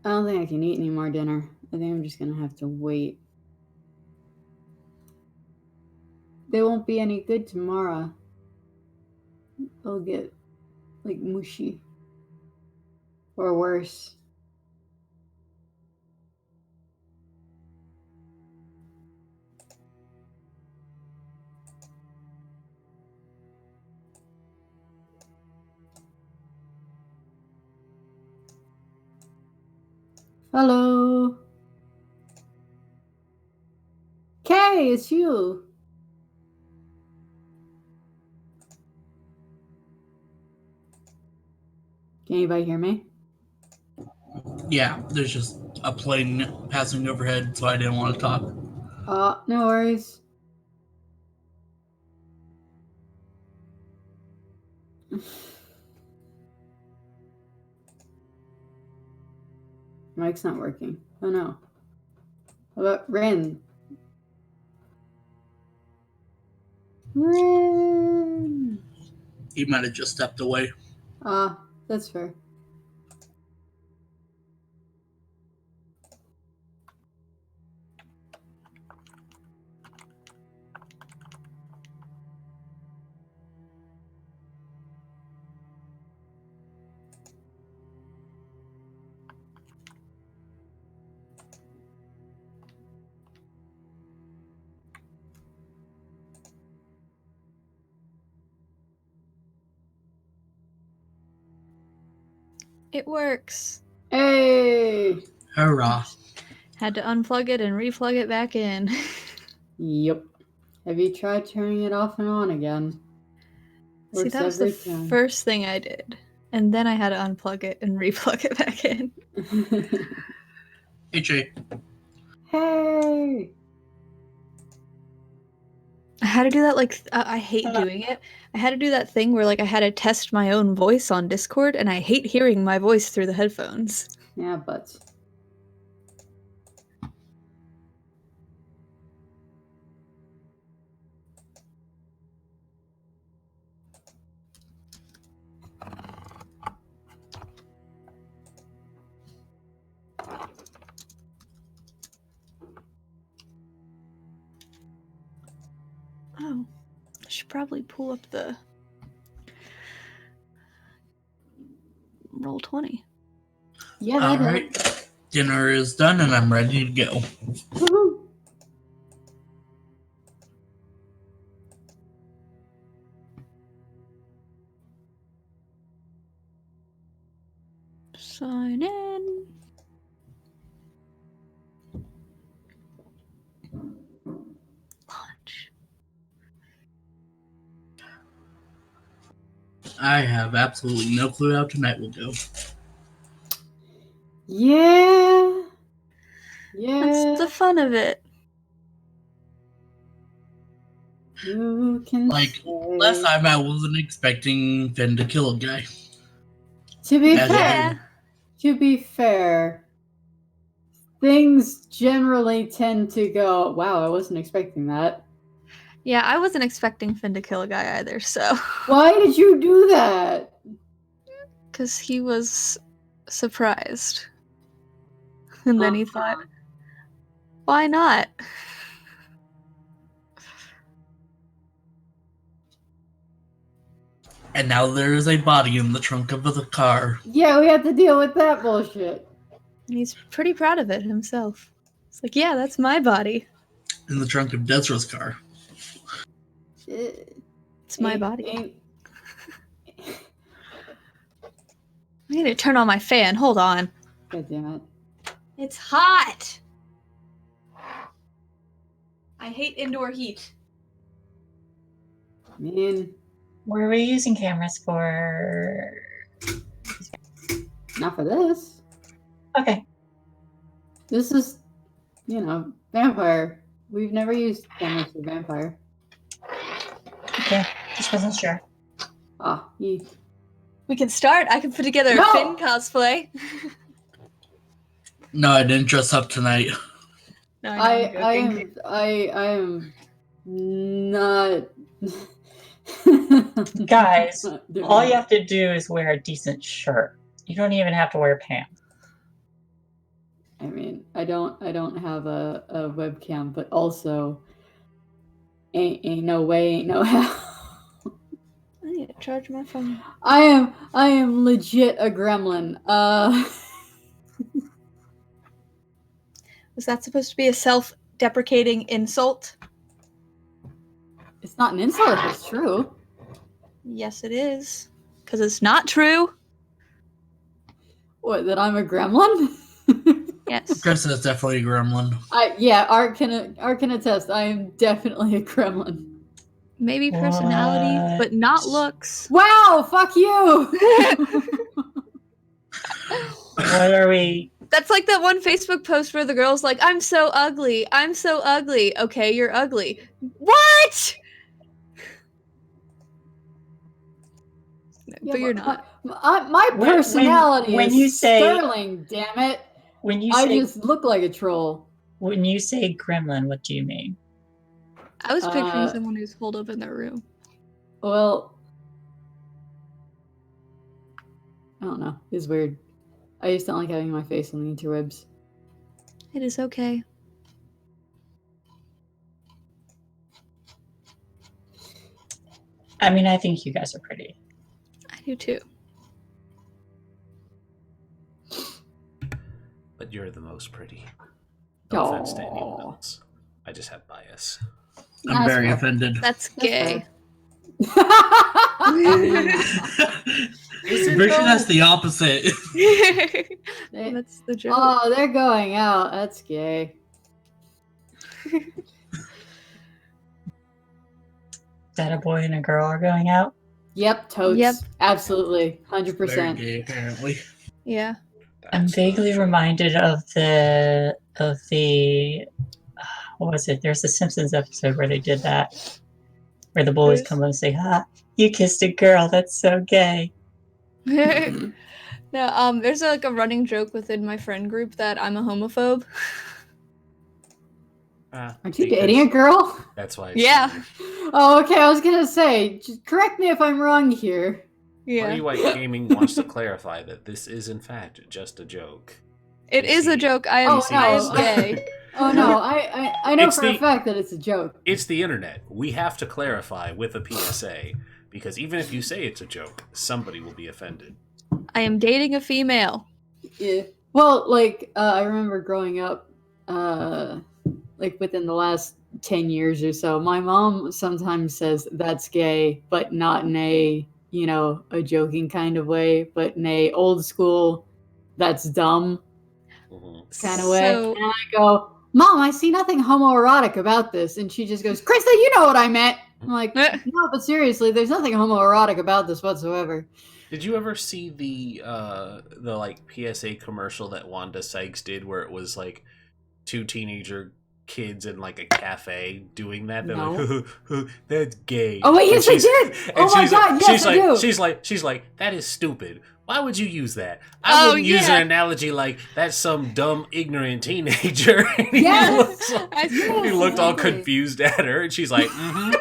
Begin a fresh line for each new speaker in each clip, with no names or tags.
I don't think I can eat any more dinner. I think I'm just gonna have to wait. They won't be any good tomorrow. They'll get, like, mushy. Or worse. Hello. Kay, it's you. Can anybody hear me?
Yeah, there's just a plane passing overhead, so I didn't want to talk.
No worries. Mic's not working. Oh no. How about Ren? Ren!
He might have just stepped away.
That's fair.
It works.
Hey!
Hurrah.
Had to unplug it and replug it back in.
Yep. Have you tried turning it off and on again?
See,
Works
that was the
every time.
first thing I did. And then I had to unplug it and replug it back in.
Hey, Jay.
Hey!
I had to do that, like, I hate doing it. I had to do that thing where, like, I had to test my own voice on Discord, and I hate hearing my voice through the headphones.
Yeah, but...
Oh, I should probably pull up the Roll20.
Yeah,
All
that
right. Dinner is done, and I'm ready to go.
Woohoo!
Sign in. Launch.
I have absolutely no clue how tonight will go.
Yeah! Yeah!
That's the fun of it.
You can
Like,
say...
last time I wasn't expecting Finn to kill a guy.
To be
As
fair, things generally tend to go, wow, I wasn't expecting that.
Yeah, I wasn't expecting Finn to kill a guy either, so...
Why did you do that?
Because he was surprised. And then he thought, why not?
And now there is a body in the trunk of the car.
Yeah, we have to deal with that bullshit.
And he's pretty proud of it himself. It's like, yeah, that's my body.
In the trunk of Desra's car.
It's my body. I need to turn on my fan. Hold on.
God damn it.
It's hot! I hate indoor heat.
Man.
What are we using cameras for?
Not for this.
Okay.
This is, vampire. We've never used cameras for vampire.
Okay, just wasn't sure.
We can start. I can put together a Finn cosplay.
No, I didn't dress up tonight.
No,
I am not.
Guys, all you have to do is wear a decent shirt. You don't even have to wear pants.
I mean, I don't have a webcam, but also ain't no way, ain't no how.
I need to charge my phone.
I am legit a gremlin.
Was that supposed to be a self-deprecating insult?
It's not an insult if it's true.
Yes, it is. Because it's not true.
What, that I'm a gremlin?
Yes.
Chris is definitely a gremlin.
Yeah, Art can attest. I am definitely a gremlin.
Maybe personality,
What?
but not looks.
Wow, fuck you!
What are we?
That's like that one Facebook post where the girl's like, I'm so ugly. I'm so ugly. Okay, you're ugly. What?
Yeah,
but you're not.
My
When-
personality
when
is
you say-
sterling, damn it.
When you
I
say
just look like a troll.
when you say gremlin, what do you mean?
I was picturing
Uh,
someone who's holed up in their room.
Well, I don't know. It's weird. I just don't like having my face on the interwebs.
It is okay.
I mean, I think you guys are pretty.
I do too.
But you're the most pretty. No offense to anyone else. I just have bias.
I'm
That's
very
fair.
offended.
That's gay.
Is it
Pretty sure
though?
that's the opposite.
That's the joke.
Oh, they're going out. That's gay.
That a boy and a girl are going out?
Yep, totes.
Yep.
Absolutely.
Very
100%.
gay, apparently.
Yeah.
I'm
That's
vaguely
not true.
reminded of the what was it? There's a Simpsons episode where they did that, where the boys come up and say, "Ha, you kissed a girl. That's so gay."
Mhm.
No, there's like a running joke within my friend group that I'm a homophobe.
Aren't you
Because
dating a girl?
That's why.
Yeah.
Oh, okay. I was gonna say, just correct me if I'm wrong here.
Yeah.
PartyWipeGaming wants to clarify that this is in fact just a joke.
It is a joke. I am,
Oh,
I am
no.
gay.
Oh no, I know
It's
for a
the-
fact that it's a joke.
It's the internet. We have to clarify with a PSA because even if you say it's a joke, somebody will be offended.
I am dating a female.
Yeah. Well, like I remember growing up, like within the last 10 years or so, my mom sometimes says that's gay, but not in a a joking kind of way, but in a old school, that's dumb
Mhm.
kind of way.
So,
And I go, Mom, I see nothing homoerotic about this. And she just goes, Krista, you know what I meant. I'm like, no, but seriously, there's nothing homoerotic about this whatsoever.
Did you ever see the like PSA commercial that Wanda Sykes did, where it was like two teenager kids in like a cafe doing that? They're
No.
like, that's gay.
Oh, wait,
And
yes, I
she's-
did.
and
Oh my
she's
God,
like,
yes,
she's
I
like,
do.
she's like, that is stupid. Why would you use that? I
Oh,
wouldn't use
yeah.
an analogy like that's some dumb ignorant teenager. And
Yes.
he looked all
Exactly.
confused at her, and she's like,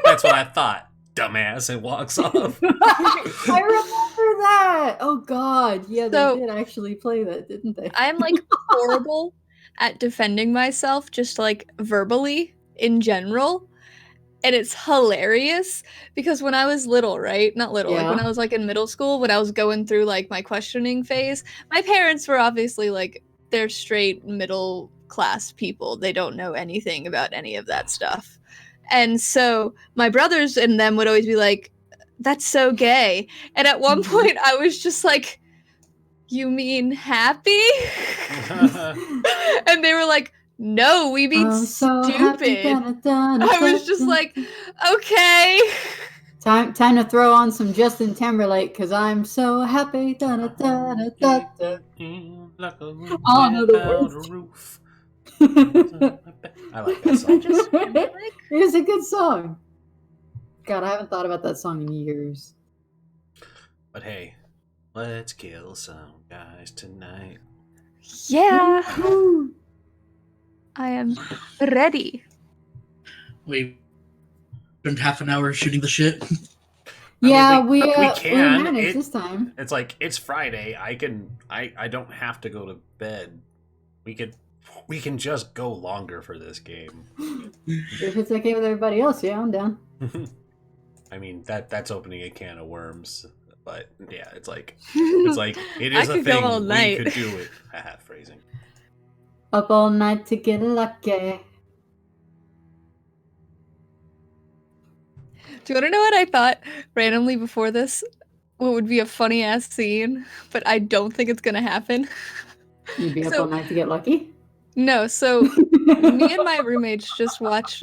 "That's what I thought, dumbass," and walks off.
I remember that. Oh God, yeah,
So-
they did actually play that, didn't they?
I am like horrible at defending myself, just like verbally in general. And it's hilarious because when I was little, right? Not little, like when
Yeah.
I was like in middle school, when I was going through like my questioning phase, my parents were obviously like, they're straight middle class people. They don't know anything about any of that stuff. And so my brothers and them would always be like, that's so gay. And at one
Mhm.
point I was just like, you mean happy? And they were like, no, we mean
I'm so happy,
stupid.
dun-dun-dun,
I was just
dun-dun.
like, okay.
Time to throw on some Justin Timberlake because I'm so happy. Dun-dun-dun-dun-dun.
I
know the words.
roof. I like that song.
Just like,
It's a good song. God, I haven't thought about that song in years.
But hey, let's kill some guys tonight.
yeah,
Woo.
I am ready.
We spent half an hour shooting the shit.
Yeah,
we
we
can.
managed
It-
this time.
It's like it's Friday. I don't have to go to bed. We could We can just go longer for this game.
If it's okay with everybody else, yeah, I'm down.
I mean, that's opening a can of worms. But yeah, it's like it
I
is a
could go
thing.
all
We
night.
could do it. Haha, phrasing.
Up all night to get lucky.
Do you want to know what I thought randomly before this? What would be a funny ass scene, but I don't think it's gonna happen.
You'd be up
So-
all night to get lucky?
No, so me and my roommates just watched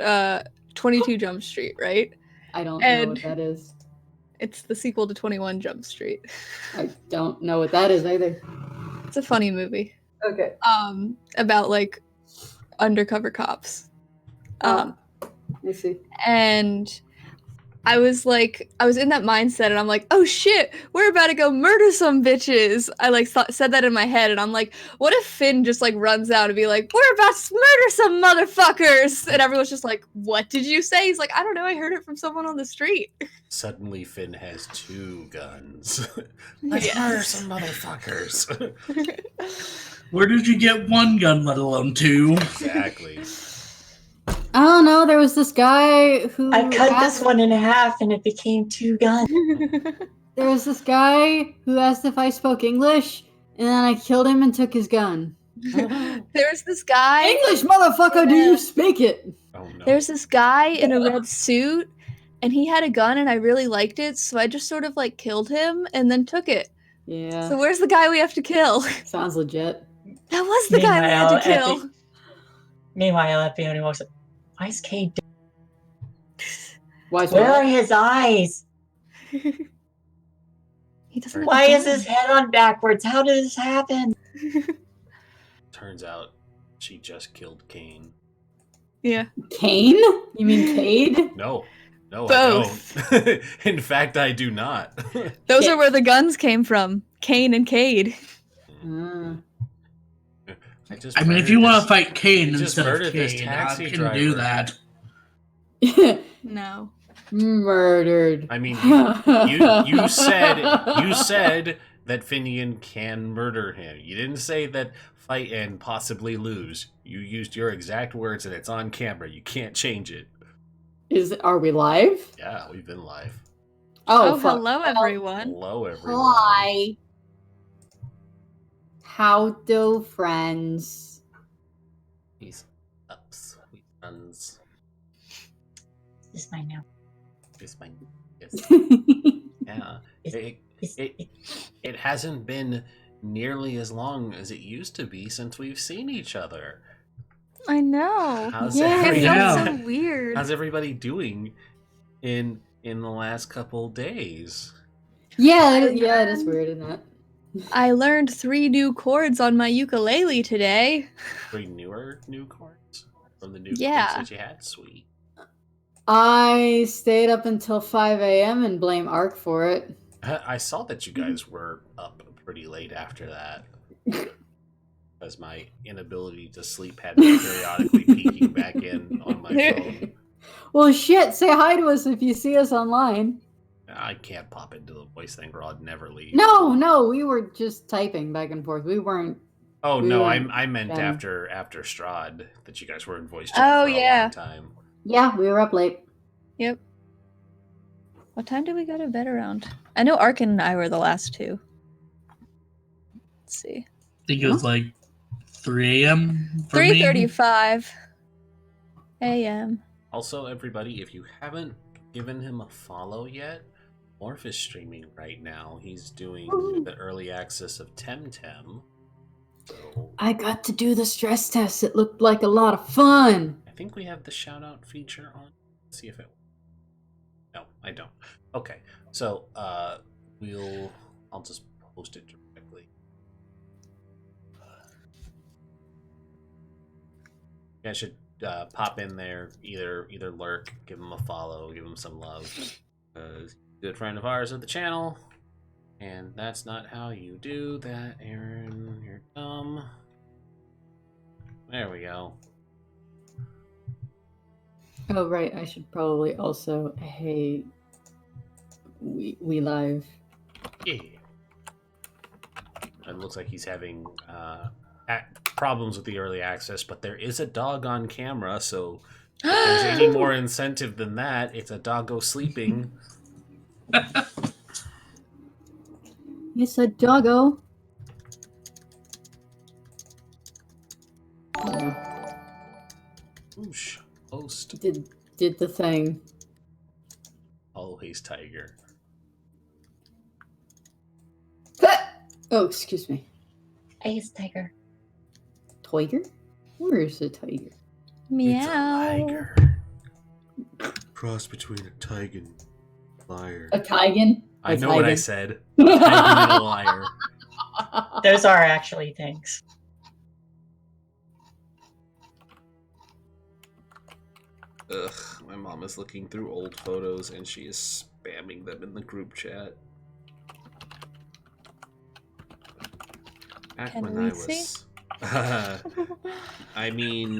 22 Jump Street, right?
I don't know
And-
what that is.
It's the sequel to 21 Jump Street.
I don't know what that is either.
It's a funny movie.
Okay.
About like undercover cops.
I see.
And I was in that mindset and I'm like, oh shit, we're about to go murder some bitches. I like said that in my head and I'm like, what if Finn just like runs out and be like, we're about to murder some motherfuckers? And everyone's just like, what did you say? He's like, I don't know, I heard it from someone on the street.
Suddenly, Finn has 2 guns. Let's
Yes.
murder some motherfuckers.
Where did you get 1 gun, let alone 2?
Exactly.
I don't know. There was this guy who
I cut
asked,
this one in half and it became 2 guns.
There was this guy who asked if I spoke English, and then I killed him and took his gun.
There's this guy.
English, motherfucker, do you speak it?
Oh no.
There's this guy in a red suit, and he had a gun, and I really liked it, so I just sort of like killed him and then took it.
Yeah,
So where's the guy we have to kill?
sounds legit.
That was the guy we had to kill.
Meanwhile, Epione walks up. Why is Cade
Why is
Where
what?
are his eyes?
He doesn't. have a
Why is
gun.
his head on backwards? How did this happen?
Turns out she just killed Kane.
Yeah.
Kane? You mean Cade?
No,
Both.
I don't. In fact, I do not.
Those are where the guns came from. Kane and Cade.
I mean, if you want to
fight,
fight Kane
just
instead of
murdered this
Cade, I
taxi
can
driver.
do that.
No.
Murdered.
I mean, you said that Finian can murder him. You didn't say that fight and possibly lose. You used your exact words, and it's on camera. You can't change it.
Are we live?
Yeah, we've been live.
Oh,
fuck.
hello, everyone.
Hello, everyone.
Hi. How do friends?
He's ups. We friends.
This is mine now.
It's my yes. Yeah. It hasn't been nearly as long as it used to be since we've seen each other.
I know.
How's
Yeah.
It
Yeah.
felt so weird.
How's everybody doing in the last couple days?
Yeah, it is weird, isn't it?
I learned 3 new chords on my ukulele today.
3 new chords from the new
Yeah.
chords that you had? Sweet.
I stayed up until 5 a.m. and blame Ark for it.
I saw that you guys were up pretty late after that. Because my inability to sleep had me periodically peeking back in on my phone.
Well, shit, say hi to us if you see us online.
I can't pop into the voice thing or I'd never leave.
No, we were just typing back and forth. We weren't.
Oh,
we
no,
weren't
I meant
done.
after Strahd that you guys were in voice chat
Oh,
for a
yeah.
long time.
Yeah, we were up late.
Yep. What time did we go to bed around? I know Arkin and I were the last 2. Let's see.
I think it was like 3 a.m. for me.
3:35 a.m.
Also, everybody, if you haven't given him a follow yet, Morph is streaming right now. He's doing the early access of Temtem. So
I got to do the stress test. It looked like a lot of fun.
I think we have the shout out feature on. Let's see if it. No, I don't. Okay, so I'll just post it directly. You guys should pop in there, either lurk, give him a follow, give him some love. He's a good friend of ours of the channel, and that's not how you do that, Aaron. You're dumb. There we go.
Oh, right. I should probably also. Hey, we live.
Yeah. It looks like he's having problems with the early access, but there is a dog on camera, so if there's any more incentive than that, it's a doggo sleeping.
It's a doggo.
Oosh. Host.
Did the thing.
Always tiger.
Oh, excuse me.
Ace tiger.
Tiger? Where is the tiger?
Meow.
It's a liger. Cross between a tiger and a liar.
A tigan?
I know what I said. A tiger and a liar.
Those are actually things.
Ugh, my mom is looking through old photos and she is spamming them in the group chat. Back
Can
when
we
I was... I mean...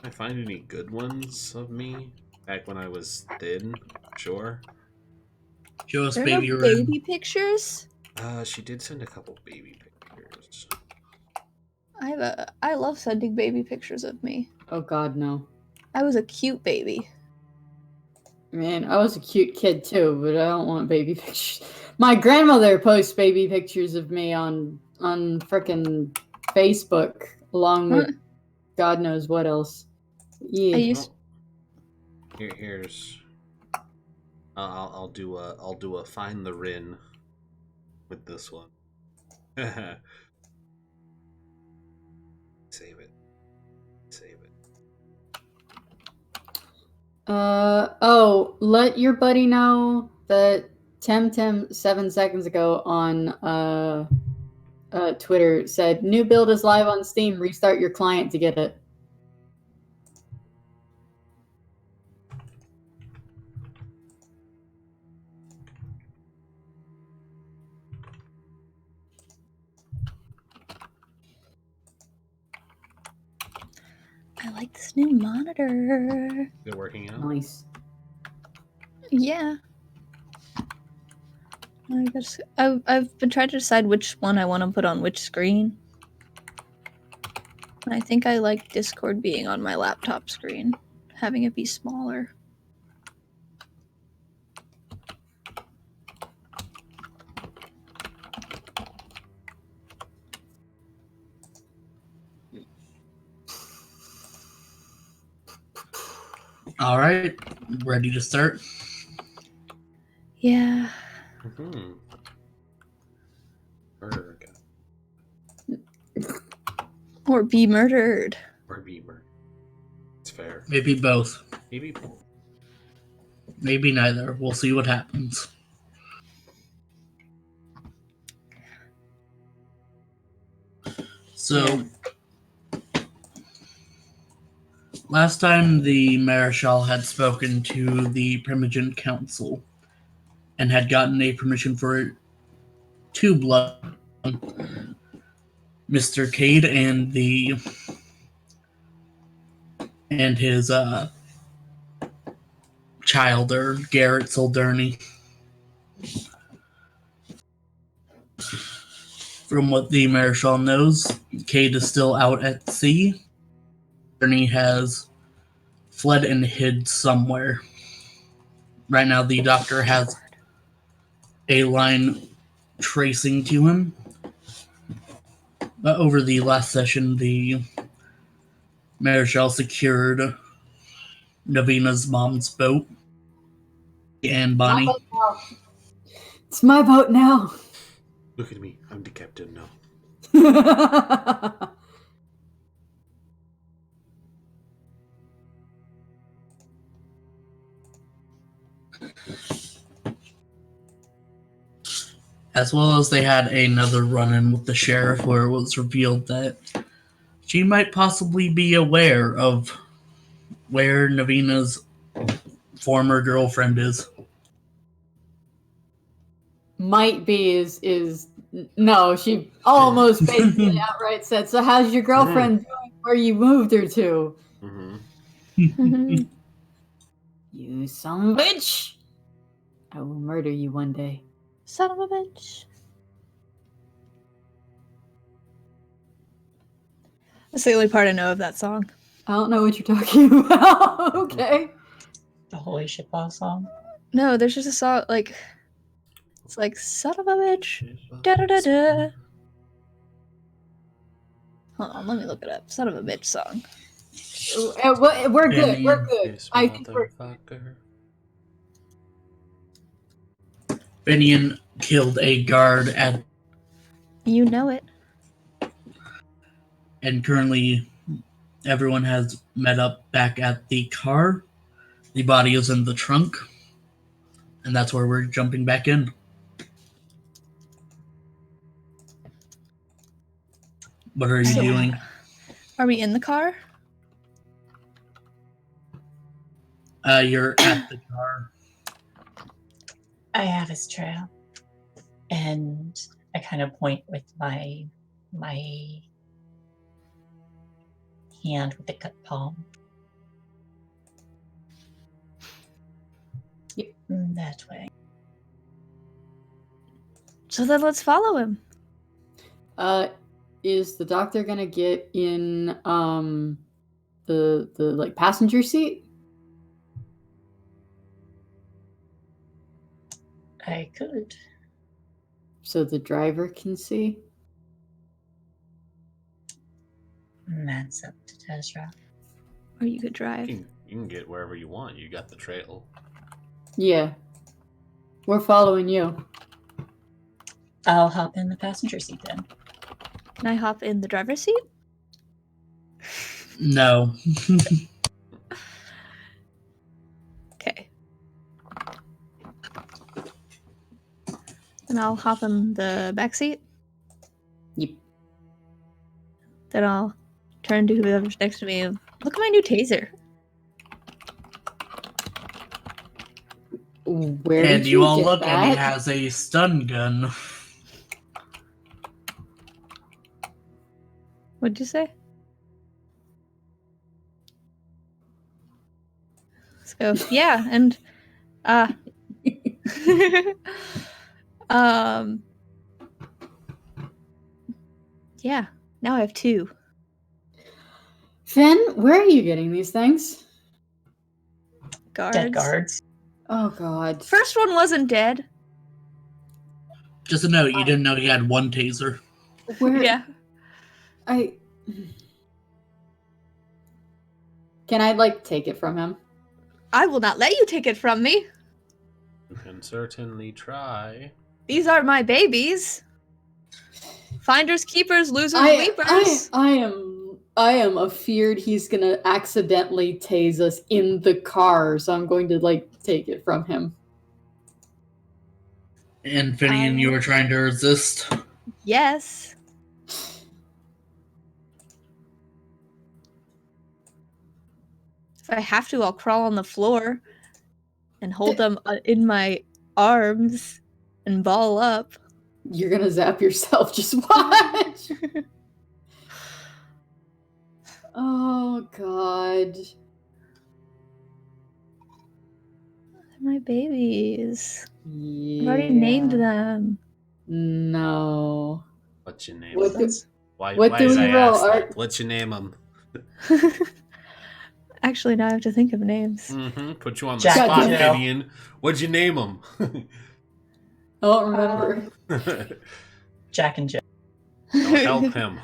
I find any good ones of me? Back when I was thin, sure.
Show us
There are
baby
no
Rin.
baby pictures.
She did send a couple baby pictures.
I love sending baby pictures of me.
Oh god, no.
I was a cute baby.
Man, I was a cute kid too, but I don't want baby pictures. My grandmother posts baby pictures of me on frickin' Facebook, along with God knows what else. Yeah.
I used
Here's... I'll do a find the Rin with this one. Save it.
Oh, let your buddy know that Temtem 7 seconds ago on Twitter said new build is live on Steam. Restart your client to get it.
I like this new monitor.
Is it working out?
Nice.
Yeah. I've been trying to decide which one I want to put on which screen. I think I like Discord being on my laptop screen, having it be smaller.
All right, ready to start?
Yeah.
Mm-hmm. Berg.
Or be murdered.
Or Beamer. It's fair.
Maybe both.
Maybe both.
Maybe neither. We'll see what happens. So, last time the Marischal had spoken to the Primogent Council and had gotten a permission for 2 blood, Mr. Cade and his childer, Garrett Solderney. From what the Marischal knows, Cade is still out at sea. Solderney has fled and hid somewhere. Right now, the doctor has a line tracing to him. But over the last session, the Marischal secured Navina's mom's boat and Bonnie.
It's my boat now.
Look at me. I'm the captain now.
As well as they had another run-in with the sheriff where it was revealed that she might possibly be aware of where Navina's former girlfriend is.
Might be is no, she almost basically outright said, so how's your girlfriend doing where you moved her to?
Mm-hmm.
You son of a bitch! I will murder you one day.
Son of a bitch. That's the only part I know of that song.
I don't know what you're talking about. Okay.
The Holy Shitball song.
No, there's just a song like it's like son of a bitch. Da da da da. Hold on, let me look it up. Son of a bitch song.
We're good. We're good.
This
I think we're
motherfucker.
Finian killed a guard
You know it.
and currently everyone has met up back at the car. The body is in the trunk, and that's where we're jumping back in. What are you
So-
doing?
Are we in the car?
You're at the car.
I have his trail. And I kind of point with my hand with the cut palm.
Yep.
That way.
So then let's follow him.
Is the doctor gonna get in the like passenger seat?
I could.
So the driver can see?
That's up to Tezra.
Or you could drive.
You can get wherever you want. You got the trail.
Yeah. We're following you.
I'll hop in the passenger seat then.
Can I hop in the driver's seat?
No.
Okay. And I'll hop in the back seat.
Yep.
Then I'll turn to whoever's next to me and look at my new taser.
Where
And
did
you all
get
look, and he
that?
has a stun gun.
What'd you say? Let's go. Yeah, and yeah, now I have 2.
Finn, where are you getting these things?
Guards.
Dead guards.
Oh god.
First one wasn't dead.
Just a note, you didn't know he had one taser.
Where
Yeah.
Can I like take it from him?
I will not let you take it from me.
You can certainly try.
These are my babies. Finders, keepers, losers, weepers.
I am afeared he's gonna accidentally tase us in the car, so I'm going to like take it from him.
And Finian, you were trying to resist.
Yes. If I have to, I'll crawl on the floor and hold them in my arms and ball up.
You're gonna zap yourself, just watch! Oh god.
My babies.
Yeah.
I've already named them.
No.
What's your name?
What do,
Why
what do
did
we
I
roll?
ask that? What's your name?
Actually, now I have to think of names.
Put you on the
Jack
spot,
and Jill.
Vivian. What'd you name them?
I don't remember.
Jack and Jill.
Don't help him.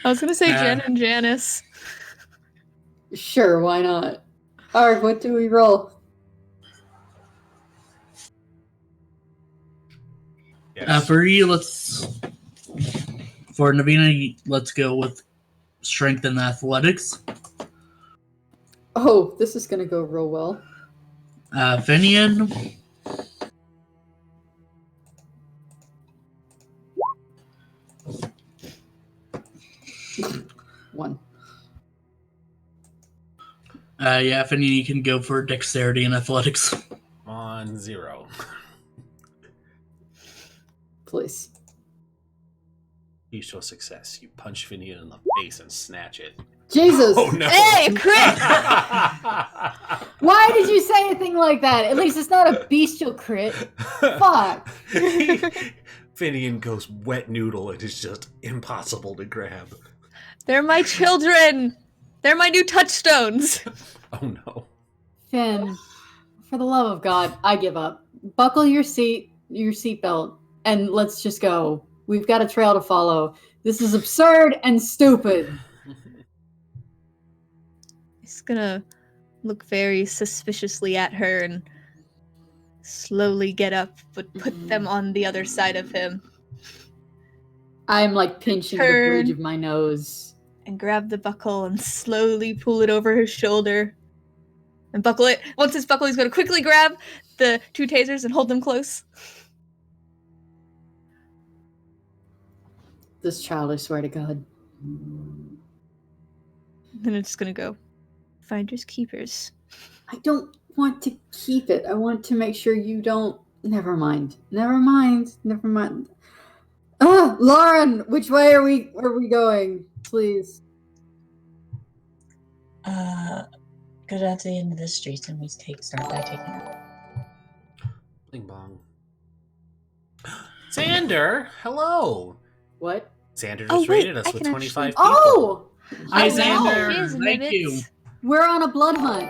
I was gonna say Jen and Janice.
Sure, why not? Alright, what do we roll?
Yes.
For you, for Navina, let's go with strength and athletics.
Oh, this is gonna go real well.
Finian,
1.
yeah, Finian, you can go for dexterity and athletics.
On 0.
Please.
You show success. You punch Finian in the face and snatch it.
Jesus.
Oh no!
Hey, crit!
Why did you say a thing like that? At least it's not a bestial crit. Fuck.
Finian goes wet noodle. It is just impossible to grab.
They're my children. They're my new touchstones.
Oh no.
Finn, for the love of God, I give up. Buckle your seatbelt, and let's just go. We've got a trail to follow. This is absurd and stupid.
He's gonna look very suspiciously at her and slowly get up, but put them on the other side of him.
I'm like pinching the bridge of my nose.
And grab the buckle and slowly pull it over his shoulder. And buckle it. Once it's buckled, he's gonna quickly grab the 2 tasers and hold them close.
This child, I swear to God.
And then it's just gonna go. Finders keepers.
I don't want to keep it. I want to make sure you don't. Never mind. Never mind. Never mind. Lauren, which way are we going? Please.
Go down to the end of the street and we start by taking it.
Bing bong. Xander, hello.
What?
Xander just rated us with 25 people.
Oh!
Hi,
I know.
Xander. Thank you.
We're on a blood hunt.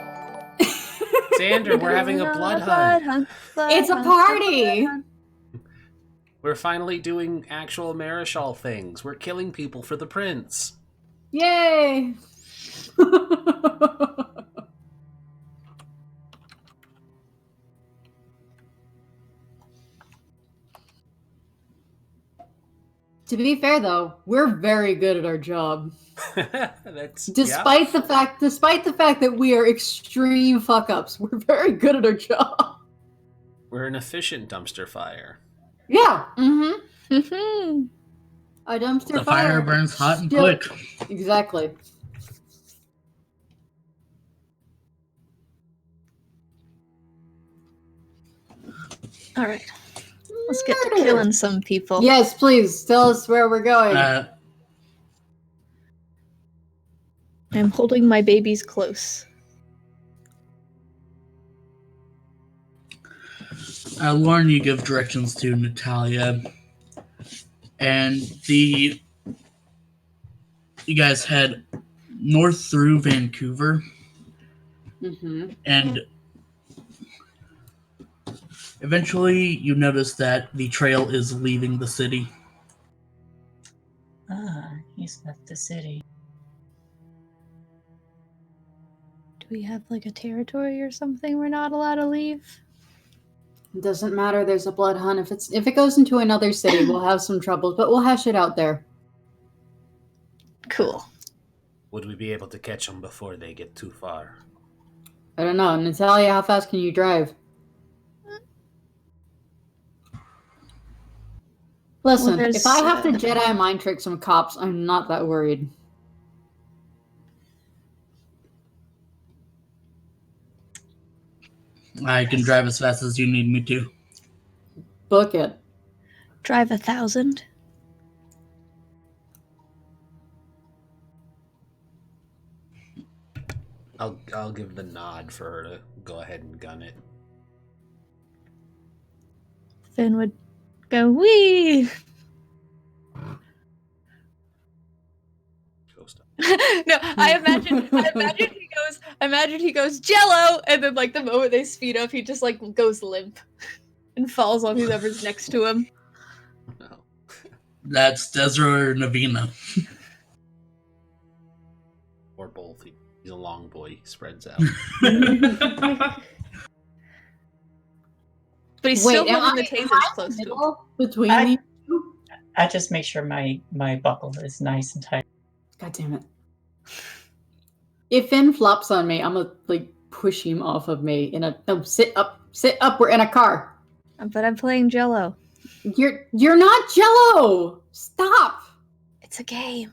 Xander, we're having a blood hunt.
It's a party.
We're finally doing actual Marischal things. We're killing people for the prince.
Yay! To be fair, though, we're very good at our job. Despite the fact that we are extreme fuck-ups, we're very good at our job.
We're an efficient dumpster fire.
Yeah.
Mm-hmm.
A dumpster
The fire burns hot and quick.
Exactly.
All right. Let's get to killing some people.
Yes, please. Tell us where we're going.
I'm holding my babies close.
Lauren, you give directions to Natalia, and you guys head north through Vancouver, and eventually you notice that the trail is leaving the city.
He's left the city.
Do we have like a territory or something we're not allowed to leave?
It doesn't matter. There's a blood hunt. If it goes into another city, we'll have some troubles, but we'll hash it out there.
Cool.
Would we be able to catch them before they get too far?
I don't know. Natalia, how fast can you drive? Listen,
Well,
if I have to Jedi mind trick some cops, I'm not that worried.
I can drive as fast as you need me to.
Book it.
Drive 1,000.
I'll give the nod for her to go ahead and gun it.
Finn would go, wee! No, I imagine he goes Jello, and then like the moment they speed up, he just like goes limp and falls on whoever's next to him.
No.
That's Desra or Navina.
Or both. He's a long boy. He spreads out.
But he's still holding the tasers close to him.
Between these two?
I just make sure my buckle is nice and tight.
God damn it. If Finn flops on me, I'm gonna like push him off of me sit up, we're in a car.
But I'm playing Jello.
You're not Jello! Stop!
It's a game.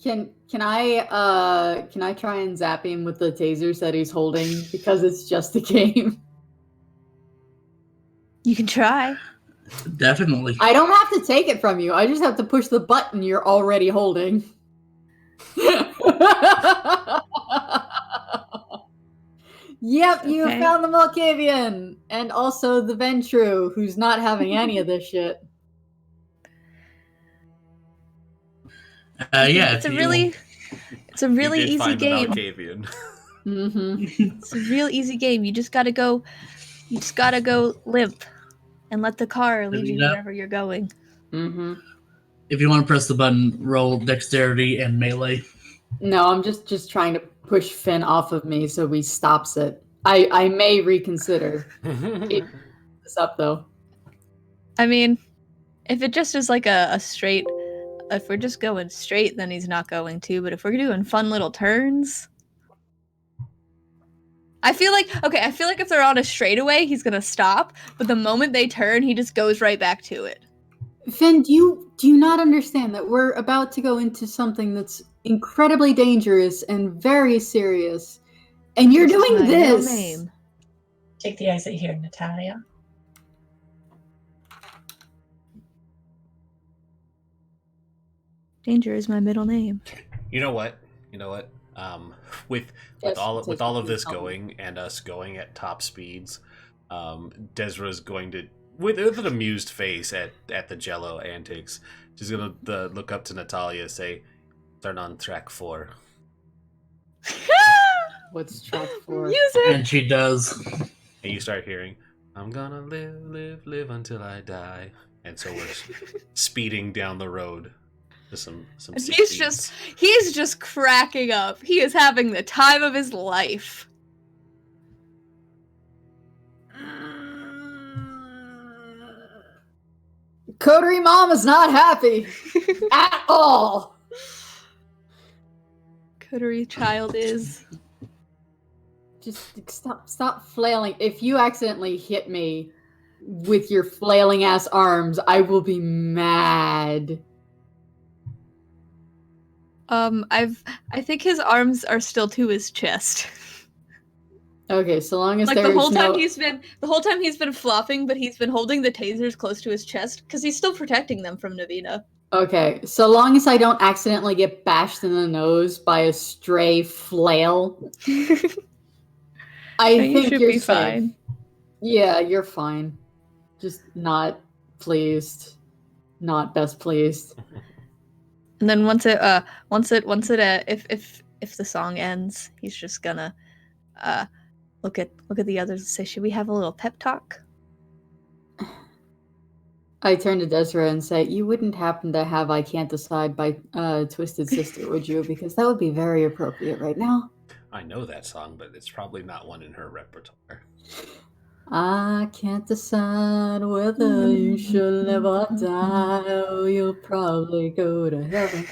Can I try and zap him with the tasers that he's holding because it's just a game?
You can try.
Definitely.
I don't have to take it from you. I just have to push the button you're already holding. Yep, you
Okay.
found the Malkavian, and also the Ventru, who's not having any of this shit.
Yeah.
It's
if
a
you-
really
You did
easy
find
game.
the Malkavian.
Mm-hmm.
It's a real easy game. You just gotta go limp and let the car lead you
Yep.
wherever you're going.
Mm-hmm.
If you want to press the button, roll dexterity and melee.
No, I'm just trying to push Finn off of me so he stops it. I may reconsider this up though.
I mean, if it just is like a straight, if we're just going straight, then he's not going to. But if we're doing fun little turns, I feel like if they're on a straightaway, he's gonna stop. But the moment they turn, he just goes right back to it.
Finn, do you not understand that we're about to go into something that's incredibly dangerous and very serious, and you're
This is
doing
my middle
this?
name.
Take the exit here, Natalia.
Danger is my middle name.
You know what? With
Yes,
all
take
of
it.
this going and us going at top speeds, Desra's going to, with an amused face at the Jello antics, she's gonna look up to Natalia and say, "Turn on track 4."
What's track 4?
Use it.
And she does.
And you start hearing, "I'm gonna live until I die." And so we're speeding down the road to some
And
sick
he's
beats.
just cracking up. He is having the time of his life.
Coterie Mom is not happy at all.
Coterie child is.
Just stop flailing. If you accidentally hit me with your flailing ass arms, I will be mad.
I think his arms are still to his chest.
Okay, so long as
Like
there's
the whole time
no...
he's been flopping, but he's been holding the tasers close to his chest because he's still protecting them from Navina.
Okay, so long as I don't accidentally get bashed in the nose by a stray flail, I think
should
you're
be
safe.
fine.
Yeah, you're fine. Just not pleased. Not best pleased.
And then if the song ends, he's just gonna look at the others and say, "Should we have a little pep talk?"
I turn to Desra and say, "You wouldn't happen to have I Can't Decide by Twisted Sister, would you? Because that would be very appropriate right now."
I know that song, but it's probably not one in her repertoire.
I can't decide whether you should live or die, or you'll probably go to heaven.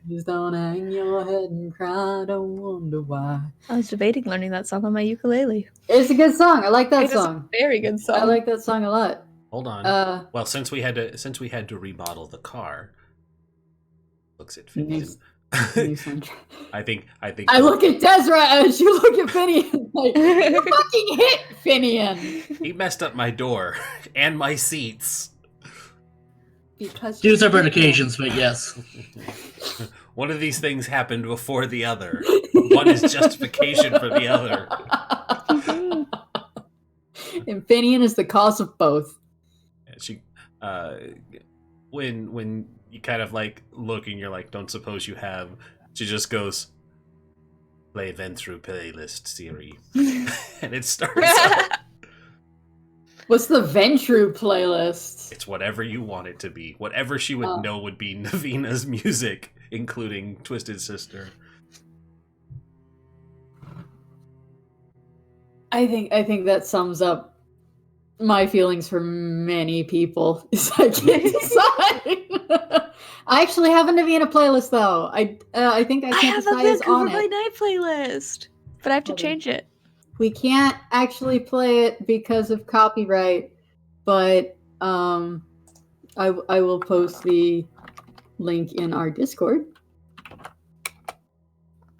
Please don't hang your head and cry, don't wonder why.
I was debating learning that song on my ukulele.
It's a good song. I like that
It is
song.
a very good song.
I like that song a lot.
Hold on. Well, since we had to remodel the car, looks at Finian. I think
I look at Desra and you look at Finian like, you fucking hit Finian.
He messed up my door and my seats.
Because
Two separate occasions, but yes.
One of these things happened before the other. One is justification for the other.
And Finian is the cause of both.
She, when you kind of like look and you're like, don't suppose you have, she just goes, play Ventru playlist series. And it starts up.
What's the Ventru playlist?
It's whatever you want it to be. Whatever she would know would be Navina's music, including Twisted Sister.
I think that sums up my feelings for many people. I can't decide. I actually have a Navina playlist though. I think I can't
have
decide
a
is on
Vancouver by
it.
Night playlist, but I have to
Okay.
change it.
We can't actually play it because of copyright, but I will post the link in our Discord.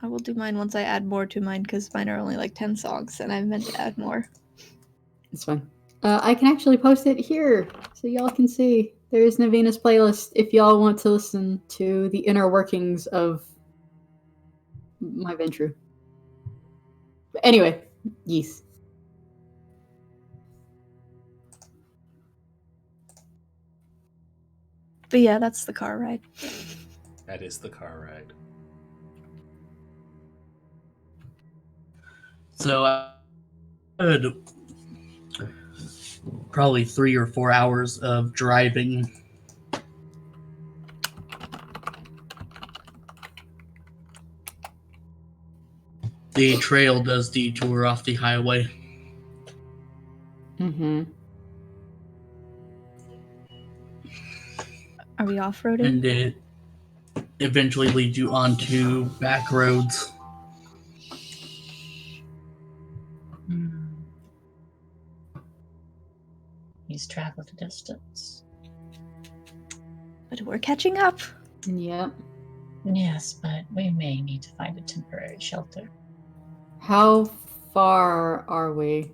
I will do mine once I add more to mine because mine are only like 10 songs and I meant to add more.
It's fine. I can actually post it here so y'all can see. There is Navina's playlist if y'all want to listen to the inner workings of my venture. But anyway, yes.
But yeah, that's the car ride.
That is the car ride.
So I had probably 3 or 4 hours of driving. The trail does detour off the highway.
Mm-hmm.
Are we off-roading?
And it eventually leads you onto back roads.
He's traveled a distance.
But we're catching up.
Yep.
Yes, but we may need to find a temporary shelter.
How far are we?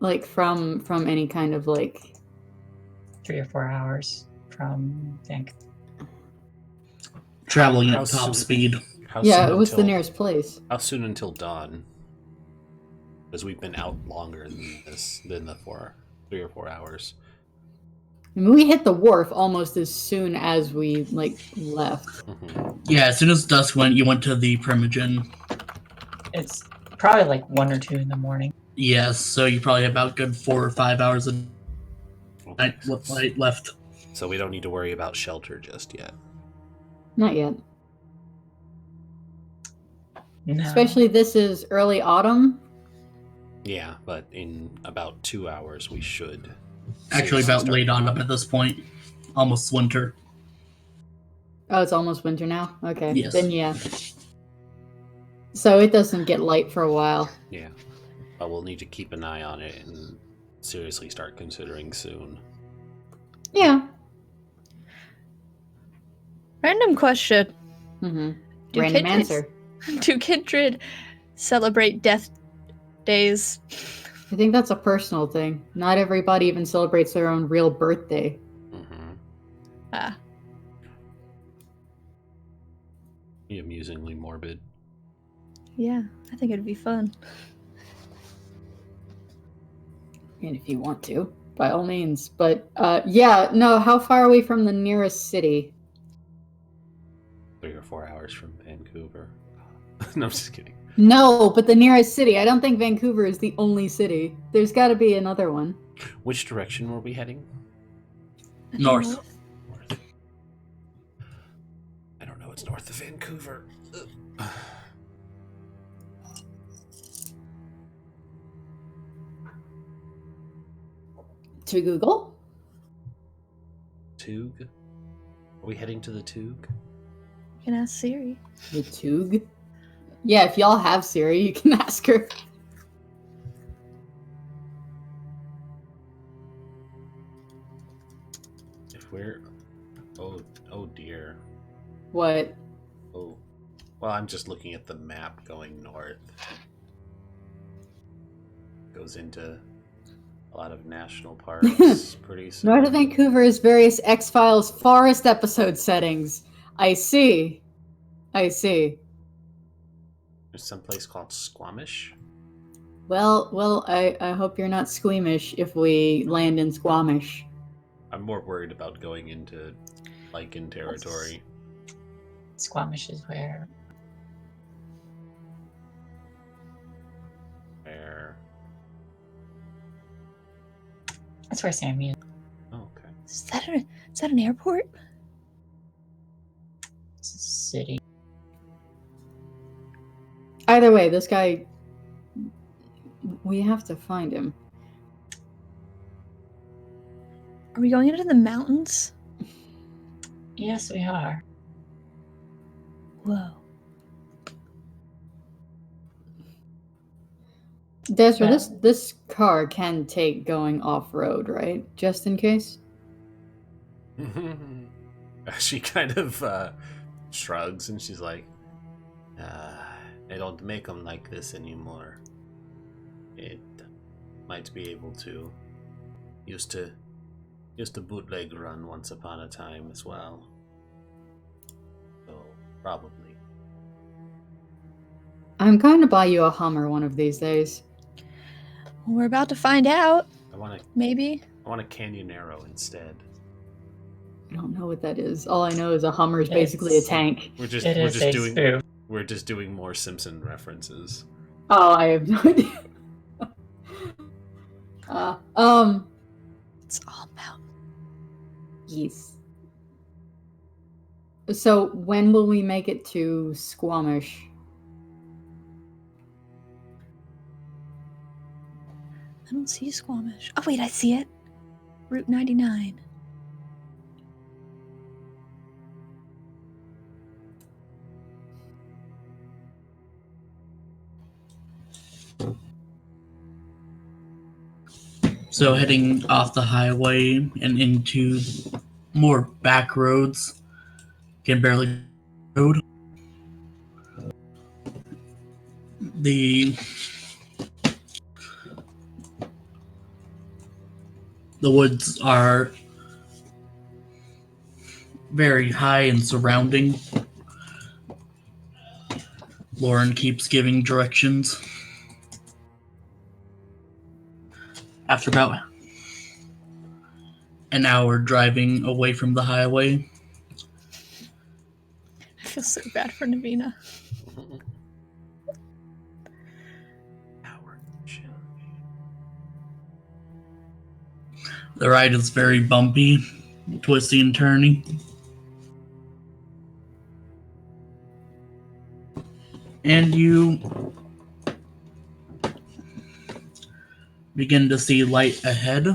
Like from any kind of like
3 or 4 hours from Vancouver.
Traveling
How
at top
soon-
speed.
How
yeah,
soon
what's the
until-
nearest place?
How soon until dawn? Because we've been out longer than this, than the 3 or 4 hours.
I mean, we hit the wharf almost as soon as we like left.
Mhm.
Yeah, as soon as dusk went, you went to the Primogen.
It's probably like 1 or 2 in the morning.
Yes, so you probably have about good 4 or 5 hours of
Okay.
night left.
So we don't need to worry about shelter just yet.
Not yet.
No.
Especially this is early autumn.
Yeah, but in about 2 hours we should.
Actually,
seriously
about
start-
late autumn at this point. Almost winter.
Oh, it's almost winter now? Okay.
Yes.
Then yeah. So it doesn't get light for a while.
Yeah, but we'll need to keep an eye on it and seriously start considering soon.
Yeah.
Random question.
Mm-hmm.
Do
Random
Kindred-
answer.
Do Kindred celebrate death days?
I think that's a personal thing. Not everybody even celebrates their own real birthday.
Mm-hmm.
Ah,
Be amusingly morbid.
yeah. I think it'd be fun.
And if you want to, by all means. But yeah, no, how far away from the nearest city?
3 or 4 hours from Vancouver. No, I'm just kidding.
No, but the nearest city. I don't think Vancouver is the only city. There's got to be another one.
Which direction were we heading?
North.
North. I don't know. It's north of Vancouver. Ugh.
To Google?
Tug? Are we heading to the Tug?
You can ask Siri.
The Tug? Yeah, if y'all have Siri, you can ask her.
If we're... Oh dear.
What?
Oh. Well, I'm just looking at the map going north. Goes into a lot of national parks pretty soon.
North of Vancouver is various X-Files forest episode settings. I see. I see.
There's some place called Squamish.
Well, I hope you're not squeamish if we land in Squamish.
I'm more worried about going into Lycan territory.
Squamish is where
Where...
that's where Sammy is.
Oh, okay.
Is that an airport?
It's a city.
Either way, this guy... We have to find him.
Are we going into the mountains?
Yes, we are.
Whoa.
Desra,
Yeah.
this car can take going off-road, right? Just in case?
She kind of shrugs and she's like, "They don't make them like this anymore. It might be able to. Used to bootleg run once upon a time as well. So probably
I'm going to buy you a Hummer one of these days.
We're about to find out.
I want
Maybe.
a Canyonero instead.
I don't know what that is. All I know is a Hummer is basically a tank.
We're just
It is a
doing
spoof.
we're just doing more Simpson references.
Oh, I have no idea.
It's all about.
Yes. So when will we make it to Squamish?
I don't see Squamish. Oh, wait, I see it. Route 99.
So heading off the highway and into more back roads, can barely road. The woods are very high and surrounding. Lauren keeps giving directions. After about an hour driving away from the highway,
I feel so bad for Navina.
the ride is very bumpy, twisty and turny. And you begin to see light ahead.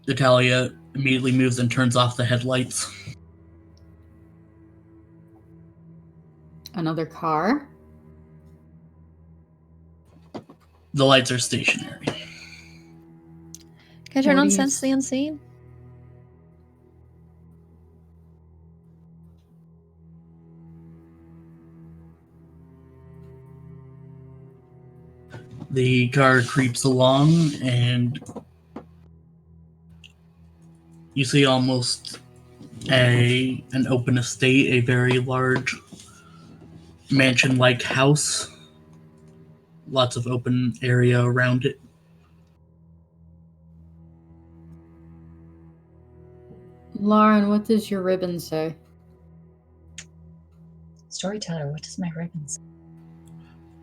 Natalia immediately moves and turns off the headlights.
Another car?
The lights are stationary.
Can I turn
What
on
do you
Sense the Unseen?
The car creeps along, and you see almost an open estate, a very large mansion-like house. Lots of open area around it.
Lauren, what does your ribbon say?
Storyteller, what does my ribbon say?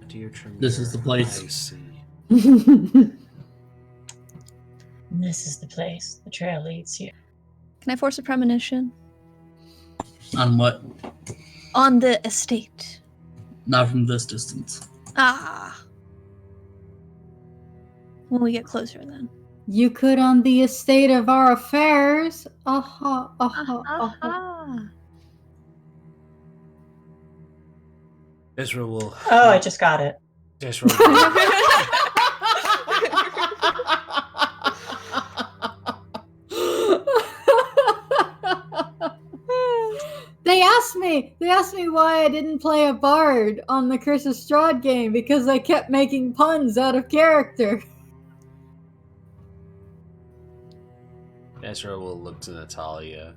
Dear Tremere,
This is the place.
I see.
And this is the place. The trail leads here.
Can I force a premonition?
On what?
On the estate.
Not from this distance.
Ah. When we get closer, then.
You could on the estate of our affairs. Aha, aha, aha.
Aha.
Ezra will.
Oh, I just got it.
Ezra will.
They asked me why I didn't play a bard on the Curse of Strahd game because I kept making puns out of character.
Ezra will look to Natalia.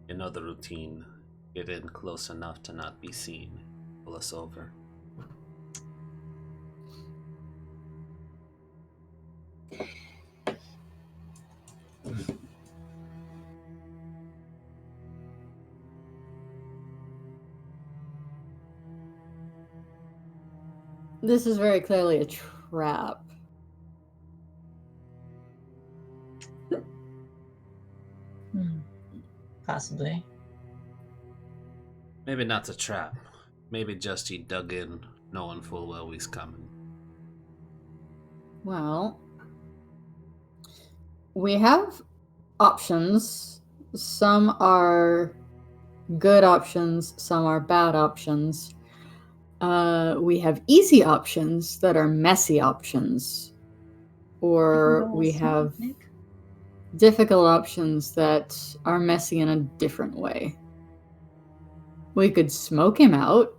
You know the routine. Get in close enough to not be seen. Pull us over.
This is very clearly a trap.
Possibly.
Maybe not a trap. Maybe just he dug in, knowing full well he's coming.
Well, we have options. Some are good options, some are bad options. We have easy options that are messy options. Or we have difficult options that are messy in a different way. We could smoke him out.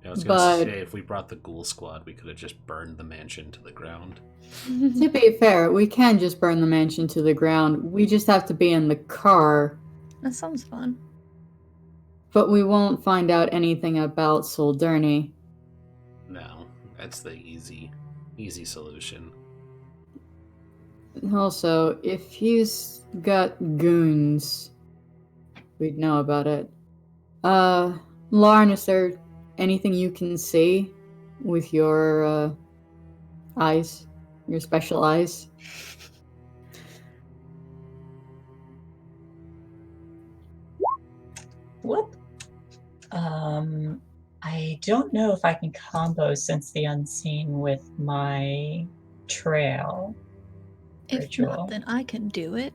I was gonna say, if we brought the ghoul squad, we could have just burned the mansion to the ground.
To be fair, we can just burn the mansion to the ground. We just have to be in the car.
That sounds fun.
But we won't find out anything about Soldurni.
That's the easy solution.
Also, if he's got goons, we'd know about it. Lauren, is there anything you can see with your eyes? Your special eyes?
Whoop. I don't know if I can combo Sense the Unseen with my trail.
If
Ritual.
not, then I can do it.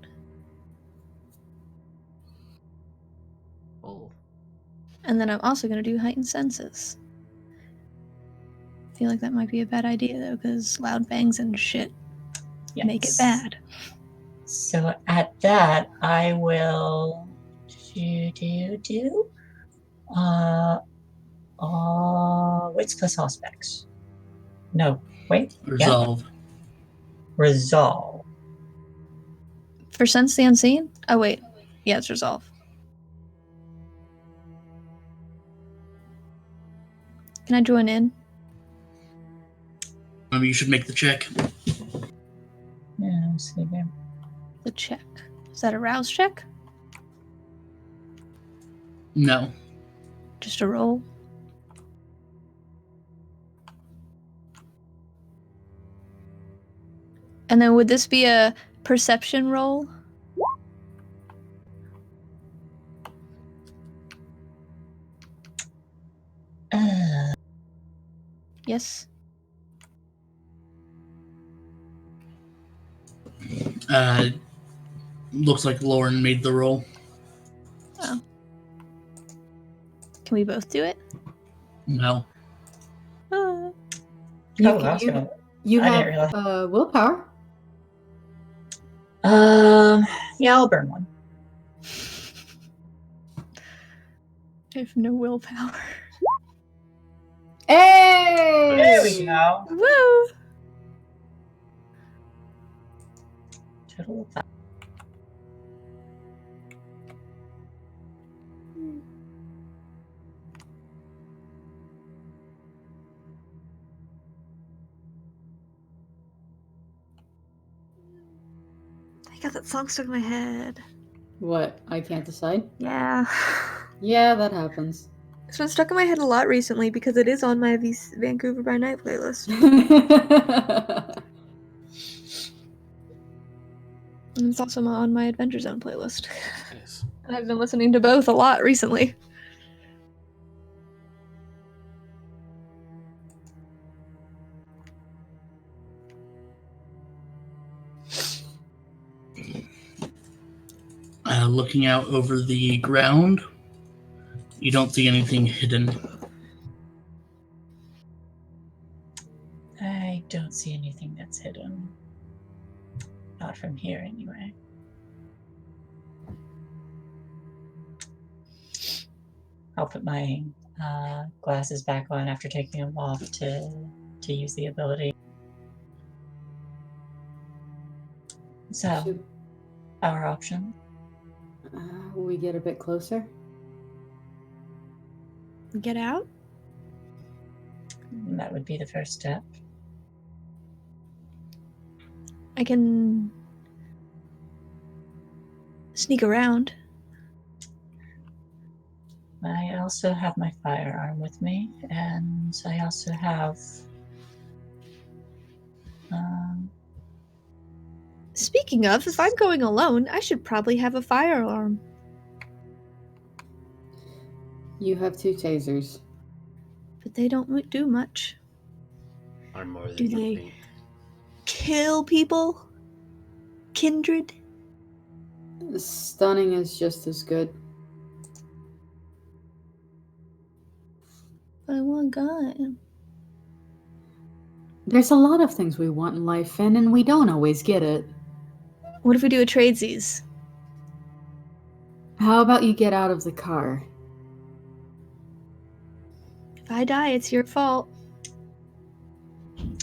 Oh.
And then I'm also going to do Heightened Senses. I feel like that might be a bad idea, though, because loud bangs and shit make it bad.
So at that, I will wits plus aspects. No, wait.
Resolve.
Yeah. Resolve.
For Sense the Unseen? Oh, wait. Yeah, it's Resolve. Can I join in?
You should make the check.
Yeah, let's see there.
The check. Is that a rouse check?
No.
Just a roll? And then would this be a perception roll? Yes.
Looks like Lauren made the roll.
Oh. Can we both do it?
No.
You
I didn't
have
realize.
willpower.
Yeah, I'll burn one.
I have no willpower.
Hey!
There we go.
Woo!
Total of 5.
I got that song stuck in my head.
What? I can't decide?
Yeah.
Yeah, that happens.
It's been stuck in my head a lot recently because it is on my Vancouver by Night playlist. And it's also on my Adventure Zone playlist.
Nice.
And I've been listening to both a lot recently.
Looking out over the ground, you don't see anything hidden.
I don't see anything that's hidden. Not from here, anyway. I'll put my glasses back on after taking them off to use the ability. So, our option.
We get a bit closer.
Get out?
That would be the first step.
I can sneak around.
I also have my firearm with me, and I also have
Speaking of, if I'm going alone, I should probably have a firearm.
You have 2 tasers.
But they don't do much.
Or more than
Do
you
they
think.
kill people? Kindred?
Stunning is just as good.
I want gun.
There's a lot of things we want in life, Finn, and we don't always get it.
What if we do a tradesies?
How about you get out of the car?
If I die, it's your fault.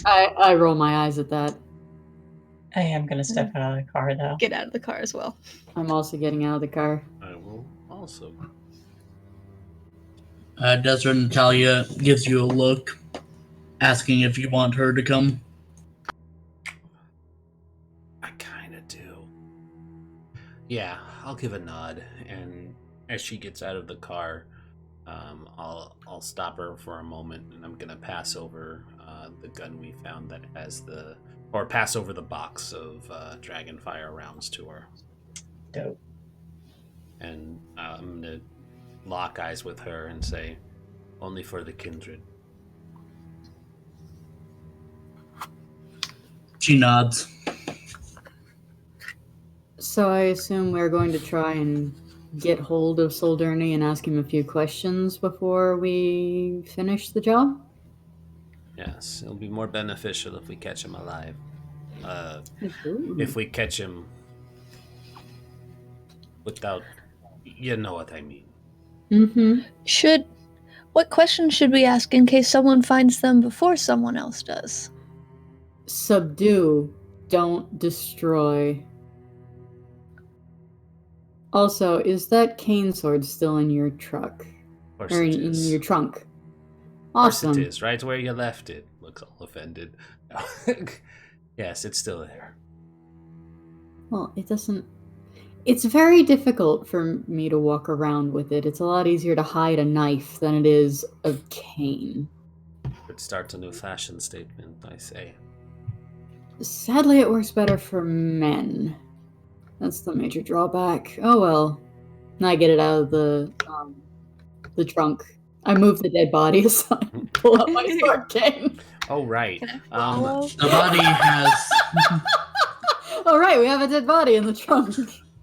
I roll my eyes at that.
I am going to step out of the car, though.
Get out of the car as well.
I'm also getting out of the car.
I will also.
Desert Natalia gives you a look. asking if you want her to come.
I kind of do. Yeah, I'll give a nod, and as she gets out of the car, I'll stop her for a moment, and I'm gonna pass over the gun we found that has pass over the box of Dragonfire rounds to her.
Dope.
And I'm gonna lock eyes with her and say, "Only for the kindred."
She nods.
So I assume we're going to try and get hold of Soldurni and ask him a few questions before we finish the job?
Yes, it'll be more beneficial if we catch him alive.
Ooh.
If we catch him without, you know what I mean.
Mm-hmm.
What questions should we ask in case someone finds them before someone else does?
Subdue, don't destroy. Also, is that cane sword still in your truck?
Of course
Or
it
in
is.
your trunk?
Of course
Awesome.
it is, right where you left it. Looks all offended. Yes, it's still there.
Well, it doesn't... It's very difficult for me to walk around with it. It's a lot easier to hide a knife than it is a cane.
It starts a new fashion statement, I say.
Sadly, it works better for men. That's the major drawback. Oh well. I get it out of the trunk. I move the dead body aside and pull up my sword cane.
Oh, right.
Can I follow?
The body has...
All right, we have a dead body in the trunk.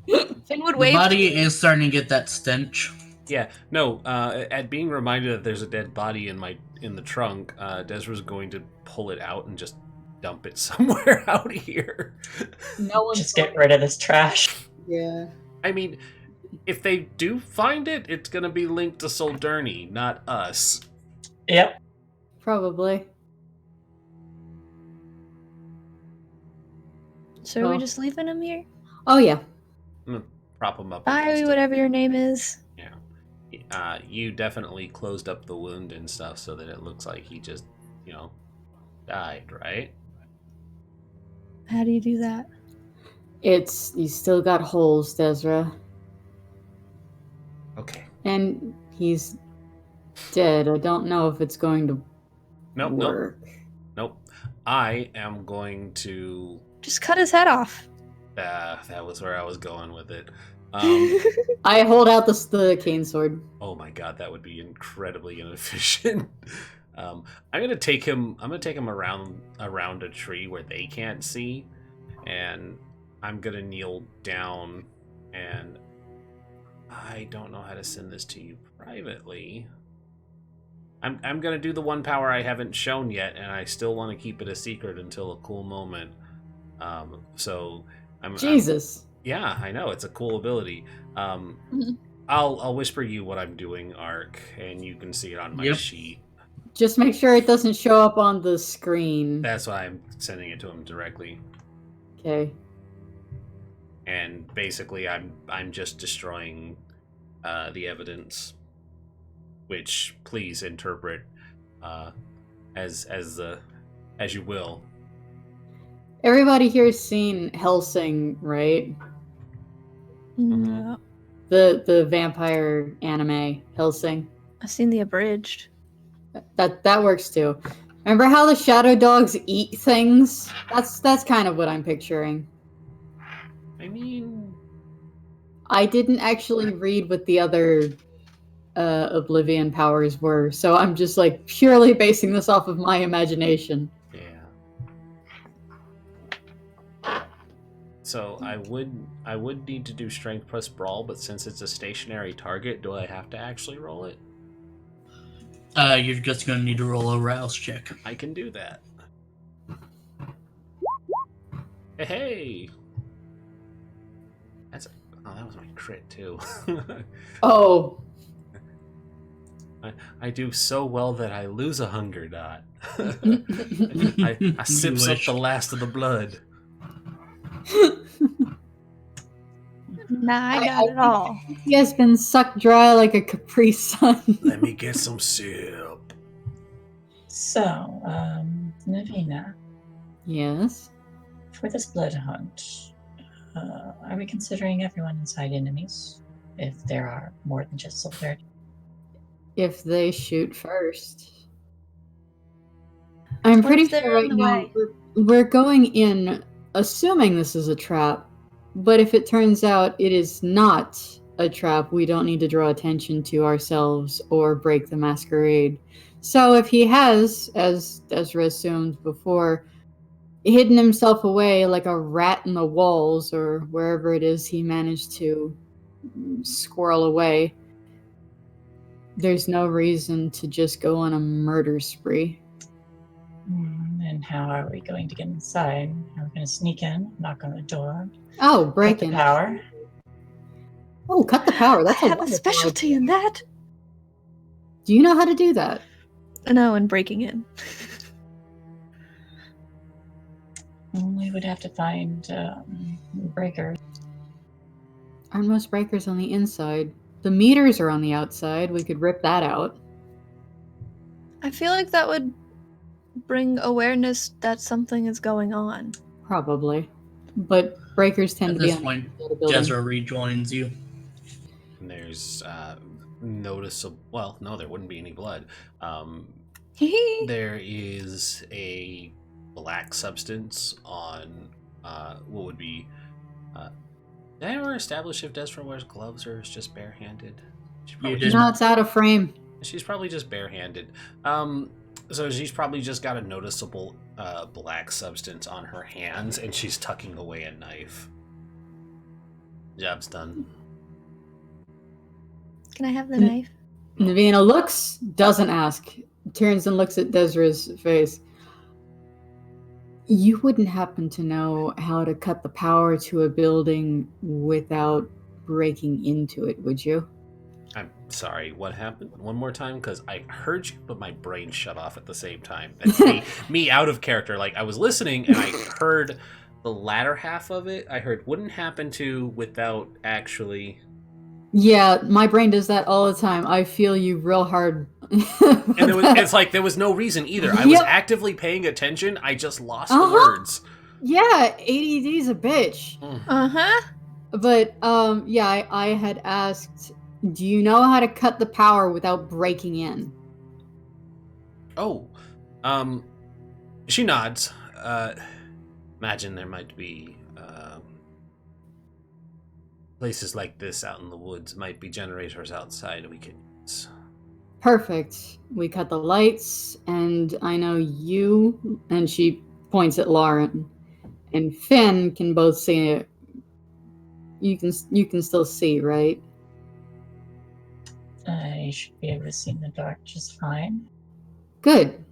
Finn would
The
wave.
body is starting to get that stench.
Yeah, no, at being reminded that there's a dead body in the trunk, Desra's going to pull it out and just dump it somewhere out here.
No one
Just get rid of this trash.
Yeah.
I mean, if they do find it, it's going to be linked to Soldurni, not us.
Yep.
Probably.
So are we just leaving him here?
Oh yeah.
I'm going to prop him up.
Bye,
against it.
whatever your name is.
Yeah. You definitely closed up the wound and stuff so that it looks like he just, died, right?
How do you do that?
He's still got holes, Desra.
Okay.
And he's dead. I don't know if it's going to work.
Nope. I am going to...
Just cut his head off.
that was where I was going with it.
I hold out the cane sword.
Oh my god, that would be incredibly inefficient. I'm gonna take him around a tree where they can't see, and I'm gonna kneel down, and I don't know how to send this to you privately. I'm gonna do the one power I haven't shown yet, and I still want to keep it a secret until a cool moment. So
Jesus.
Yeah, I know, it's a cool ability. I'll whisper you what I'm doing, Ark, and you can see it on my sheet.
Just make sure it doesn't show up on the screen.
That's why I'm sending it to him directly.
Okay.
And basically, I'm just destroying the evidence, which please interpret as you will.
Everybody here's seen Hellsing, right?
No.
The vampire anime Hellsing.
I've seen the abridged.
That works too. Remember how the shadow dogs eat things? That's kind of what I'm picturing.
I mean,
I didn't actually read what the other Oblivion powers were, so I'm just like purely basing this off of my imagination.
yeah. So I would need to do strength plus brawl, but since it's a stationary target, do I have to actually roll it?
You're just gonna need to roll a rouse check.
I can do that. Hey! That was my crit too.
Oh.
I do so well that I lose a hunger dot. I sips up the last of the blood.
Nah, I got it all.
He has been sucked dry like a Capri Sun.
Let me get some sip.
So, Navina,
Yes.
for this blood hunt, are we considering everyone inside enemies? If there are more than just soldiers?
If they shoot first. I'm
What
pretty
if they're
sure
in
right
the
now
way?
we're going in assuming this is a trap, but if it turns out it is not a trap, we don't need to draw attention to ourselves or break the masquerade. So if he has, as Desra assumed before, hidden himself away like a rat in the walls or wherever it is he managed to squirrel away, there's no reason to just go on a murder spree.
And how are we going to get inside? Are we going to sneak in, knock on the door,
Oh,
cut
break
the
in.
power?
Oh, cut the power. That's
I have a
wonderful
specialty
idea.
in that.
Do you know how to do that?
No, and breaking in.
We would have to find breakers.
Aren't most breakers on the inside? The meters are on the outside. We could rip that out.
I feel like that would bring awareness that something is going on.
Probably. But breakers tend
At
to be
this
on
point,
the building.
Jezra rejoins you.
And there's noticeable. Well, no, there wouldn't be any blood. There is a black substance on what would be. Did I ever establish if Desra wears gloves or is just barehanded?
You did.
No, it's out of frame.
She's probably just barehanded. So she's probably just got a noticeable black substance on her hands, and she's tucking away a knife. Job's done.
Can I have the knife?
Navina looks, doesn't ask, turns and looks at Desra's face. You wouldn't happen to know how to cut the power to a building without breaking into it, would you?
I'm sorry, what happened? One more time, because I heard you, but my brain shut off at the same time. That's me out of character. Like, I was listening, and I heard the latter half of it. I heard wouldn't happen to without actually...
Yeah, my brain does that all the time. I feel you real hard.
And it's like there was no reason either. I was actively paying attention. I just lost the words.
Yeah, ADD's a bitch.
Uh-huh.
But, yeah, I had asked... Do you know how to cut the power without breaking in?
Oh, she nods. Imagine there might be places like this out in the woods. Might be generators outside we could use.
Perfect. We cut the lights, and I know you, and she points at Lauren, and Finn can both see it. You can still see, right?
I should be able to see in the dark just fine.
Good.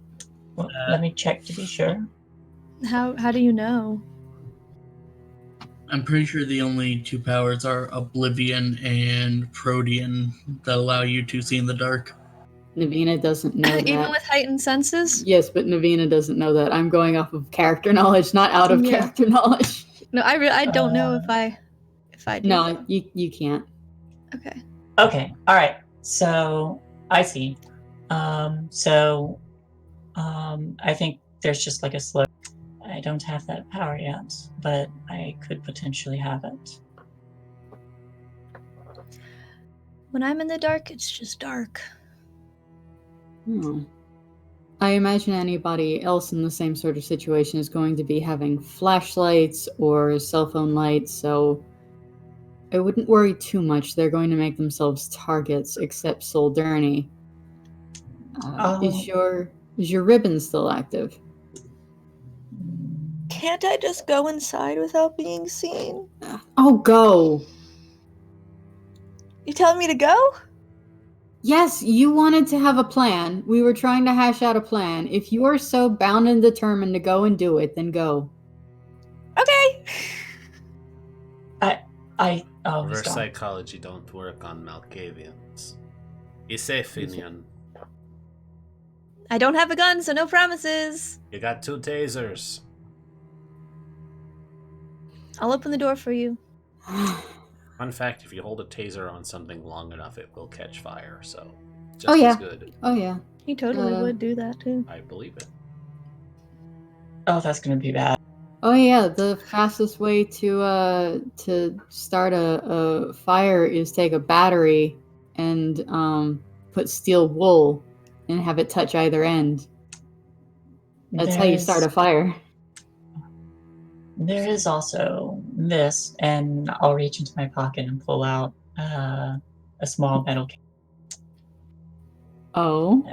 Well, let me check to be sure.
How do you know?
I'm pretty sure the only two powers are Oblivion and Protean that allow you to see in the dark.
Navina doesn't know that.
Even with heightened senses?
Yes, but Navina doesn't know that. I'm going off of character knowledge, not out of character knowledge.
No, I don't know if I do.
No, you can't.
Okay.
Okay, alright. So, I see. I think there's just like a slow... I don't have that power yet, but I could potentially have it.
When I'm in the dark, it's just dark.
I imagine anybody else in the same sort of situation is going to be having flashlights or cell phone lights, so I wouldn't worry too much. They're going to make themselves targets, except Soldurny. Is your ribbon still active?
Can't I just go inside without being seen?
Oh, go!
You telling me to go?
Yes, you wanted to have a plan. We were trying to hash out a plan. If you are so bound and determined to go and do it, then go.
Okay.
Reverse psychology don't work on Malkavians. Be safe, Finian.
I don't have a gun, so no promises.
You got 2 tasers.
I'll open the door for you.
Fun fact, if you hold a taser on something long enough, it will catch fire, so
Oh, yeah.
as good.
Oh, yeah.
He totally would do that too.
I believe it.
Oh, that's gonna be bad.
Oh yeah, the fastest way to start a fire is take a battery and put steel wool and have it touch either end. That's how you start a fire.
There is also this, and I'll reach into my pocket and pull out a small metal can.
Oh.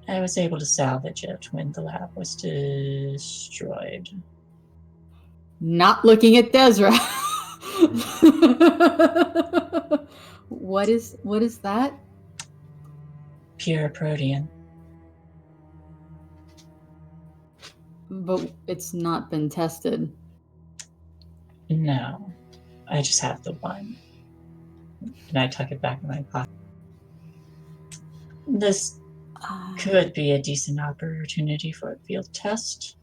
I was able to salvage it when the lab was destroyed.
Not looking at Desra. What is that?
Pure protean.
But it's not been tested.
No, I just have the one. And I tuck it back in my pocket. This could be a decent opportunity for a field test.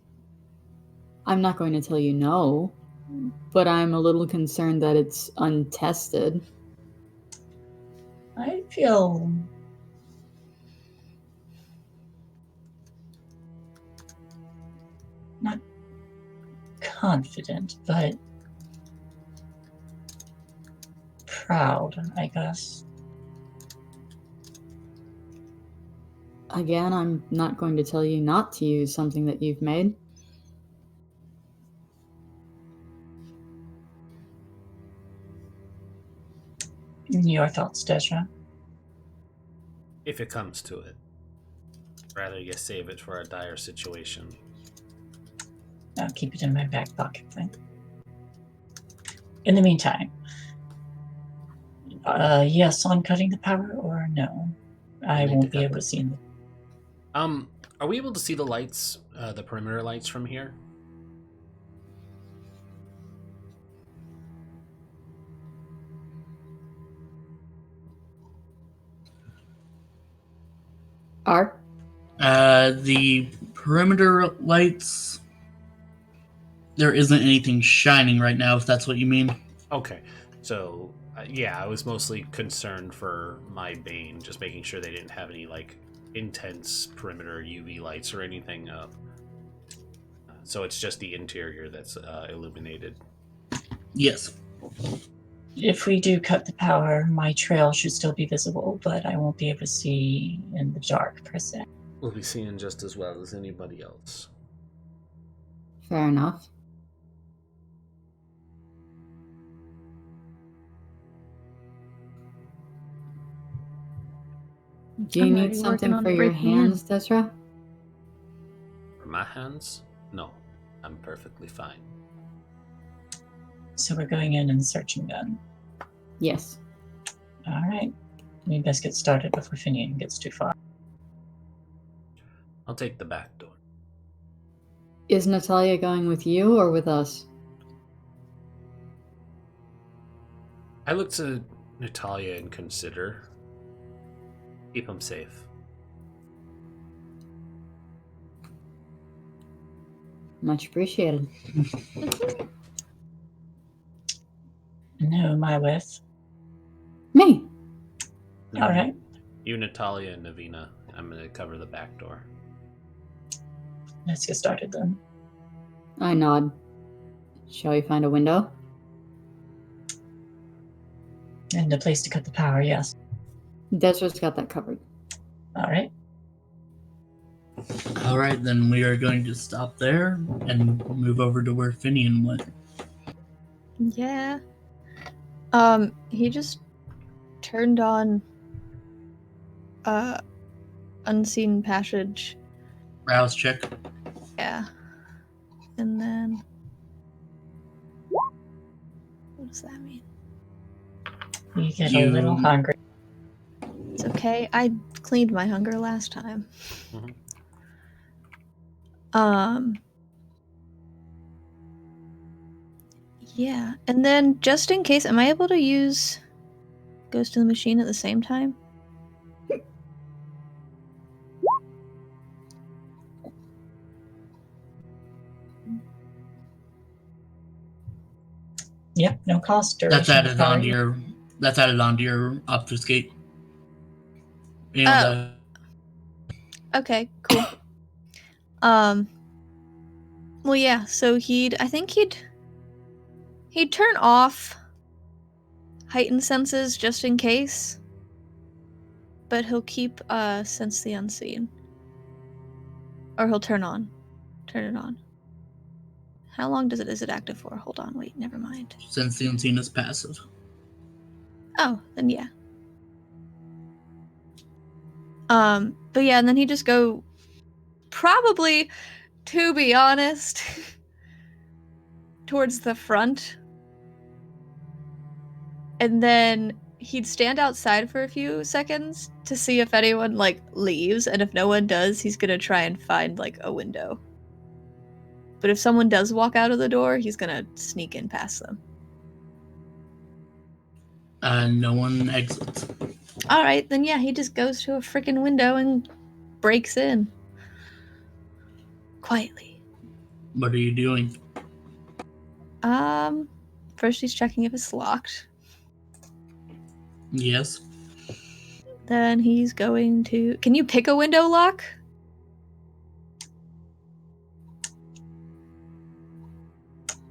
I'm not going to tell you no, but I'm a little concerned that it's untested.
I feel not confident, but proud, I guess.
Again, I'm not going to tell you not to use something that you've made.
Your thoughts, Desra?
If it comes to it. Rather you save it for a dire situation.
I'll keep it in my back pocket then. In the meantime, yes on cutting the power or no? I won't be able to see in the...
Are we able to see the lights, the perimeter lights from here?
Are?
The perimeter lights, there isn't anything shining right now, if that's what you mean.
Okay, so yeah, I was mostly concerned for my Bane, just making sure they didn't have any like intense perimeter UV lights or anything up. So it's just the interior that's illuminated.
Yes.
If we do cut the power, my trail should still be visible, but I won't be able to see in the dark per se.
We'll be seeing just as well as anybody else.
Fair enough. Do you
I'm
need
already
something
working on
for your
breaking in.
hands, Desra?
For my hands? No, I'm perfectly fine.
So we're going in and searching then.
Yes.
Alright. We best get started before Finian gets too far.
I'll take the back door.
Is Natalia going with you or with us?
I look to Natalia and consider. Keep him safe.
Much appreciated.
And who am I with?
Me.
Alright.
You, Natalia, and Navina. I'm going to cover the back door.
Let's get started then.
I nod. Shall we find a window?
And a place to cut the power, yes.
Desra's got that covered.
Alright.
Alright, then we are going to stop there and move over to where Finian went.
Yeah. He just turned on unseen passage.
Rouse check.
Yeah. And then what does that mean?
You get a little hungry.
It's okay. I cleaned my hunger last time. Yeah. And then just in case, am I able to use Ghost of the Machine at the same time?
Yep, no cost.
That's added onto your obfuscate. You know,
Okay, cool. Well, yeah. So he'd turn off heightened senses just in case, but he'll keep sense the unseen, or he'll turn it on. How long is it active for? Hold on, wait, never mind.
Since the unseen is passive.
Oh, then yeah. But yeah, and then he'd just go, probably, to be honest, towards the front. And then he'd stand outside for a few seconds to see if anyone, like, leaves. And if no one does, he's gonna try and find, like, a window. But if someone does walk out of the door, he's gonna sneak in past them.
No one exits.
Alright, then yeah, he just goes to a freaking window and breaks in. Quietly.
What are you doing?
First he's checking if it's locked.
Yes.
Then he's going to... Can you pick a window lock?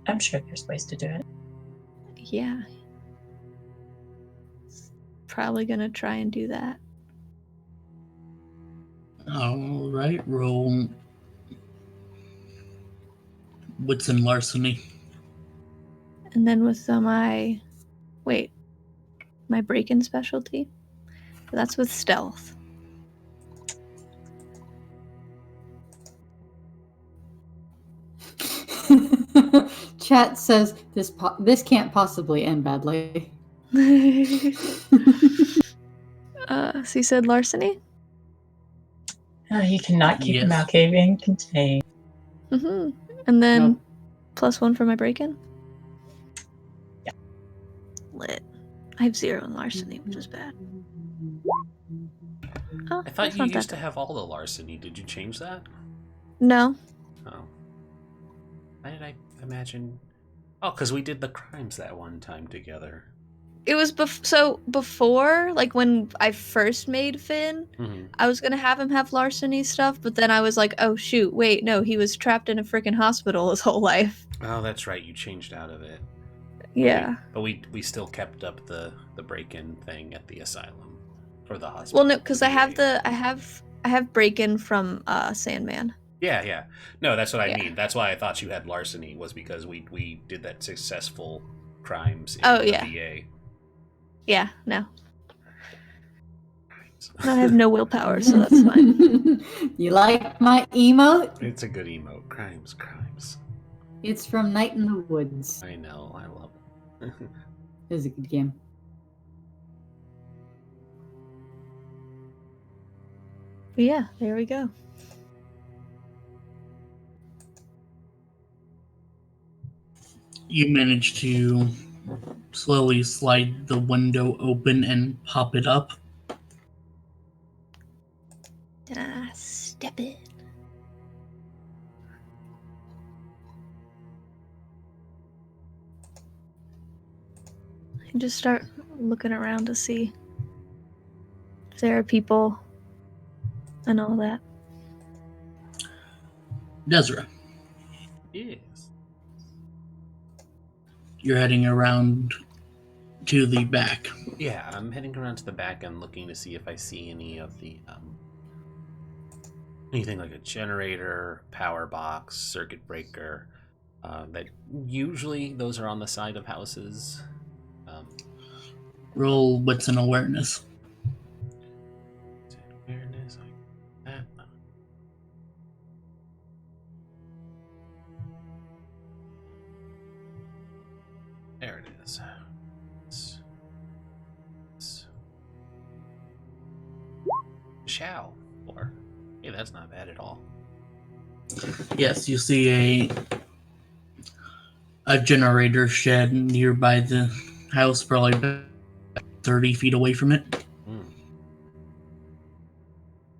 I'm sure there's ways to do it.
Yeah. Probably gonna try and do that.
Alright, roll wits and larceny.
And then with my break-in specialty? That's with stealth.
Chat says this can't possibly end badly.
So you said larceny?
You cannot keep
Yes.
Malkavian contained.
Mm-hmm. And then
Nope.
+1 for my break-in?
Yeah.
Lit. I have 0 in larceny, which is bad. Oh,
I thought
that's
you
not
used
that
to have all the larceny. Did you change that?
No.
Oh. Why did I imagine... Oh, because we did the crimes that one time together.
It was before, like when I first made Finn, I was gonna have him have larceny stuff, but then I was like, oh shoot, wait, no, he was trapped in a freaking hospital his whole life.
Oh, that's right. You changed out of it.
Yeah.
But we still kept up the break-in thing at the asylum or the hospital.
Well, no, because I have break-in from Sandman.
Yeah. No, that's what I
Yeah.
mean. That's why I thought you had larceny, was because we did that successful crimes in
Oh,
the
yeah.
VA.
Yeah, no. I have no willpower, so that's fine.
You like my emote?
It's a good emote. Crimes.
It's from Night in the Woods.
I know. I love it.
It was a good game.
But yeah, there we go.
You manage to slowly slide the window open and pop it up.
Step in. And just start looking around to see if there are people and all that.
Desra,
Yes.
you're heading around to the back.
Yeah, I'm heading around to the back and looking to see if I see any of the anything like a generator, power box, circuit breaker. That usually those are on the side of houses.
Roll wits and awareness.
Awareness, like that. There it is. Shao. Or, hey, that's not bad at all.
Yes, you see a generator shed nearby the house, probably about 30 feet away from it.
I'm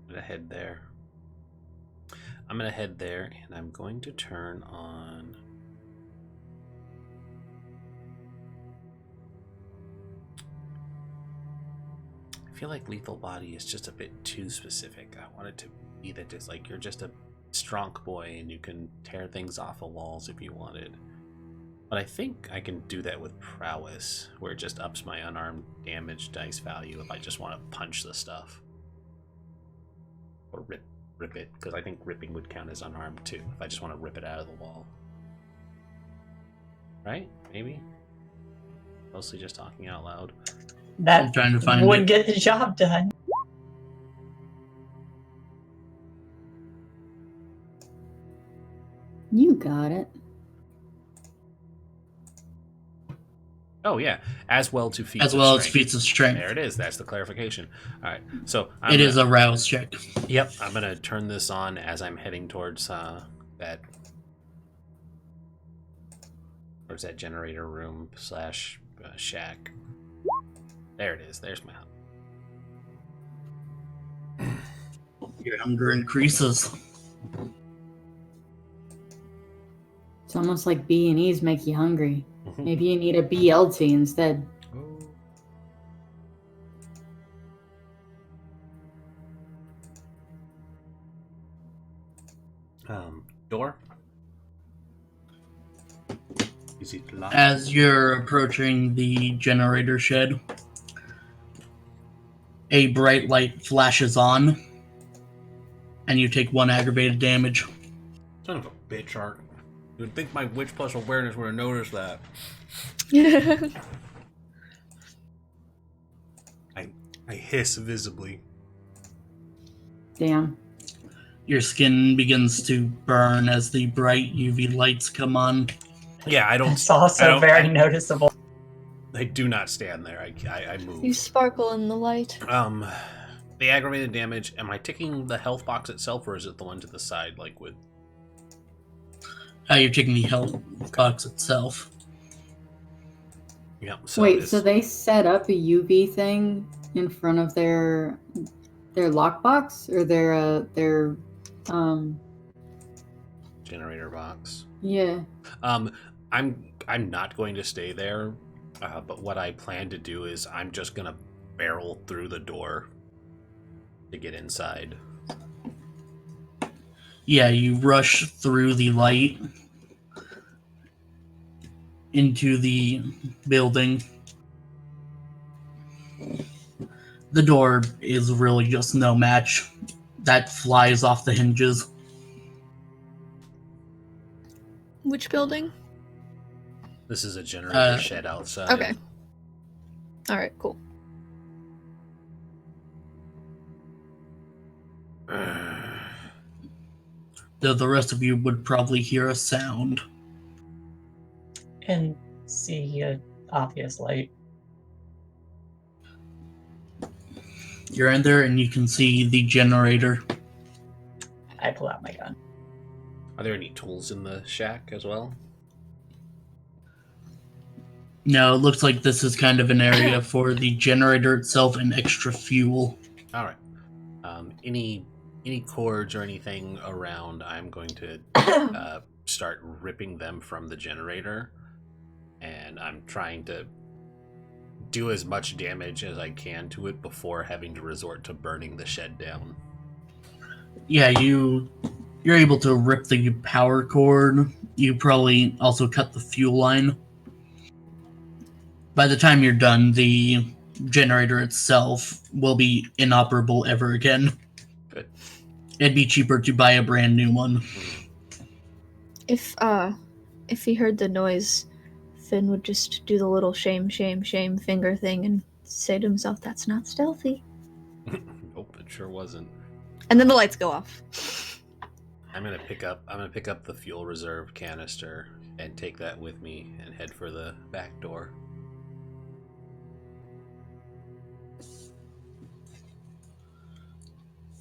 gonna head there. I'm gonna head there, and I'm going to turn on. I feel like lethal body is just a bit too specific. I want it to be that it's like you're just a strong boy and you can tear things off of walls if you wanted. But I think I can do that with prowess, where it just ups my unarmed damage dice value if I just want to punch the stuff. Or rip it, because I think ripping would count as unarmed too, if I just want to rip it out of the wall. Right? Maybe? Mostly just talking out loud.
That
I'm trying to find
would
it.
get the job done.
You got it.
Oh yeah, as well to feats
As
of
well as
strength.
feats of strength.
There it is. That's the clarification. All right. So
It is a rouse check.
Yep. I'm gonna turn this on as I'm heading towards that generator room / shack. There it is. There's my hub.
Your hunger increases.
It's almost like B&Es make you hungry.
Mm-hmm.
Maybe you need a BLT instead.
Door. Is it locked?
As you're approaching the generator shed, a bright light flashes on, and you take 1 aggravated damage.
Son of a bitch, Art. You'd think my Witch Plus awareness would have noticed that. I hiss visibly.
Damn.
Your skin begins to burn as the bright UV lights come on.
Yeah, I don't.
It's also very noticeable.
I do not stand there. I move.
You sparkle in the light.
The aggravated damage. Am I ticking the health box itself, or is it the one to the side, like with?
You're taking the health box itself.
Yeah. So
Wait, so they set up a UV thing in front of their lockbox or their
generator box.
Yeah.
I'm not going to stay there, but what I plan to do is I'm just gonna barrel through the door to get inside.
Yeah, you rush through the light into the building. The door is really just no match. That flies off the hinges.
Which building?
This is a generator shed outside.
Okay. All right, cool.
Though the rest of you would probably hear a sound.
And see an obvious light.
You're in there and you can see the generator.
I pull out my gun.
Are there any tools in the shack as well?
No, it looks like this is kind of an area for the generator itself and extra fuel.
All right. Any cords or anything around, I'm going to start ripping them from the generator, and I'm trying to do as much damage as I can to it before having to resort to burning the shed down.
Yeah, you're able to rip the power cord. You probably also cut the fuel line. By the time you're done, the generator itself will be inoperable ever again.
Good.
It'd be cheaper to buy a brand new one.
If he heard the noise, Finn would just do the little shame finger thing and say to himself, "That's not stealthy."
Nope, it sure wasn't.
And then the lights go off.
I'm gonna pick up the fuel reserve canister and take that with me and head for the back door.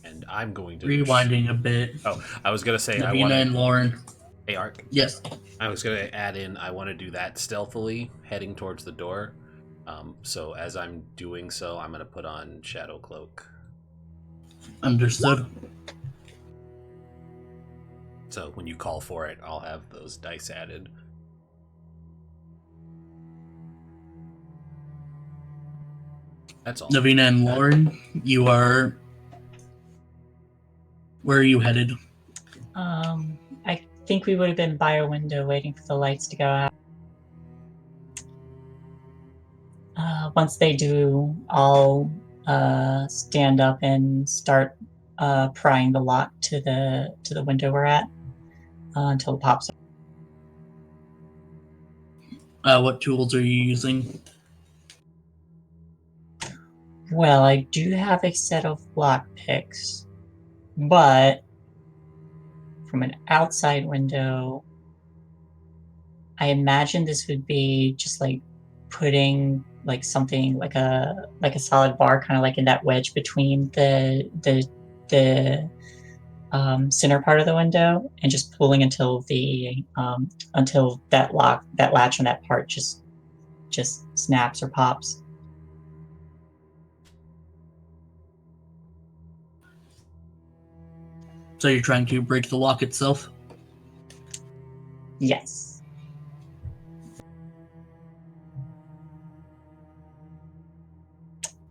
And I'm going to
Rewinding a bit.
Oh, I was gonna say
Navina and Lauren.
Hey, Ark.
Yes.
I was gonna add in. I want to do that stealthily, heading towards the door. So as I'm doing so, I'm gonna put on Shadow Cloak.
Understood.
So when you call for it, I'll have those dice added. That's all.
Navina and Lauren, you are Where are you headed?
I think we would have been by a window waiting for the lights to go out. Once they do, I'll stand up and start prying the lock to the window we're at until it pops up.
What tools are you using?
Well, I do have a set of lock picks, but from an outside window, I imagine this would be just like putting like something like a solid bar, kind of like in that wedge between the center part of the window, and just pulling until that latch on that part just snaps or pops.
So you're trying to break the lock itself?
Yes.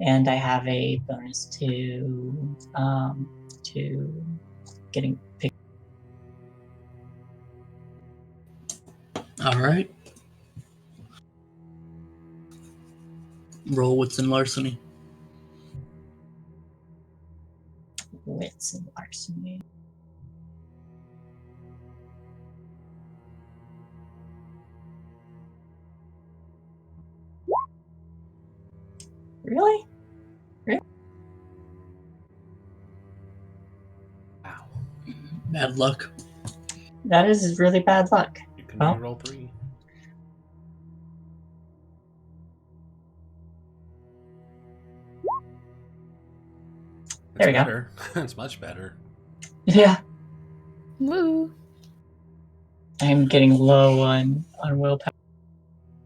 And I have a bonus to getting picked.
All right. Roll wits and larceny.
Wits and larceny. Really?
Wow.
Bad luck.
That is really bad luck.
You can
Oh.
re-roll 3.
There we go.
Better. It's much better.
Yeah.
Woo.
I'm getting low on willpower.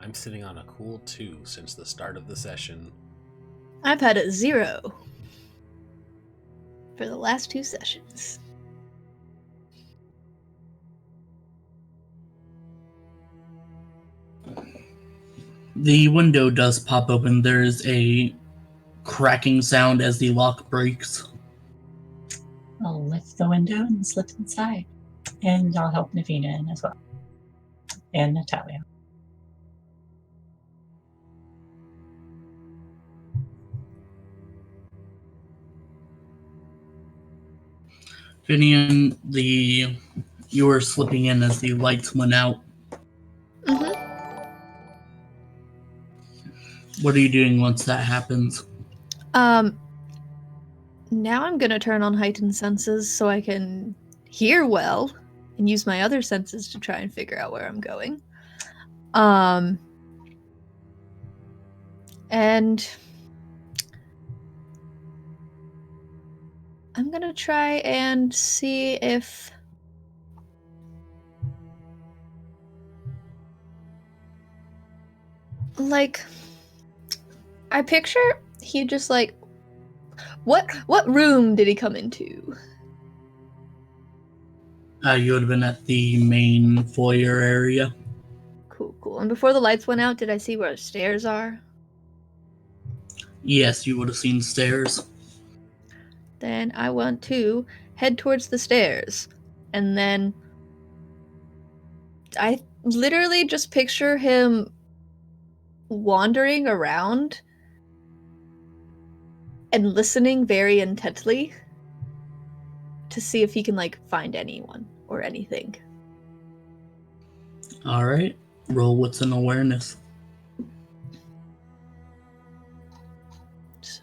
I'm sitting on a cool 2 since the start of the session.
I've had a 0 for the last 2 sessions.
The window does pop open. There's a cracking sound as the lock breaks.
I'll lift the window and slip inside. And I'll help Navina in as well. And Natalia.
Finian, you were slipping in as the lights went out.
Mm-hmm.
What are you doing once that happens?
Now I'm gonna turn on heightened senses so I can hear well and use my other senses to try and figure out where I'm going. And I'm gonna try and see if like I picture he just like what room did he come into?
You would have been at the main foyer area.
Cool. And before the lights went out, did I see where the stairs are?
Yes, you would have seen stairs.
Then I want to head towards the stairs. And then I literally just picture him wandering around and listening very intently to see if he can like find anyone or anything.
All right. Roll wits and awareness.
So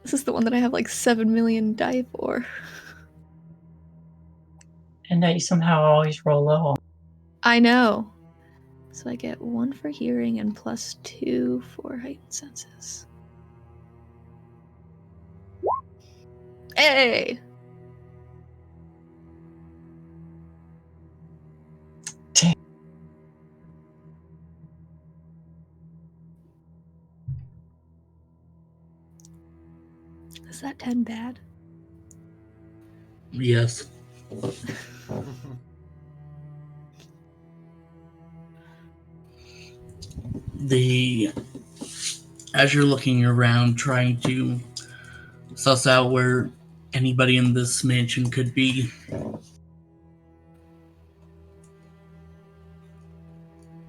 this is the one that I have like 7 million die for.
And that you somehow always roll low.
I know. So I get 1 for hearing and +2 for heightened senses. Hey! Is that 10 bad?
Yes. As you're looking around trying to suss out where anybody in this mansion could be.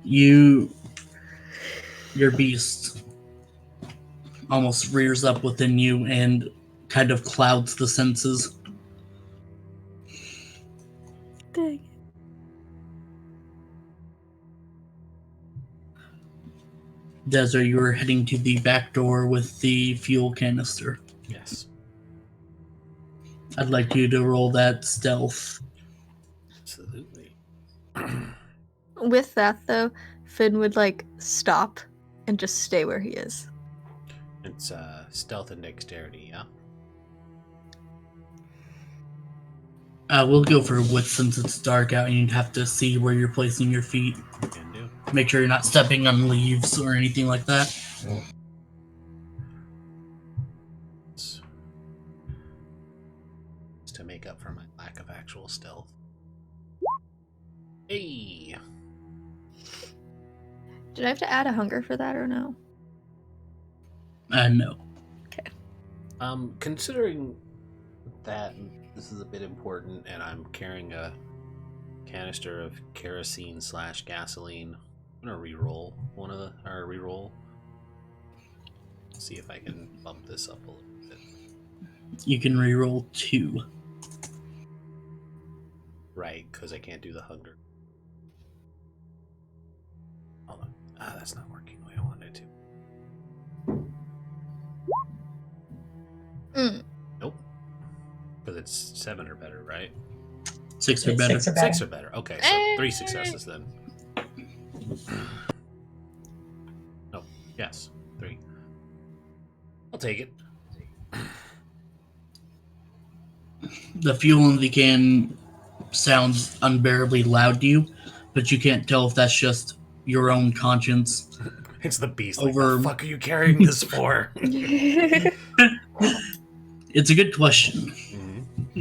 Your beast almost rears up within you and kind of clouds the senses.
Dang.
Desert, you are heading to the back door with the fuel canister.
Yes.
I'd like you to roll that stealth.
Absolutely.
With that, though, Finn would, stop and just stay where he is.
It's stealth and dexterity, yeah?
We'll go for width since it's dark out and you'd have to see where you're placing your feet.
Can do.
Make sure you're not stepping on leaves or anything like that.
It's to make up for my lack of actual stealth. Hey!
Did I have to add a hunger for that or no?
No.
Okay.
Considering that this is a bit important and I'm carrying a canister of kerosene/gasoline, I'm gonna reroll reroll. See if I can bump this up a little bit.
You can reroll 2.
Right, because I can't do the hunger. Hold on. That's not working the way I wanted it to.
Mm.
Nope. Because it's 7 or better, right?
6 or better.
6 or better.
6 or better. Okay, so 3 successes then. Oh, yes. 3. I'll take it.
The fuel in the can sounds unbearably loud to you, but you can't tell if that's just your own conscience.
It's the beast.
Over-
Like, the fuck are you carrying this for?
It's a good question.
Mm-hmm.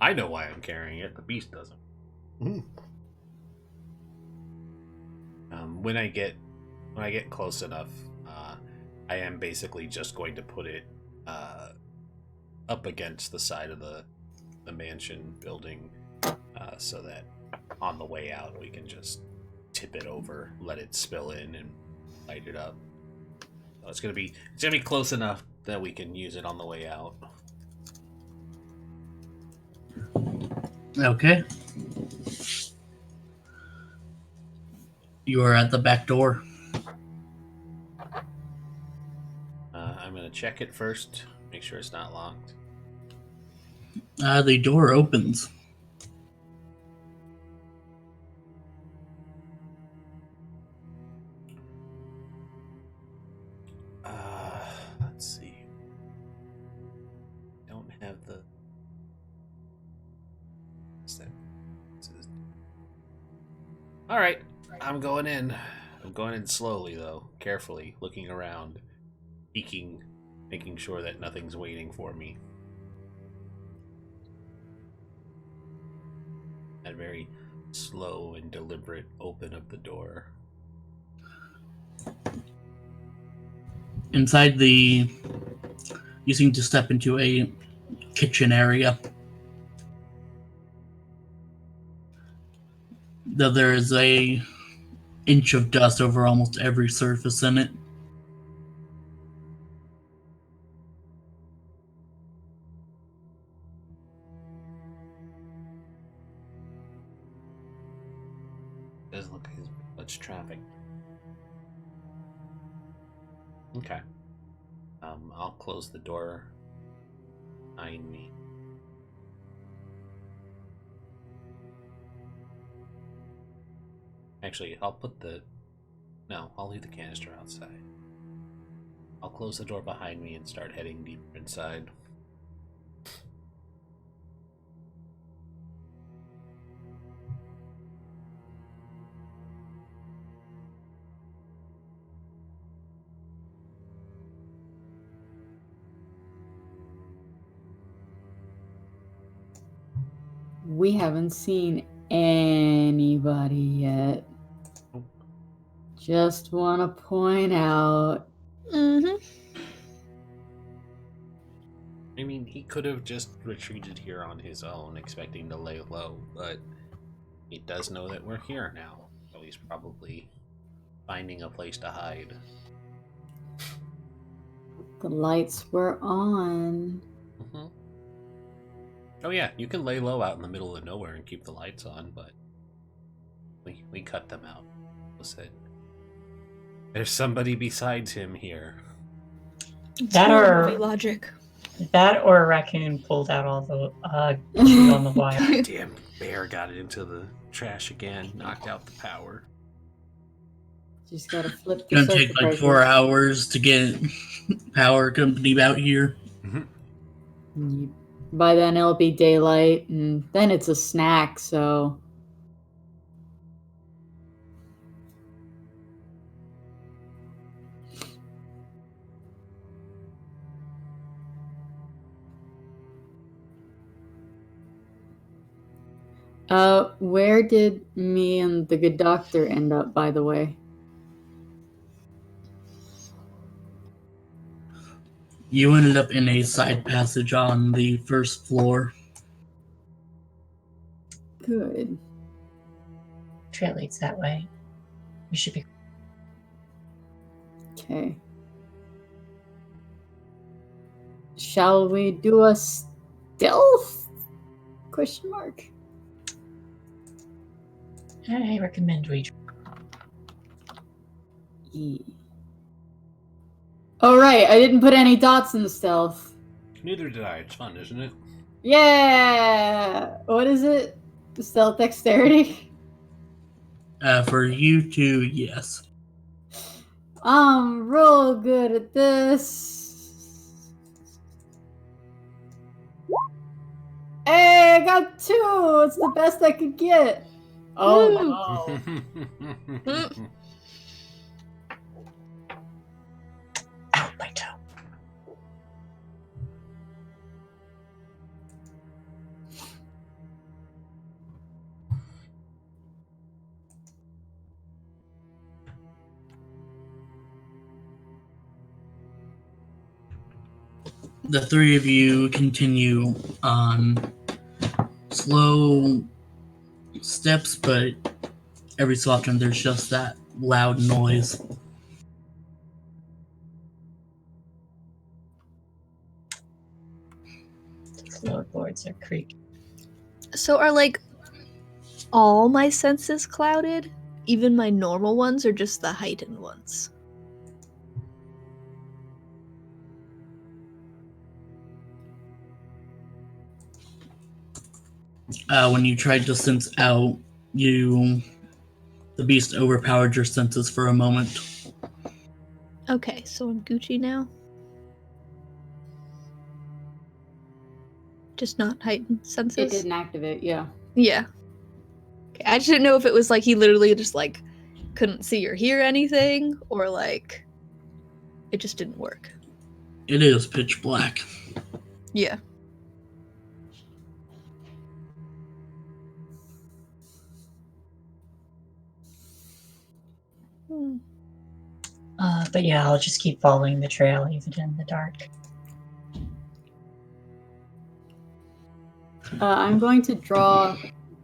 I know why I'm carrying it. The beast doesn't. Mm. When I get close enough, I am basically just going to put it up against the side of the mansion building, so that on the way out we can just tip it over, let it spill in, and light it up. So it's gonna be close enough that we can use it on the way out.
Okay. You are at the back door.
I'm gonna check it first, make sure it's not locked.
The door opens.
Let's see. Don't have the. What's that? All right, I'm going in. I'm going in slowly though, carefully, looking around, peeking, making sure that nothing's waiting for me. A very slow and deliberate open of the door.
Inside you seem to step into a kitchen area. Though there is a inch of dust over almost every surface in it.
Doesn't look like there's much traffic. Okay. I'll close the door behind me. Actually, I'll leave the canister outside. I'll close the door behind me and start heading deeper inside.
We haven't seen anybody yet. Just want to point out.
Mm-hmm.
I mean, he could have just retreated here on his own, expecting to lay low, but he does know that we're here now, so he's probably finding a place to hide.
The lights were on.
Mm-hmm. Oh yeah, you can lay low out in the middle of nowhere and keep the lights on, but we cut them out. We said, there's somebody besides him here.
That or
Movie logic.
a raccoon pulled out all the glue on the wire.
Damn bear got into the trash again, knocked out the power.
Just gotta flip the
It's gonna
circuit
take like
breaker.
4 hours to get power company out here.
By then it'll be daylight, and then it's a snack, so... Where did me and the good doctor end up, by the way?
You ended up in a side passage on the first floor.
Good.
Trail leads that way. We should be.
Okay. Shall we do a stealth? Question mark.
I recommend we.
Oh, right. I didn't put any dots in the stealth.
Neither did I. It's fun, isn't it?
Yeah. What is it? The stealth dexterity?
For you two, yes.
I'm real good at this. Hey, I got 2. It's the best I could get. Oh, no.
Out my toe.
The 3 of you continue on slow steps, but every so often there's just that loud noise.
The floorboards are creaking.
So are like all my senses clouded? Even my normal ones, or just the heightened ones?
When you tried to sense out, the beast overpowered your senses for a moment.
Okay, so I'm Gucci now. Just not heightened senses?
It didn't activate, yeah.
Yeah. Okay, I just didn't know if it was like he literally just like couldn't see or hear anything, or like it just didn't work.
It is pitch black.
Yeah.
But yeah, I'll just keep following the trail even in the dark.
I'm going to draw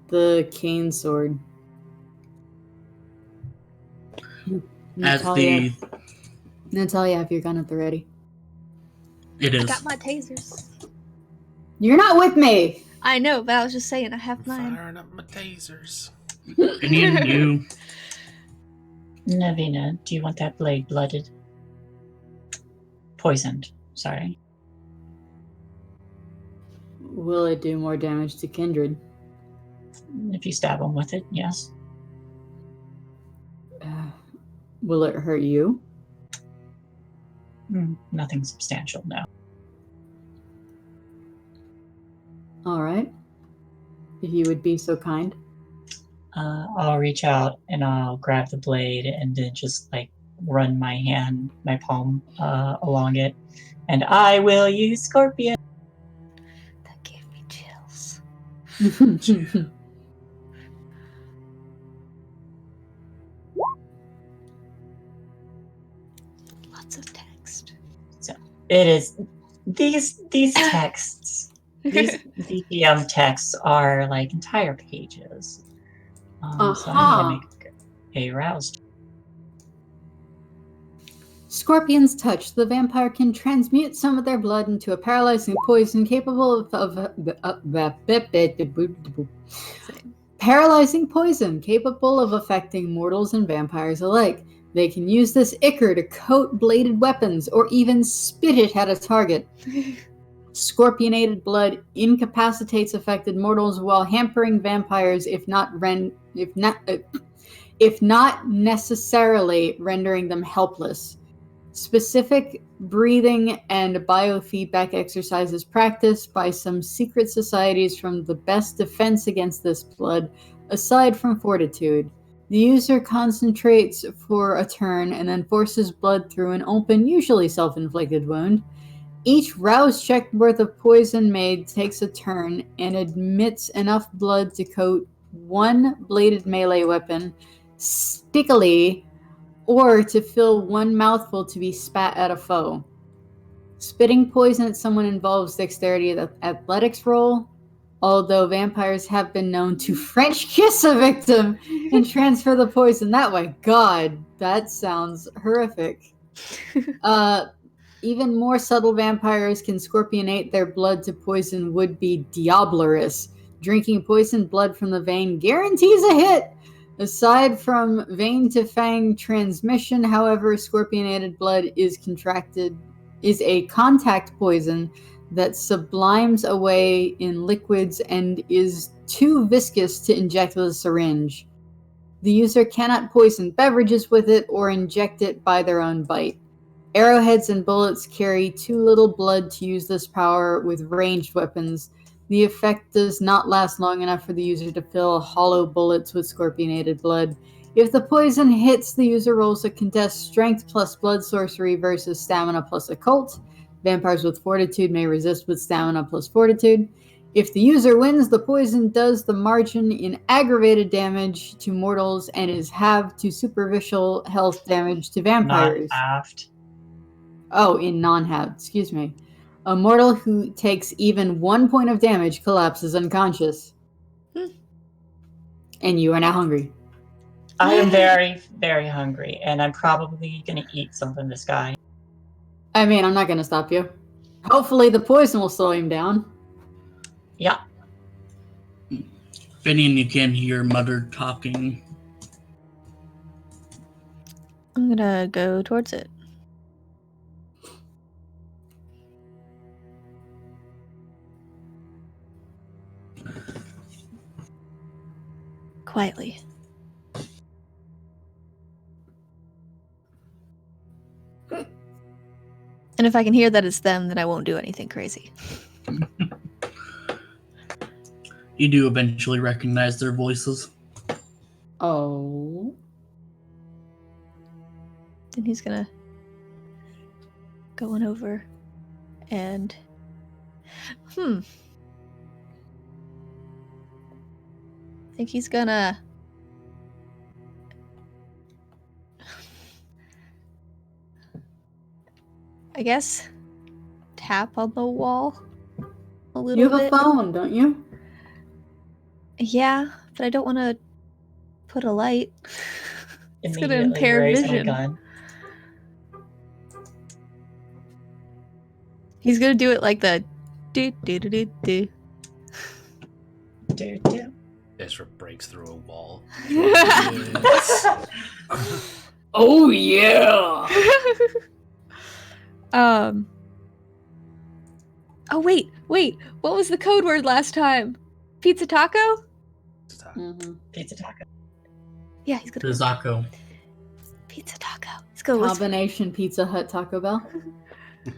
the cane sword. Natalia, have your gun at the ready.
It
I
is.
got my tasers.
You're not with me!
I know, but I was just saying I have mine.
Firing up my tasers.
And you
Navina, do you want that blade blooded? Poisoned, sorry.
Will it do more damage to Kindred?
If you stab him with it, yes.
Will it hurt you?
Nothing substantial, no.
Alright. If you would be so kind.
I'll reach out and I'll grab the blade and then just like run my palm along it. And I will use Scorpion.
That gave me chills. Lots of text.
So it is These texts, these VTM texts are like entire pages. So I'm going to make a rouse.
Scorpion's touch. The vampire can transmute some of their blood into a paralyzing poison capable paralyzing poison capable of affecting mortals and vampires alike. They can use this ichor to coat bladed weapons or even spit it at a target. Scorpionated blood incapacitates affected mortals while hampering vampires, if not necessarily rendering them helpless. Specific breathing and biofeedback exercises practiced by some secret societies from the best defense against this blood, aside from fortitude. The user concentrates for a turn and then forces blood through an open, usually self-inflicted wound. Each rouse check worth of poison made takes a turn and admits enough blood to coat one bladed melee weapon stickily, or to fill one mouthful to be spat at a foe. Spitting poison at someone involves dexterity athletics roll, although vampires have been known to French kiss a victim and transfer the poison that way. God, that sounds horrific. Even more subtle vampires can scorpionate their blood to poison would-be diablerous. Drinking poisoned blood from the vein guarantees a hit. Aside from vein-to-fang transmission, however, scorpionated blood is a contact poison that sublimes away in liquids and is too viscous to inject with a syringe. The user cannot poison beverages with it or inject it by their own bite. Arrowheads and bullets carry too little blood to use this power with ranged weapons. The effect does not last long enough for the user to fill hollow bullets with scorpionated blood. If the poison hits, the user rolls a contest strength plus blood sorcery versus stamina plus occult. Vampires with fortitude may resist with stamina plus fortitude. If the user wins, the poison does the margin in aggravated damage to mortals and is halved to superficial health damage to vampires.
Not halved.
Oh, in non-halved, excuse me. A mortal who takes even 1 point of damage collapses unconscious. And you are now hungry.
I am very, very hungry, and I'm probably going to eat something this guy.
I mean, I'm not going to stop you. Hopefully the poison will slow him down.
Yeah.
Finian, you can hear muttered talking.
I'm gonna go towards it. Quietly. And if I can hear that it's them, then I won't do anything crazy.
You do eventually recognize their voices.
Oh.
Then he's gonna go on over and I think he's gonna I guess tap on the wall a little bit.
You have a phone, don't you?
Yeah, but I don't want to put a light. It's gonna
Immediately
impair
raise my
vision.
gun.
He's gonna do it like the do do do do do.
Do.
Ezra breaks through a wall.
Oh, yeah!
Oh, wait. What was the code word last time? Pizza taco?
Mm-hmm.
Pizza taco.
Yeah, he's gonna.
Rizako.
Pizza taco. He's gonna whisper.
Combination Pizza Hut Taco Bell.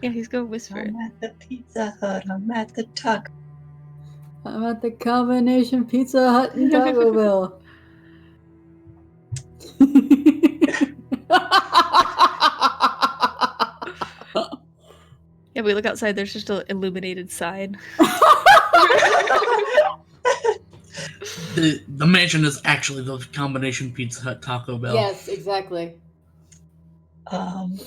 Yeah, he's gonna whisper it.
I'm at the Pizza Hut. I'm at the taco.
I'm at the combination Pizza Hut and Taco Bell.
Yeah, we look outside. There's just an illuminated sign.
The mansion is actually the combination Pizza Hut Taco Bell.
Yes, exactly.
Finian.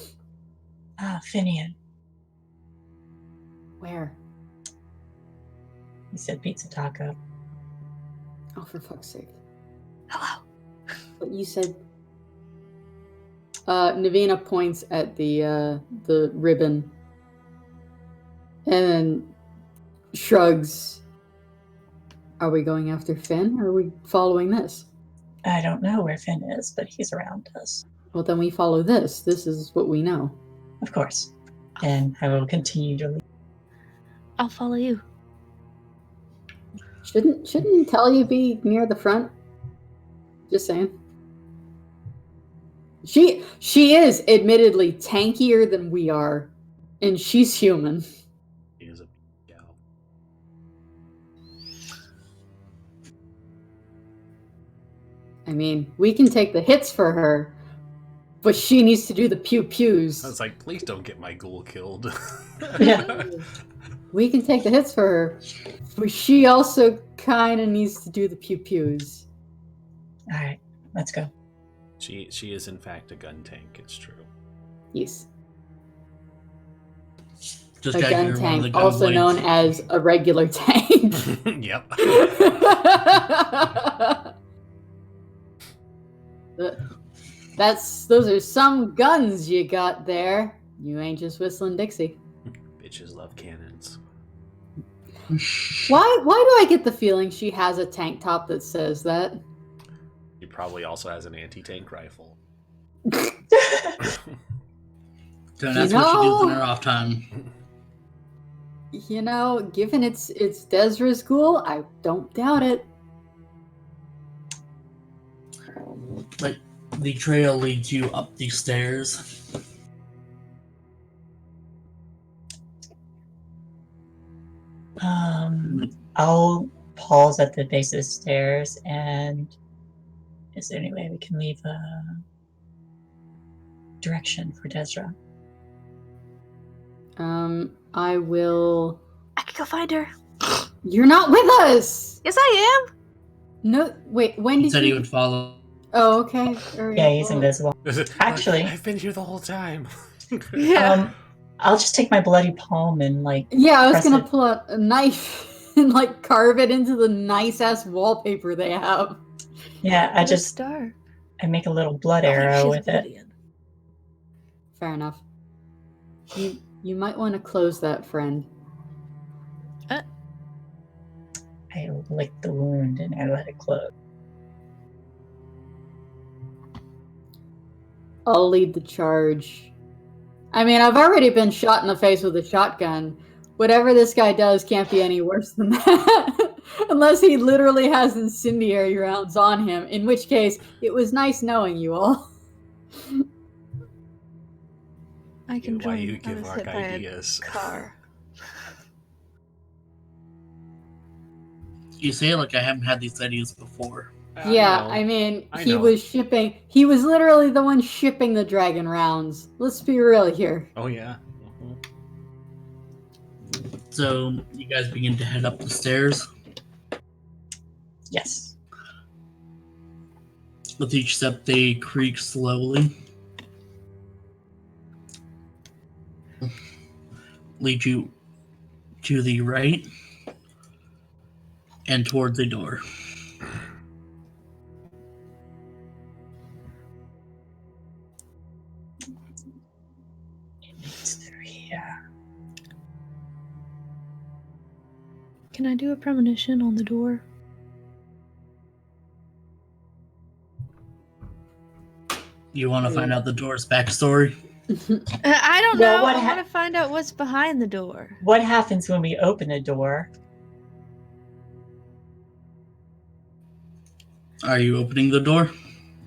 Where?
He said pizza taco.
Oh, for fuck's sake.
Hello.
But you said... Navina points at the ribbon and shrugs. Are we going after Finn, or are we following this?
I don't know where Finn is, but he's around us.
Well, then we follow this. This is what we know.
Of course. And I will continue to lead.
I'll follow you.
Shouldn't Talia be near the front? Just saying. She is admittedly tankier than we are, and she's human.
She is a gal.
I mean, we can take the hits for her, but she needs to do the pew-pews.
I was like, please don't get my ghoul killed.
Yeah.
We can take the hits for her, but she also kind of needs to do the pew-pews.
All right, let's go.
She is in fact a gun tank. It's true.
Yes.
Just
A
gotta
gun
get her one of the
tank,
gun
also
blades.
known as a regular tank.
Yep.
Those are some guns you got there. You ain't just whistling Dixie.
Bitches love cannons.
Why do I get the feeling she has a tank top that says that?
She probably also has an anti-tank rifle.
So that's what she does in her off time.
You know, given it's Desra's school, I don't doubt it.
Like, the trail leads you up these stairs.
I'll pause at the base of the stairs, and is there any way we can leave a direction for Desra?
I will...
I can go find her.
You're not with us!
Yes, I am.
No, wait, when
He
did
said
you...
he would follow.
Oh, okay. Alright,
Yeah, he's
well,
invisible. Actually-
I've been here the whole time.
Yeah.
I'll just take my bloody palm and
Yeah, I was
press
gonna
it.
pull out a knife and carve it into the nice-ass wallpaper they have.
Yeah, I just
star.
I make a little blood
Oh,
arrow
she's
with it.
Lydian.
Fair enough. You might want to close that, friend.
I lick the wound and I let it close.
I'll lead the charge. I mean, I've already been shot in the face with a shotgun. Whatever this guy does can't be any worse than that. Unless he literally has incendiary rounds on him, in which case, it was nice knowing you all.
I can
Why
join.
you
I
give
was
Ark
hit by
ideas?
a car.
You say it like I haven't had these ideas before.
Yeah,
know.
I mean,
I
he
know.
was shipping. He was literally the one shipping the dragon rounds. Let's be real here.
Oh yeah.
So you guys begin to head up the stairs.
Yes.
With each step, they creak slowly. Lead you to the right and towards the door.
It's through here.
Can I do a premonition on the door?
You want to find out the door's backstory?
I don't
Well,
know.
what
I
ha-
want to find out what's behind the door.
What happens when we open a door?
Are you opening the door?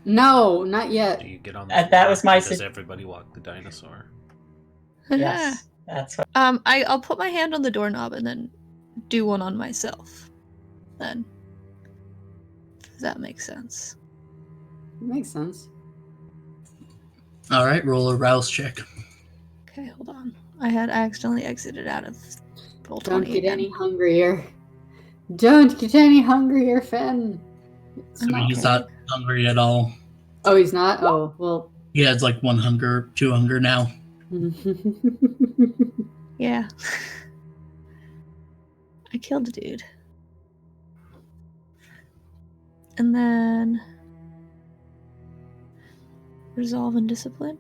No, not yet.
Do you get on the
That
floor?
was my
Does
su-
everybody walk the dinosaur?
Yes, that's what.
I'll put my hand on the doorknob and then do one on myself. Then. Does that make sense?
Makes sense.
All right, roll a rouse check.
Okay, hold on. I accidentally exited out of roll
Don't
20
get
again.
any hungrier. Don't get any hungrier, Finn.
I mean, he's not hungry at all.
Oh, he's not? Oh, well.
He has like 1 hunger, 2 hunger now.
Yeah. I killed a dude. And then resolve and discipline.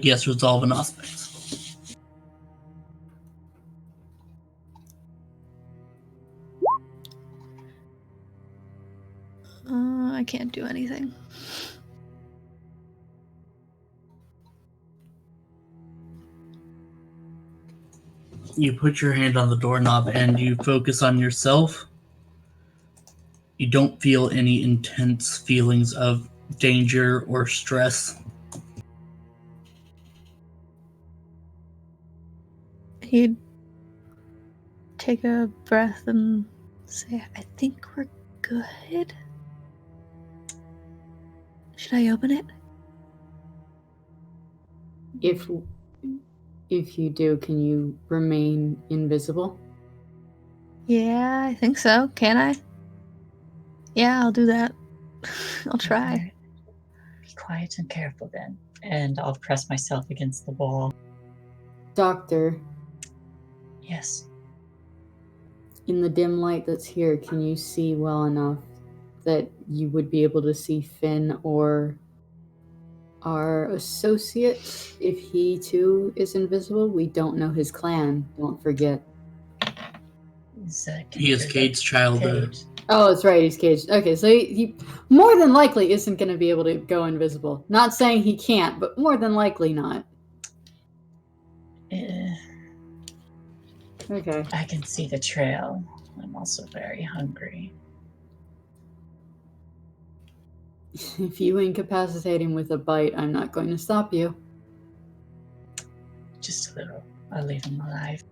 Yes, resolve and aspects.
I can't do anything.
You put your hand on the doorknob and you focus on yourself. You don't feel any intense feelings of danger or stress.
He'd take a breath and say, I think we're good. Should I open it?
If you do, can you remain invisible?
Yeah, I think so. Can I? Yeah, I'll do that. I'll try.
Be quiet and careful then. And I'll press myself against the wall.
Doctor,
Yes.
in the dim light that's here, can you see well enough that you would be able to see Finn or our associate if he too is invisible? We don't know his clan, don't forget.
He is Cade's child.
Oh, that's right, he's caged. Okay, so he more than likely isn't going to be able to go invisible. Not saying he can't, but more than likely not. Okay.
I can see the trail. I'm also very hungry.
If you incapacitate him with a bite, I'm not going to stop you.
Just a little. I'll leave him alive.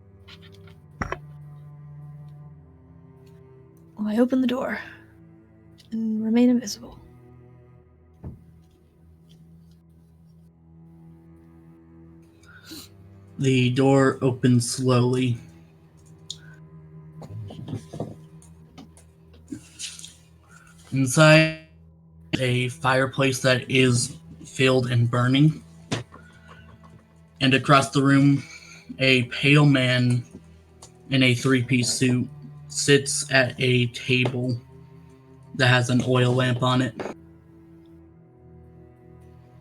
Well, I open the door and remain invisible.
The door opens slowly. Inside, a fireplace that is filled and burning. And across the room, a pale man in a three-piece suit sits at a table that has an oil lamp on it.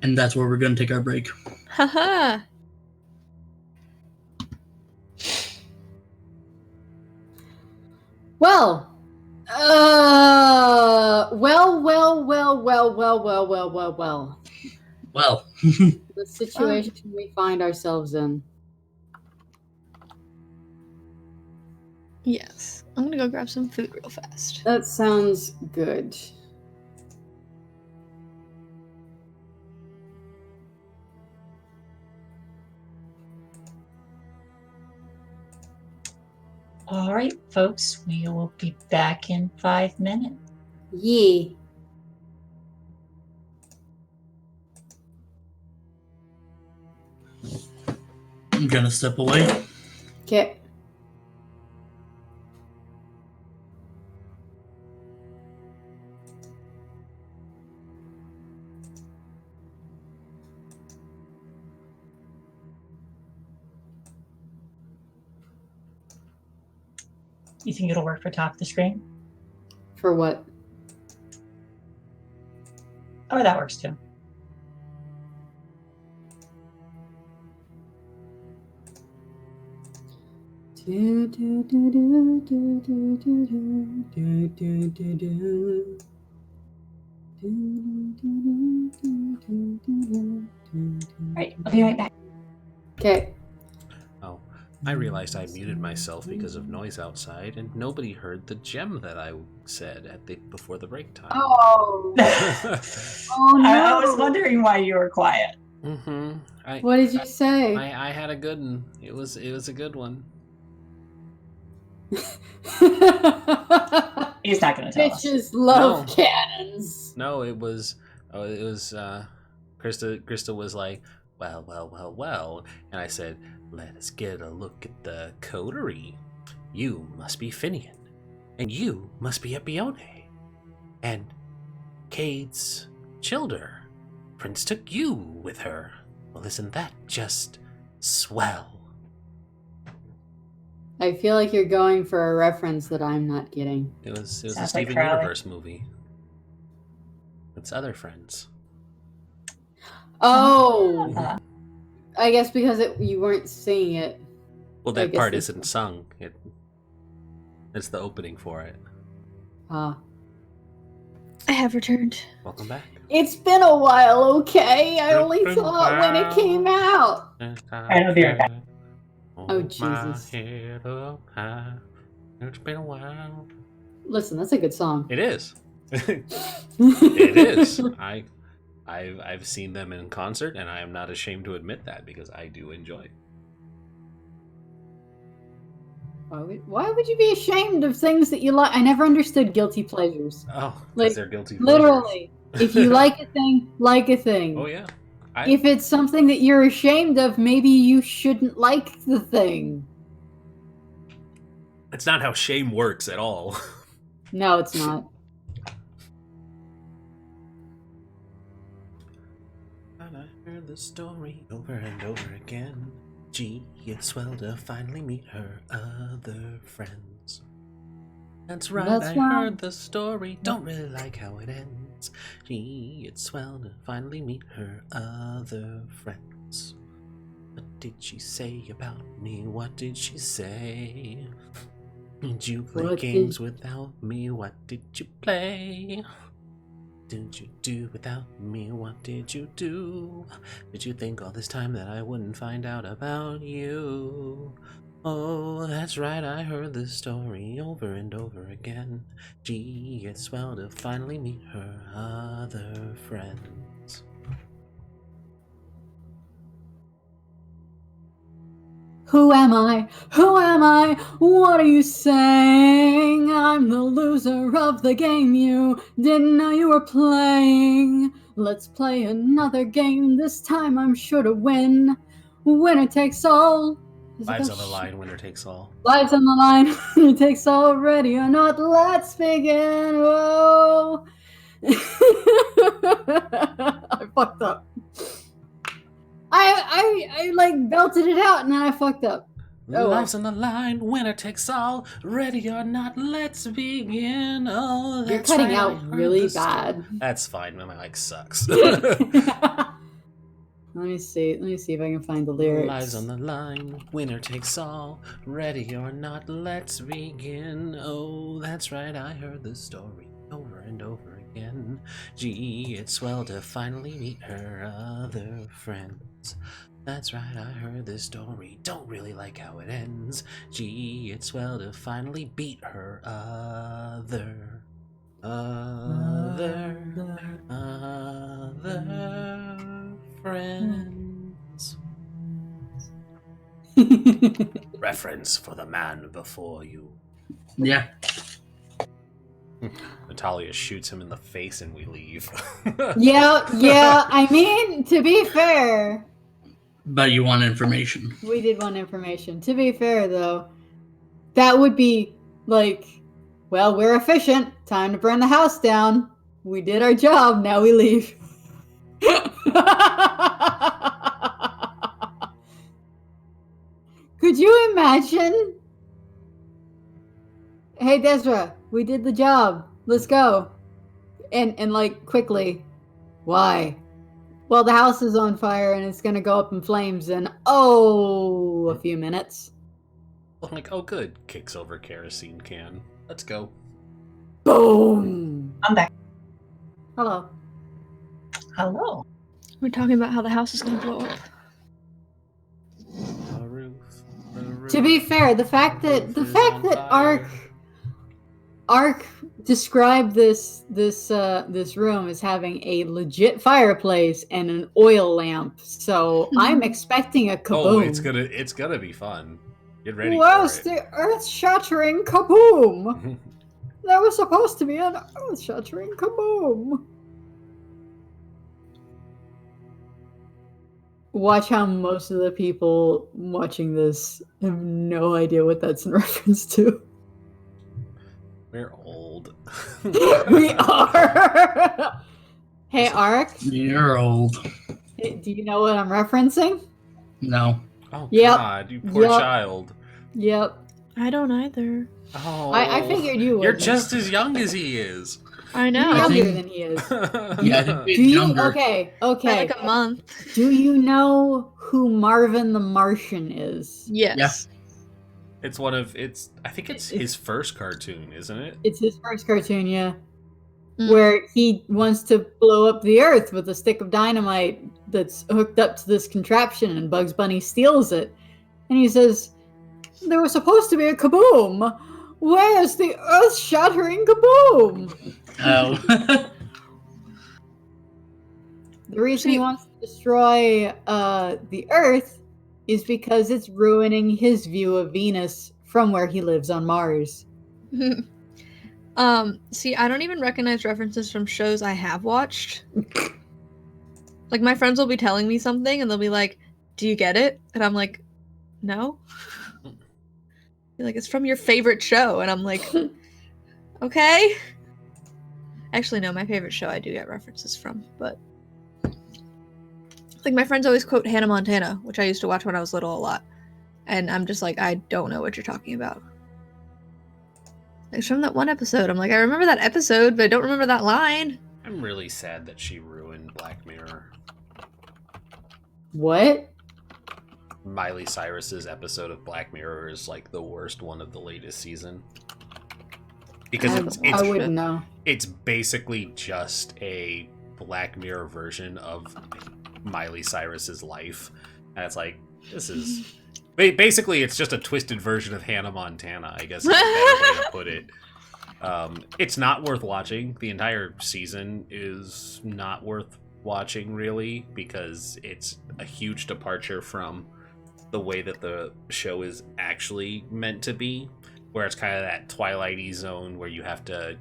And that's where we're going to take our break.
Haha!
Well,
Well,
the situation we find ourselves in.
Yes. I'm gonna go grab some food real fast.
That sounds good.
All right, folks, we will be back in 5 minutes.
Yee.
I'm going to step away.
Okay.
You think it'll work for top of the screen?
For what?
Oh, that works too. Right, I'll be right back.
Okay.
Oh, I realized I muted myself because of noise outside, and nobody heard the gem that I said before the break time.
Oh. Oh no.
I was wondering why you were quiet.
Mm-hmm.
What did you say?
I had a good one. It was a good one.
He's not going to tell us.
Bitches love
No.
cannons.
No, it was Krista was like, well, and I said, let us get a look at the coterie. You must be Finian, and you must be Epione, and Cade's Childer. Prince took you with her. Well, isn't that just swell?
I feel like you're going for a reference that I'm not getting.
It was a
Sounds like
Steven
Crowley.
Universe movie. It's Other Friends.
Oh,
Uh,
I guess because you weren't seeing it.
Well,
I
that
guess
part
this-
isn't sung. It's the opening for it.
Ah.
I have returned.
Welcome back.
It's been a while, okay? I only
It's been a
saw it when it came out.
I'll be right back.
Oh, Jesus.
It's been a while.
Listen, that's a good song.
It is. It is. I've seen them in concert, and I am not ashamed to admit that because I do enjoy it.
Why would you be ashamed of things that you like? I never understood guilty pleasures.
Oh, because
Like,
they're guilty.
Literally, if you like a thing, like a thing.
Oh yeah.
If it's something that you're ashamed of, maybe you shouldn't like the thing.
It's not how shame works at all.
No, it's not.
And I heard the story over and over again. Gee, it's swell to finally meet her other friends. That's right,
That's
I
right.
heard the story. Don't really like how it ends. Gee, it's swell to finally meet her other friends. What did she say about me? What did she say? Did you play
What
games
did-
without me? What did you play? Did you do without me? What did you do? Did you think all this time that I wouldn't find out about you? Oh, that's right, I heard this story over and over again. Gee, it's swell to finally meet her other friends.
Who am I? Who am I? What are you saying? I'm the loser of the game you didn't know you were playing. Let's play another game. This time I'm sure to win. Winner takes all.
Lives on the line, winner takes all.
Lives on the line. Winner takes all. Ready or not? Let's begin. Whoa. I fucked up. I like belted it out and then I fucked up. Oh,
Lives on the line, winner takes all. Ready or not, let's begin. Oh,
You're
that's
cutting
right, I
out
heard
really
the sto-
bad.
That's fine. My mic sucks.
Let me see. Let me see if I can find the lyrics.
Lives on the line, winner takes all. Ready or not, let's begin. Oh, that's right, I heard the story over and over again. Gee, it's swell to finally meet her other friends. That's right, I heard this story. Don't really like how it ends. Gee, it's swell to finally beat her other friends. Reference for the man before you.
Yeah.
Natalia shoots him in the face and we leave.
yeah. I mean, to be fair,
But you want information.
we did want information. To be fair, though, that would be like, well, we're efficient. Time to burn the house down. We did our job. Now we leave. Could you imagine? Hey, Desra, we did the job. Let's go. And like, quickly. Why? Well, the house is on fire and it's gonna go up in flames in, a few minutes.
I'm like, oh good. Kicks over kerosene can. Let's go.
Boom!
I'm back.
Hello.
Hello.
We're talking about how the house is gonna blow up.
A roof, a roof.
To be fair, the fact that Ark described this room as having a legit fireplace and an oil lamp, so I'm expecting a kaboom.
Oh, it's gonna be fun. Get ready
Where's
for it.
the earth-shattering kaboom? There was supposed to be an earth-shattering kaboom. Watch how most of the people watching this have no idea what that's in reference to.
We're old.
We are. Hey, Ark,
You're old.
do you know what I'm referencing?
No.
Oh
Yep.
God, you poor
Yep.
child.
Yep.
I don't either.
Oh,
I figured you would.
You're just as young as he is.
I
You're
know.
younger
think-
than he is.
Yeah, I think
Do
he's
you?
younger.
Okay.
By like a month.
Do you know who Marvin the Martian is?
Yes.
I think it's his first cartoon, isn't it?
It's his first cartoon, yeah.
Mm.
Where he wants to blow up the Earth with a stick of dynamite that's hooked up to this contraption, and Bugs Bunny steals it. And he says, "There was supposed to be a kaboom. Where's the earth-shattering kaboom?"
Oh.
The reason he wants to destroy the Earth is because it's ruining his view of Venus from where he lives on Mars.
See, I don't even recognize references from shows I have watched. Like, my friends will be telling me something and they'll be like, "Do you get it?" And I'm like, "No." They're like, "It's from your favorite show." And I'm like, "Okay." Actually, no, my favorite show I do get references from, but like, my friends always quote Hannah Montana, which I used to watch when I was little a lot. And I'm just like, I don't know what you're talking about. It's from that one episode. I'm like, I remember that episode, but I don't remember that line.
I'm really sad that she ruined Black Mirror.
What?
Miley Cyrus's episode of Black Mirror is like the worst one of the latest season. Because
I wouldn't know.
It's basically just a Black Mirror version of Miley Cyrus's life. And it's like, this is... Basically, it's just a twisted version of Hannah Montana, I guess is a better way to put it. It's not worth watching. The entire season is not worth watching, really, because it's a huge departure from the way that the show is actually meant to be, where it's kind of that Twilight-y zone where you have to,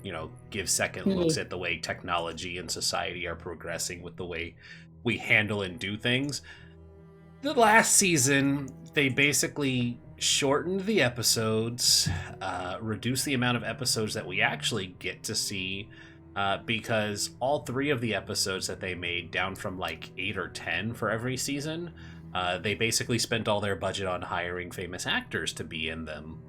give second looks at the way technology and society are progressing with the way we handle and do things. The last season, they basically shortened the episodes, reduced the amount of episodes that we actually get to see, because all 3 of the episodes that they made, down from like 8 or 10 for every season, they basically spent all their budget on hiring famous actors to be in them.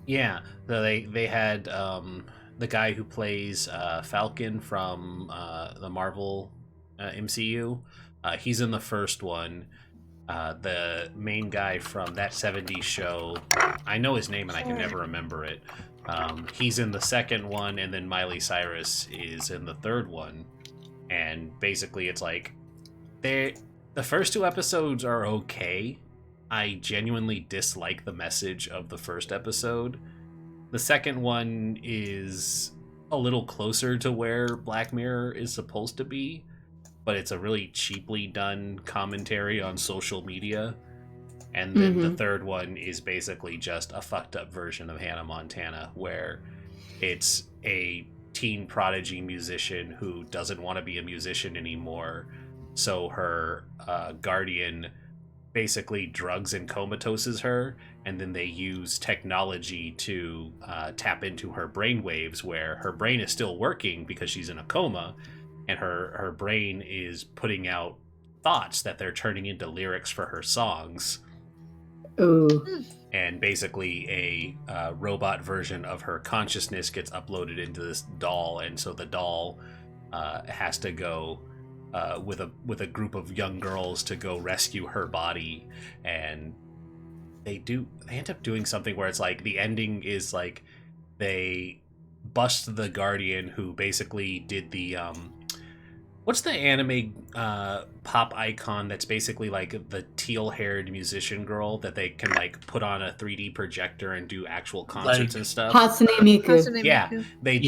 Yeah, so they had the guy who plays Falcon from the Marvel MCU. He's in the first one. The main guy from That 70s Show, I know his name and I can never remember it. He's in the second one, and then Miley Cyrus is in the third one. And basically it's like, the first 2 episodes are okay. I genuinely dislike the message of the first episode. The second one is a little closer to where Black Mirror is supposed to be, but it's a really cheaply done commentary on social media. And then the third one is basically just a fucked up version of Hannah Montana, where it's a teen prodigy musician who doesn't want to be a musician anymore. So her guardian basically drugs and comatoses her, and then they use technology to tap into her brainwaves, where her brain is still working because she's in a coma, and her brain is putting out thoughts that they're turning into lyrics for her songs.
Ooh.
And basically a robot version of her consciousness gets uploaded into this doll, and so the doll has to go with a group of young girls to go rescue her body. And they end up doing something where it's like, the ending is like they bust the guardian who basically did the what's the anime pop icon that's basically like the teal-haired musician girl that they can like put on a 3D projector and do actual concerts and stuff?
Hatsune Miku.
Yeah, they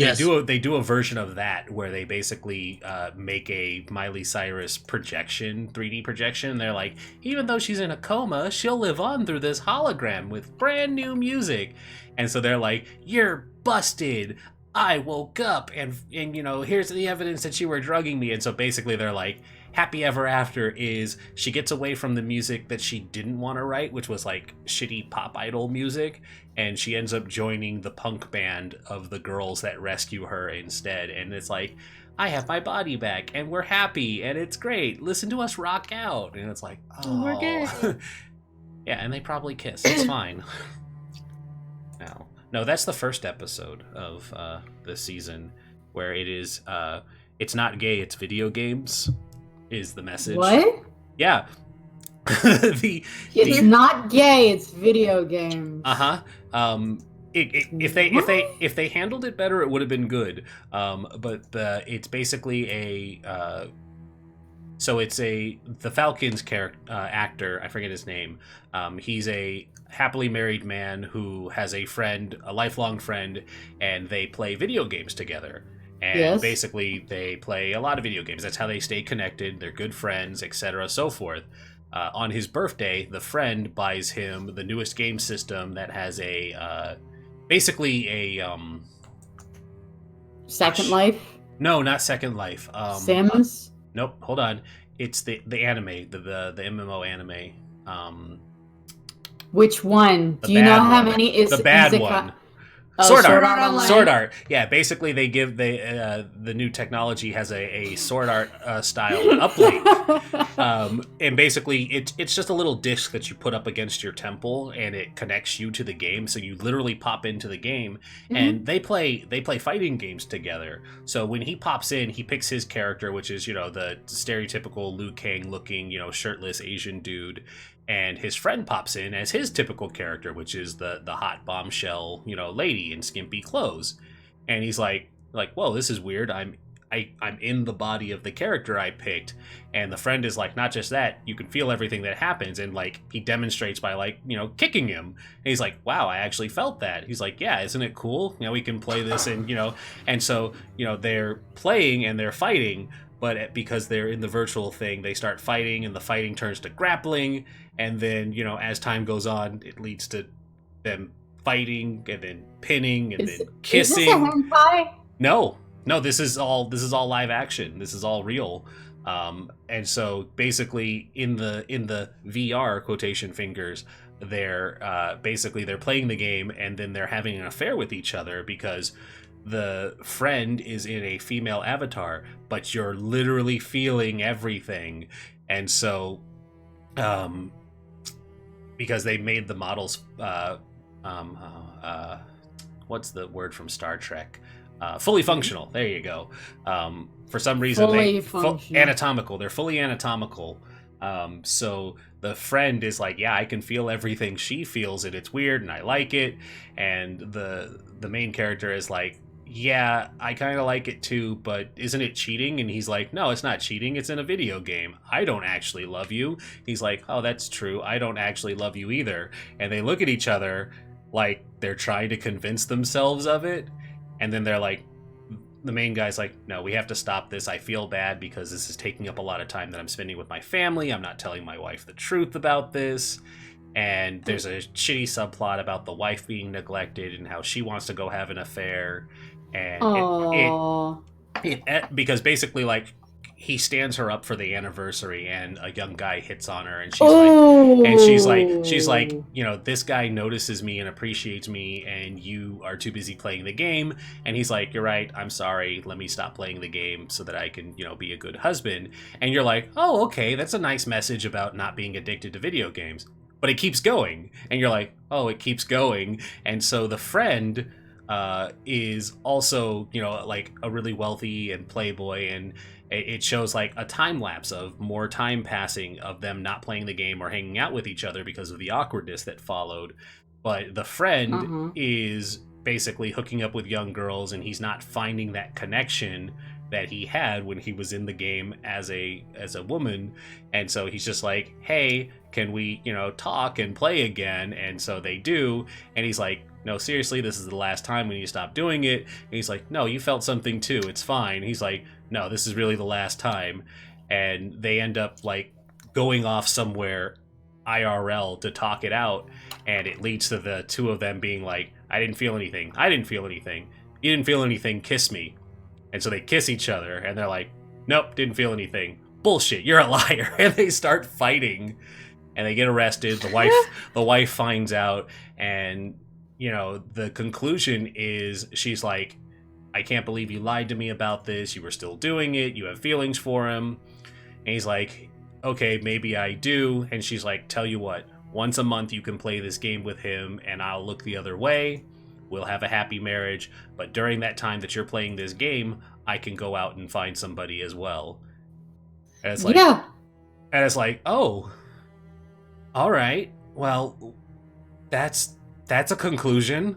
do a version of that where they basically make a Miley Cyrus projection, 3D projection. They're like, even though she's in a coma, she'll live on through this hologram with brand new music. And so they're like, you're busted. I woke up and here's the evidence that you were drugging me. And so basically they're like, happy ever after is she gets away from the music that she didn't want to write, which was like shitty pop idol music, and she ends up joining the punk band of the girls that rescue her instead. And it's like, I have my body back and we're happy and it's great. Listen to us rock out. And it's like, oh,
we're good.
Yeah, and they probably kiss. It's fine. No, that's the first episode of the season where it is. It's not gay. It's video games. Is the message?
What?
Yeah.
It's not gay. It's video games.
If they handled it better, it would have been good. But it's basically so it's the Falcon's actor. I forget his name. He's a happily married man who has a lifelong friend, and they play video games together. And basically, they play a lot of video games. That's how they stay connected. They're good friends, etc., so forth. On his birthday, the friend buys him the newest game system that has basically a
Second Life?
No, not Second Life.
Samus?
Nope. Hold on. It's the anime, the MMO anime.
Which one? Do you know how many is
the bad one? Sword Art. Yeah, basically they give the new technology has a Sword Art style uplink, and basically it's just a little disc that you put up against your temple, and it connects you to the game. So you literally pop into the game, and they play fighting games together. So when he pops in, he picks his character, which is the stereotypical Liu Kang looking shirtless Asian dude. And his friend pops in as his typical character, which is the hot bombshell, lady in skimpy clothes. And he's like, whoa, this is weird. I'm in the body of the character I picked. And the friend is like, not just that, you can feel everything that happens. And he demonstrates by kicking him. And he's like, wow, I actually felt that. He's like, yeah, isn't it cool? Now we can play this and so they're playing and they're fighting. But because they're in the virtual thing, they start fighting, and the fighting turns to grappling. And then, as time goes on, it leads to them fighting, and then pinning, and then kissing. Is this a
hentai?
No, this is all live action. This is all real. And so basically, in the VR quotation fingers, they're playing the game, and then they're having an affair with each other because the friend is in a female avatar, but you're literally feeling everything. And so because they made the models what's the word from Star Trek, fully functional, there you go. For some reason anatomical, they're fully anatomical. So the friend is like, yeah, I can feel everything she feels, and it's weird, and I like it. And the main character is like, yeah, I kind of like it too, but isn't it cheating? And he's like, no, it's not cheating. It's in a video game. I don't actually love you. He's like, oh, that's true. I don't actually love you either. And they look at each other like they're trying to convince themselves of it. And then they're like, the main guy's like, no, we have to stop this. I feel bad because this is taking up a lot of time that I'm spending with my family. I'm not telling my wife the truth about this. And there's a shitty subplot about the wife being neglected and how she wants to go have an affair. And it because basically he stands her up for the anniversary, and a young guy hits on her, and she's like, this guy notices me and appreciates me, and you are too busy playing the game. And he's like, you're right, I'm sorry, let me stop playing the game so that I can be a good husband. And you're like, oh, okay, that's a nice message about not being addicted to video games. But it keeps going, and you're like, oh, it keeps going. And so the friend is also a really wealthy and playboy, and it shows a time lapse of more time passing of them not playing the game or hanging out with each other because of the awkwardness that followed. But the friend is basically hooking up with young girls, and he's not finding that connection that he had when he was in the game as a woman. And so he's just like, hey, can we talk and play again? And so they do, and he's like, no, seriously, this is the last time, when you stop doing it. And he's like, no, you felt something too, it's fine. He's like, no, this is really the last time. And they end up going off somewhere IRL to talk it out, and it leads to the two of them being like, I didn't feel anything, you didn't feel anything, kiss me. And so they kiss each other, and they're like, nope, didn't feel anything, bullshit, you're a liar. And they start fighting, and they get arrested. The wife finds out, and the conclusion is, she's like, I can't believe you lied to me about this. You were still doing it. You have feelings for him. And he's like, okay, maybe I do. And she's like, tell you what, Once a month, you can play this game with him, and I'll look the other way. We'll have a happy marriage. But during that time that you're playing this game, I can go out and find somebody as well. And it's like,
Yeah.
And it's like, oh, all right. Well, that's a conclusion.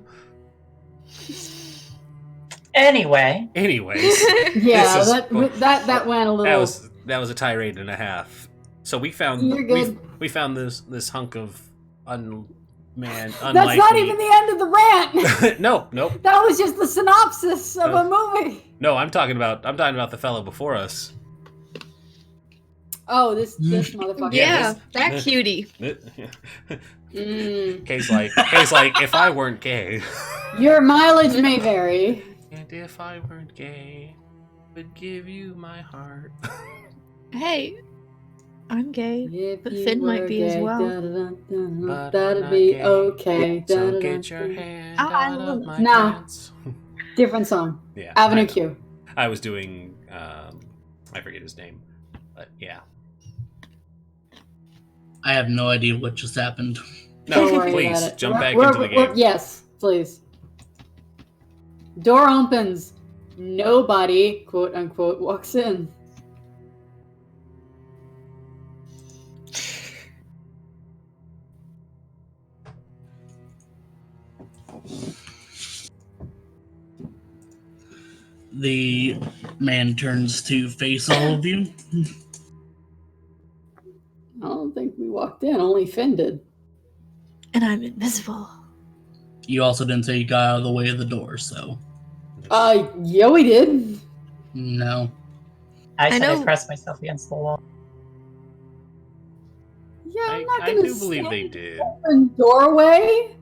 Anyway.
Anyways,
Yeah,
this is-
that went a little.
that was a tirade and a half. So we found
You're good.
we found this hunk of unlikely.
That's not even the end of the rant.
No.
That was just the synopsis of a movie.
No, I'm talking about the fellow before us.
Oh, this motherfucker.
Yeah,
this-
that cutie.
Kay's like, if I weren't gay.
Your mileage may vary.
And if I weren't gay, I would give you my heart.
Hey, I'm gay.
If
But
you
Finn might
were
be as
gay,
well.
But
that'd
I'm
be
not gay.
okay.
So get your hand
I
out
love
of my
No.
pants.
Different song.
Yeah,
Avenue
I know.
Q.
I was doing, I forget his name, but yeah.
I have no idea what just happened.
No,
Don't worry
please
about it.
jump back into the game.
Yes, please. Door opens. Nobody, quote unquote, walks in.
The man turns to face all of you.
I don't think we walked in. Only Finn did.
And I'm invisible.
You also didn't say you got out of the way of the door, so
Yeah, we did.
no.
I said I
know-
pressed myself against the wall.
Yeah, I'm not
I
gonna
do believe they
stand
did.
in the doorway.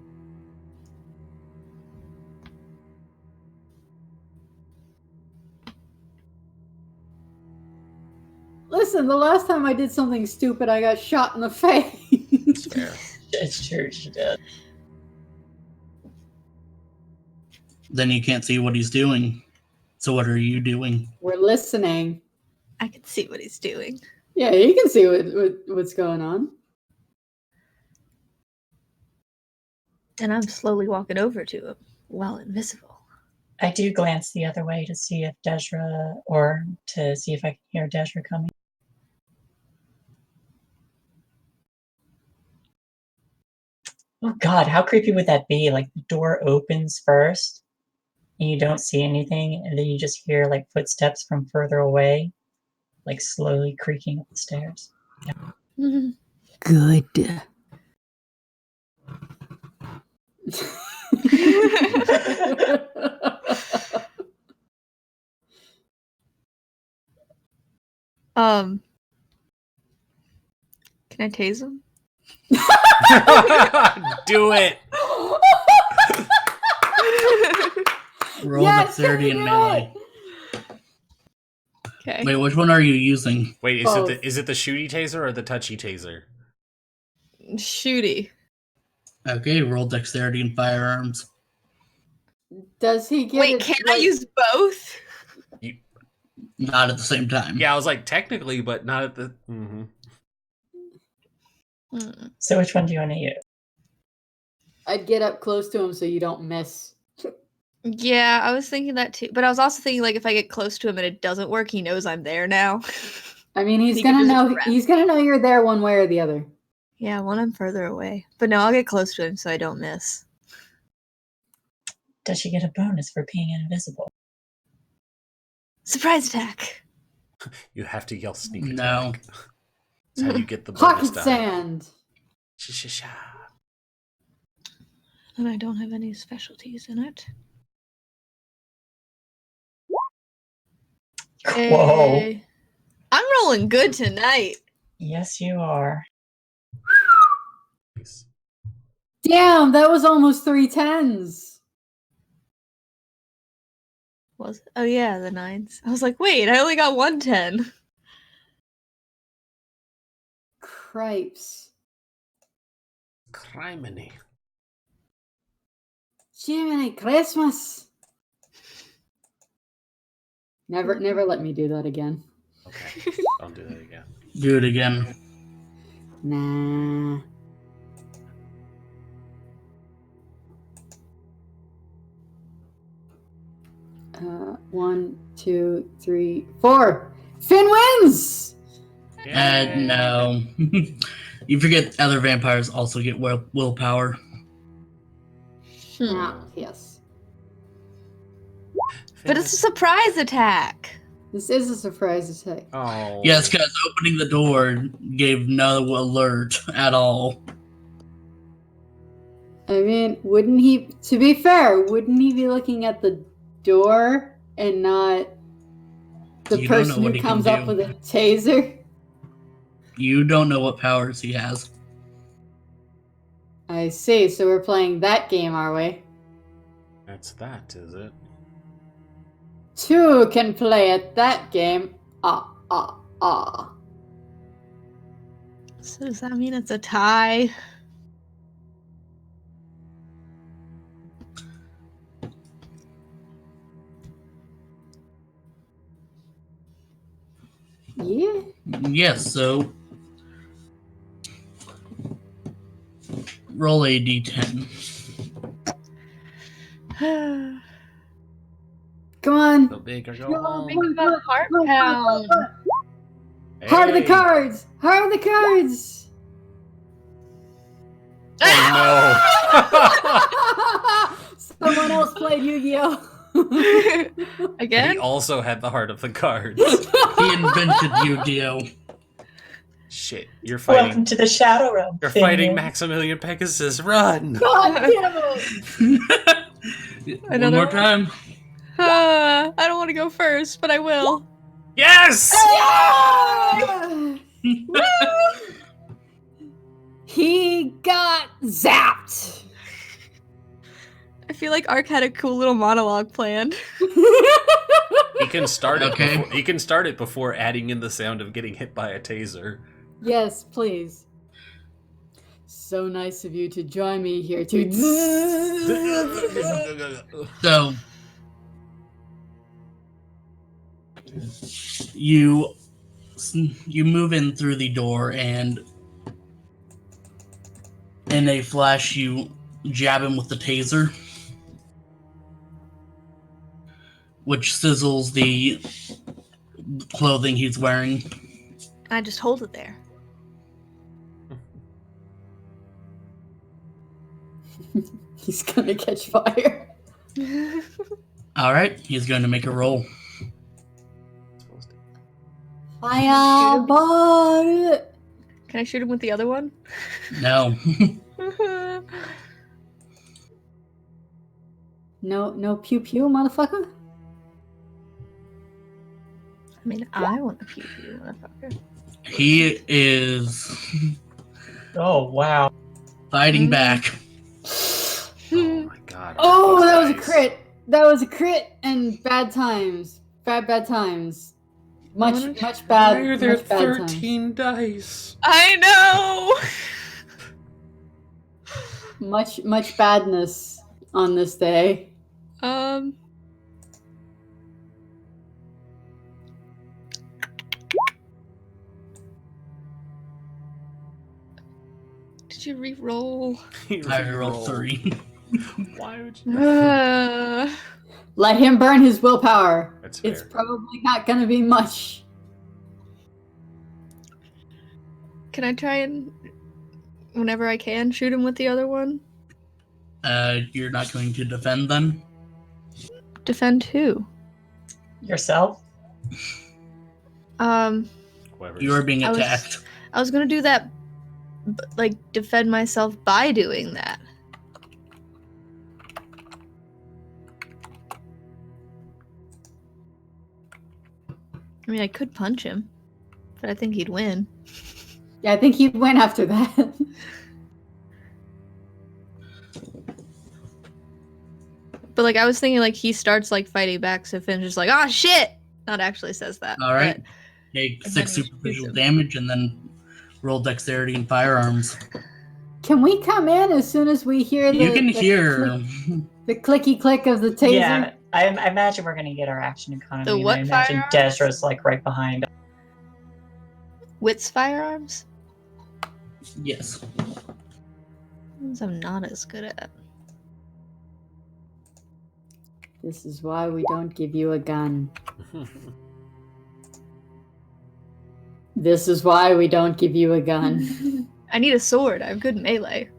Listen, the last time I did something stupid, I got shot in the face.
Fair.
It's true, she did.
Then you can't see what he's doing. So what are you doing?
We're listening.
I can see what he's doing.
Yeah, you can see what's going on.
And I'm slowly walking over to him while invisible.
I do glance the other way to see if Desra, or to see if I can hear Desra coming. Oh god, how creepy would that be? Like the door opens first, and you don't see anything, and then you just hear like footsteps from further away, like slowly creaking up the stairs.
Good.
Can I tase him?
Do it.
Roll
Yes,
dexterity
can
and
we do
melee.
Okay.
Wait, which one are you using?
Wait,
Both.
is it the shooty taser or the touchy taser?
Shooty.
Okay, roll dexterity and firearms.
Does he get
Wait,
it,
can I
like-
use both?
Not at the same time.
Yeah, I was like technically, but not at the. Mm-hmm.
So which one do you want to use?
I'd get up close to him so you don't miss.
Yeah, I was thinking that too. But I was also thinking, like, if I get close to him and it doesn't work, he knows I'm there now.
I mean, he's
He can
gonna
just
know.
grab.
He's gonna know you're there one way or the other.
Yeah, one I'm further away. But no, I'll get close to him so I don't miss.
Does she get a bonus for being invisible?
Surprise attack!
You have to yell sneak
No.
attack. That's how you get the bonus
Pocket
die.
sand.
Sh-sh-sha.
And I don't have any specialties in it.
Whoa.
Hey. I'm rolling good tonight.
Yes, you are.
Nice.
Damn, that was almost 3 10s.
Was it? Oh yeah, the 9s. I was like, wait, I only got 110.
Cripes.
Criminy.
Jiminy Christmas. Never let me do that again.
Okay, don't do that again.
Do it again.
Nah. 1, 2, 3, 4. Finn wins!
No. You forget other vampires also get willpower.
Yes.
But it's a surprise attack.
This is a surprise attack.
Oh.
Yes, because opening the door gave no alert at all.
I mean, wouldn't he, to be fair, wouldn't he be looking at the door and not the
You don't know
person
what
who
he can
comes up
do.
with a taser?
You don't know what powers he has.
I see, so we're playing that game, are we?
That's that, is it?
Two can play at that game.
So does that mean it's a tie?
Yeah.
Yes, so roll a d10.
Come on.
Go big or go
Come on,
home.
come on,
That heart pound.
Heart of the
Hey.
cards! Heart of the cards!
Oh
Someone else played Yu-Gi-Oh!
no!
Again?
He also had the heart of the cards.
He invented Yu-Gi-Oh!
Shit, you're
Welcome
fighting.
to the Shadow Realm.
You're
Finn.
fighting Maximilian Pegasus. Run!
God damn it!
One
Another
more
one?
time.
I don't want to go first, but I will.
Yes!
Yeah! He got zapped!
I feel like Ark had a cool little monologue planned.
He can start it.
Okay.
He can start it before adding in the sound of getting hit by a taser.
Yes, please. So nice of you to join me here to.
So you move in through the door, and in a flash you jab him with the taser, which sizzles the clothing he's wearing.
I just hold it there.
He's gonna catch fire.
Alright, he's going to make a roll.
Fireball!
Can I shoot him with the other one?
No.
No pew pew, motherfucker.
I mean, I want to pew pew, motherfucker.
He is
Oh, wow.
fighting back.
Oh my god.
Oh,
those
that was a
dice.
crit. That was a crit and bad times. Bad times. Much bad.
Why are there
much bad times.
13 dice?
I know!
Much badness on this day.
Did you re-roll?
I rolled 3.
Why would you?
Let him burn his willpower.
That's fair.
It's probably not gonna be much.
Can I try and, whenever I can, shoot him with the other one?
You're not going to defend then?
Defend who?
Yourself?
Whoever.
You are being
I was-
attacked.
I was gonna do that, like, defend myself by doing that. I mean, I could punch him, but I think he'd win.
Yeah, I think he'd win after that.
But, like, I was thinking, like, he starts, like, fighting back, so Finn's just like, oh, shit! Not actually says that.
Alright.
but-
Take
And
6
then he
superficial
shoots him.
damage and then roll dexterity and firearms.
Can we come in as soon as we hear the
You can hear.
the clicky click of the taser?
Yeah, I imagine we're going to get our action economy.
The
and
what
I imagine
firearms?
Desra's like right behind.
Wit's firearms?
Yes.
Ones I'm not as good at.
This is why we don't give you a gun. This is why we don't give you a gun.
I need a sword. I have good melee.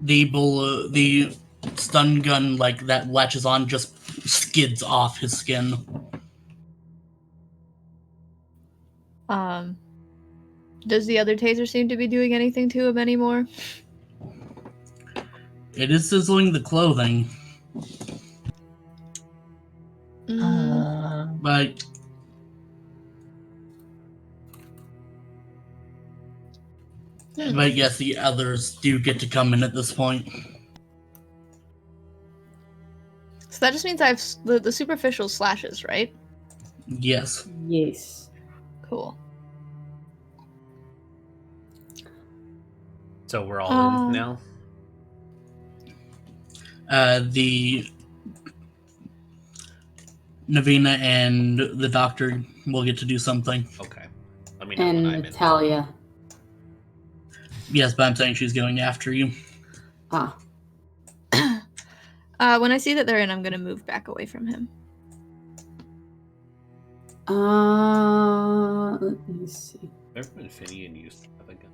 The stun gun that latches on just skids off his skin.
Does the other taser seem to be doing anything to him anymore?
It is sizzling the clothing, but yes, the others do get to come in at this point.
So that just means I have the superficial slashes, right?
Yes.
Yes.
Cool.
So we're all in now?
The Navina and the doctor will get to do something.
Okay. Let me know
And
when I'm
Natalia.
Yes, but I'm saying she's going after you.
Ah.
When I see that they're in, I'm gonna move back away from him.
Let me see.
Remember when Finian used to have a gun?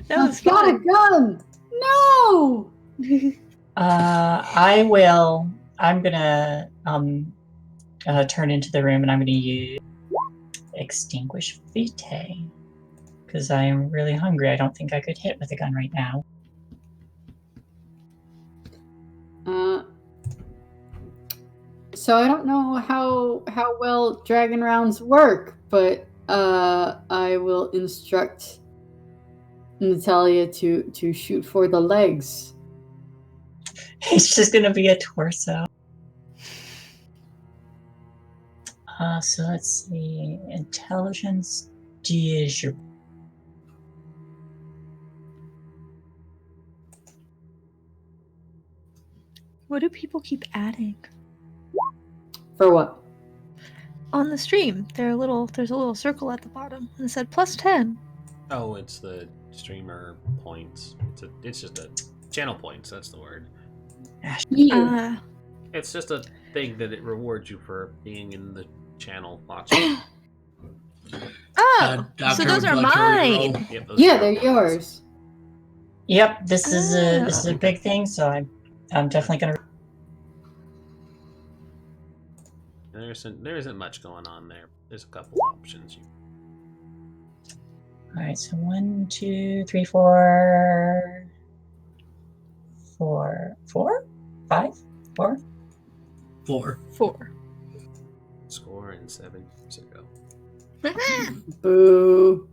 That was
I've got a
fun.
gun! No!
I will. I'm gonna turn into the room and I'm gonna use extinguish vitae because I am really hungry. I don't think I could hit with a gun right now.
So I don't know how well dragon rounds work, but I will instruct Natalia to shoot for the legs.
It's just gonna be a torso. So let's see. Intelligence is your.
What do people keep adding?
For what?
On the stream, there's a little circle at the bottom and it said +10.
Oh, it's the streamer points. It's just a channel points, that's the word.
Yeah.
It's just a thing that it rewards you for being in the channel watching.
Oh, so
Doctor,
those
would
are
you like to
mine.
reroll?
Yep, those
Yeah,
are
they're
points.
yours.
Yep, this is a big thing. So I'm definitely gonna.
There isn't much going on there. There's a couple options.
All right, so 1, 2, 3, 4, 4, 4, 5, 4.
4.
4.
Score in 7 years ago.
Boo.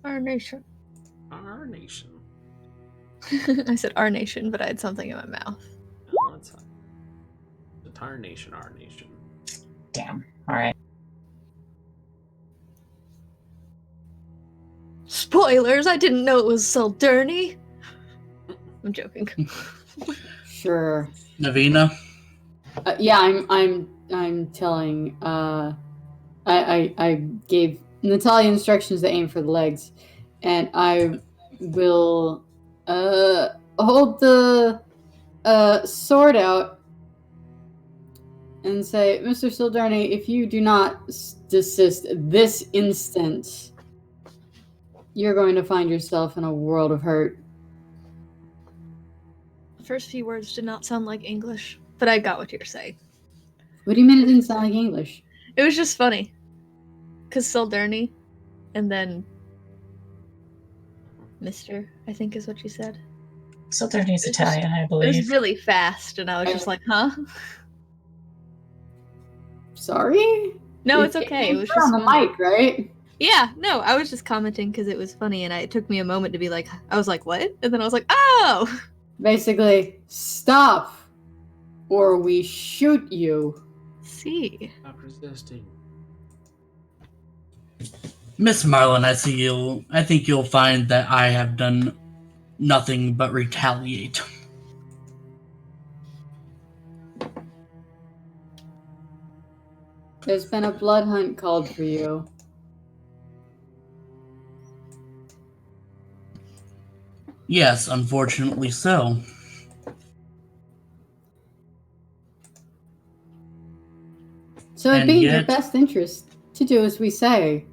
Our nation.
Our nation.
I said our nation, but I had something in my mouth.
Oh, that's fine. The Tar Nation, our nation.
Damn. All right.
Spoilers! I didn't know it was Saldurny. I'm joking.
Sure.
Navina?
Yeah, I'm telling. I gave Natalia instructions to aim for the legs, and I will hold the sword out and say, Mr. Sildurni, if you do not desist this instant, you're going to find yourself in a world of hurt.
The first few words did not sound like English, but I got what you're saying.
What do you mean it didn't sound like English?
It was just funny. Because Sildurni, and then Mr., I think is what you said.
Southern is
It's
Italian, I
It
believe.
was really fast, and I was just like, huh?
Sorry?
No, it's okay. It was
You're
just
on the
funny.
mic, right?
Yeah, no, I was just commenting because it was funny, and it took me a moment to be like, I was like, what? And then I was like, oh!
Basically, stop, or we shoot you.
See.
Stop resisting.
Miss Marlin, I think you'll find that I have done nothing but retaliate.
There's been a blood hunt called for you.
Yes, unfortunately so.
So it'd
And
be in your
yet-
best interest to do as we say.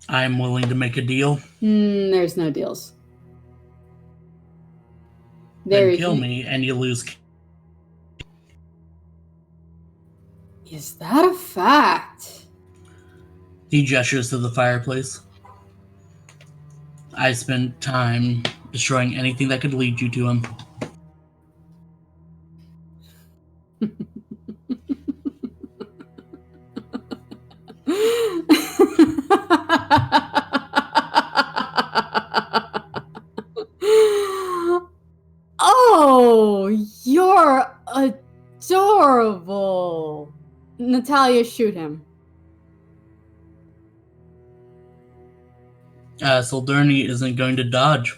I'm willing to make a deal.
There's no deals.
Then kill me and you lose.
Is that a fact?
He gestures to the fireplace. I spent time destroying anything that could lead you to him.
Oh, you're adorable. Natalia, shoot him.
Soldurni isn't going to dodge.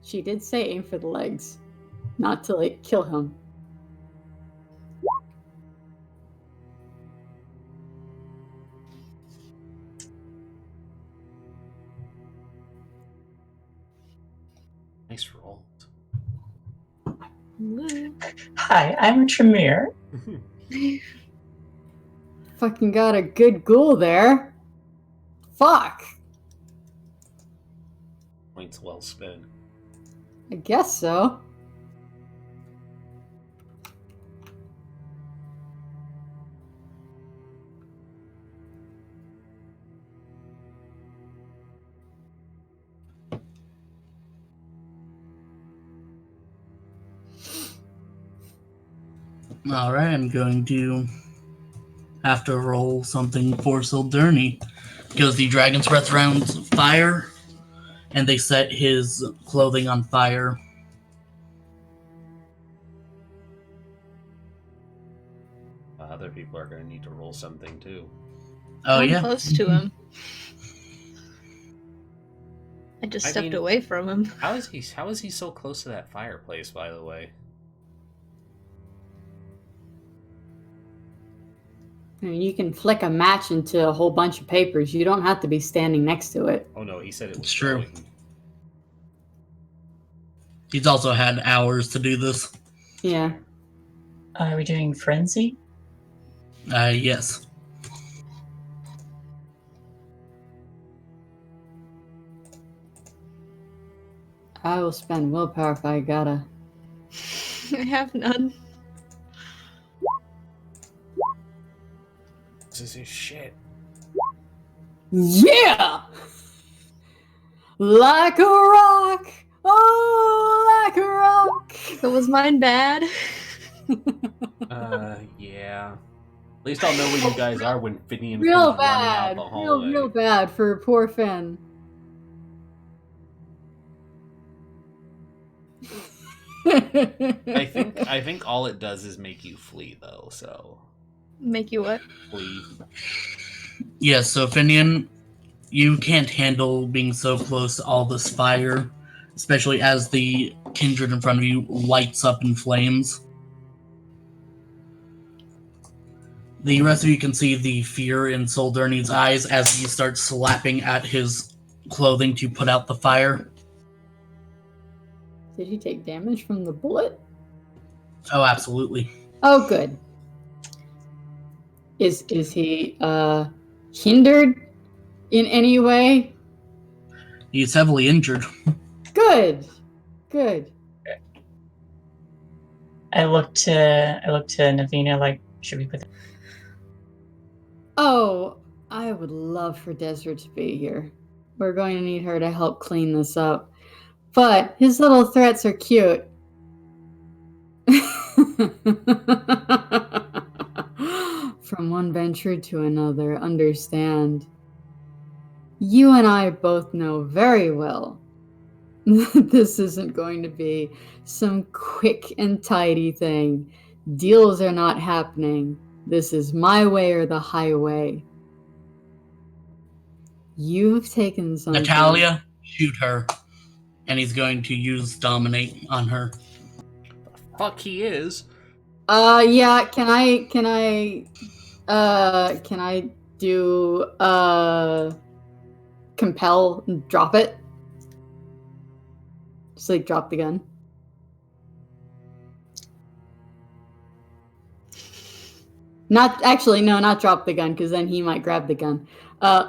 She did say aim for the legs, not to like kill him.
Nice roll.
Hi, I'm Tremere.
Fucking got a good ghoul there. Fuck.
Points well spent.
I guess so.
Alright, I'm going to have to roll something for Soldurni. Because the Dragon's Breath rounds fire, and they set his clothing on fire.
Other people are going to need to roll something too.
Oh,
I'm
yeah.
close to him. I just stepped away from him.
How is he so close to that fireplace, by the way?
I mean, you can flick a match into a whole bunch of papers. You don't have to be standing next to it.
Oh no, he said it was
It's true.
glowing.
He's also had hours to do this.
Yeah.
Are we doing Frenzy?
Yes.
I will spend willpower if I gotta.
I have none.
This is shit.
Yeah! Like a rock! Oh, like a rock!
So was mine bad?
Yeah. At least I'll know where you guys are when Finian
Real
comes running out
bad.
the hallway.
Real bad for poor Finn.
I think all it does is make you flee, though. So
Make you what?
flee.
Yes, so Finian, you can't handle being so close to all this fire, especially as the kindred in front of you lights up in flames. The rest of you can see the fear in Soldurni's eyes as he starts slapping at his clothing to put out the fire.
Did he take damage from the bullet?
Oh, absolutely.
Oh, good. Is he hindered in any way?
He's heavily injured.
Good. Good.
I look to Navina like, should we put the...
Oh, I would love for Desert to be here. We're going to need her to help clean this up. But his little threats are cute. From one venture to another, understand. You and I both know very well this isn't going to be some quick and tidy thing. Deals are not happening. This is my way or the highway. You've taken something.
Natalia, shoot her. And he's going to use Dominate on her.
Fuck, he is.
Yeah, can I do, compel and drop it. Just like drop the gun. Not actually, no, not drop the gun, because then he might grab the gun.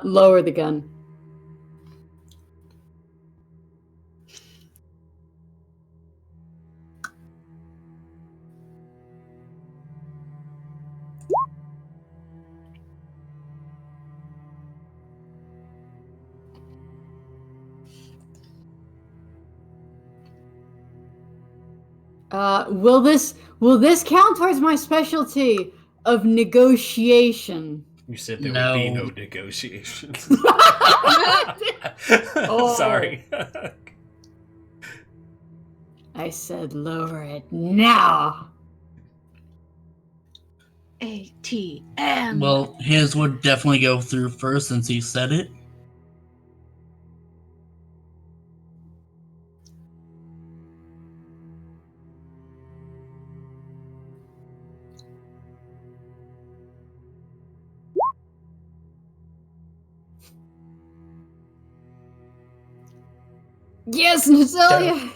Lower the gun. Will this count towards my specialty of negotiation?
You said there
No.
would be no negotiations.
Oh.
Sorry.
I said lower it now.
ATM.
Well, his would definitely go through first since he said it.
Yes, Natalia.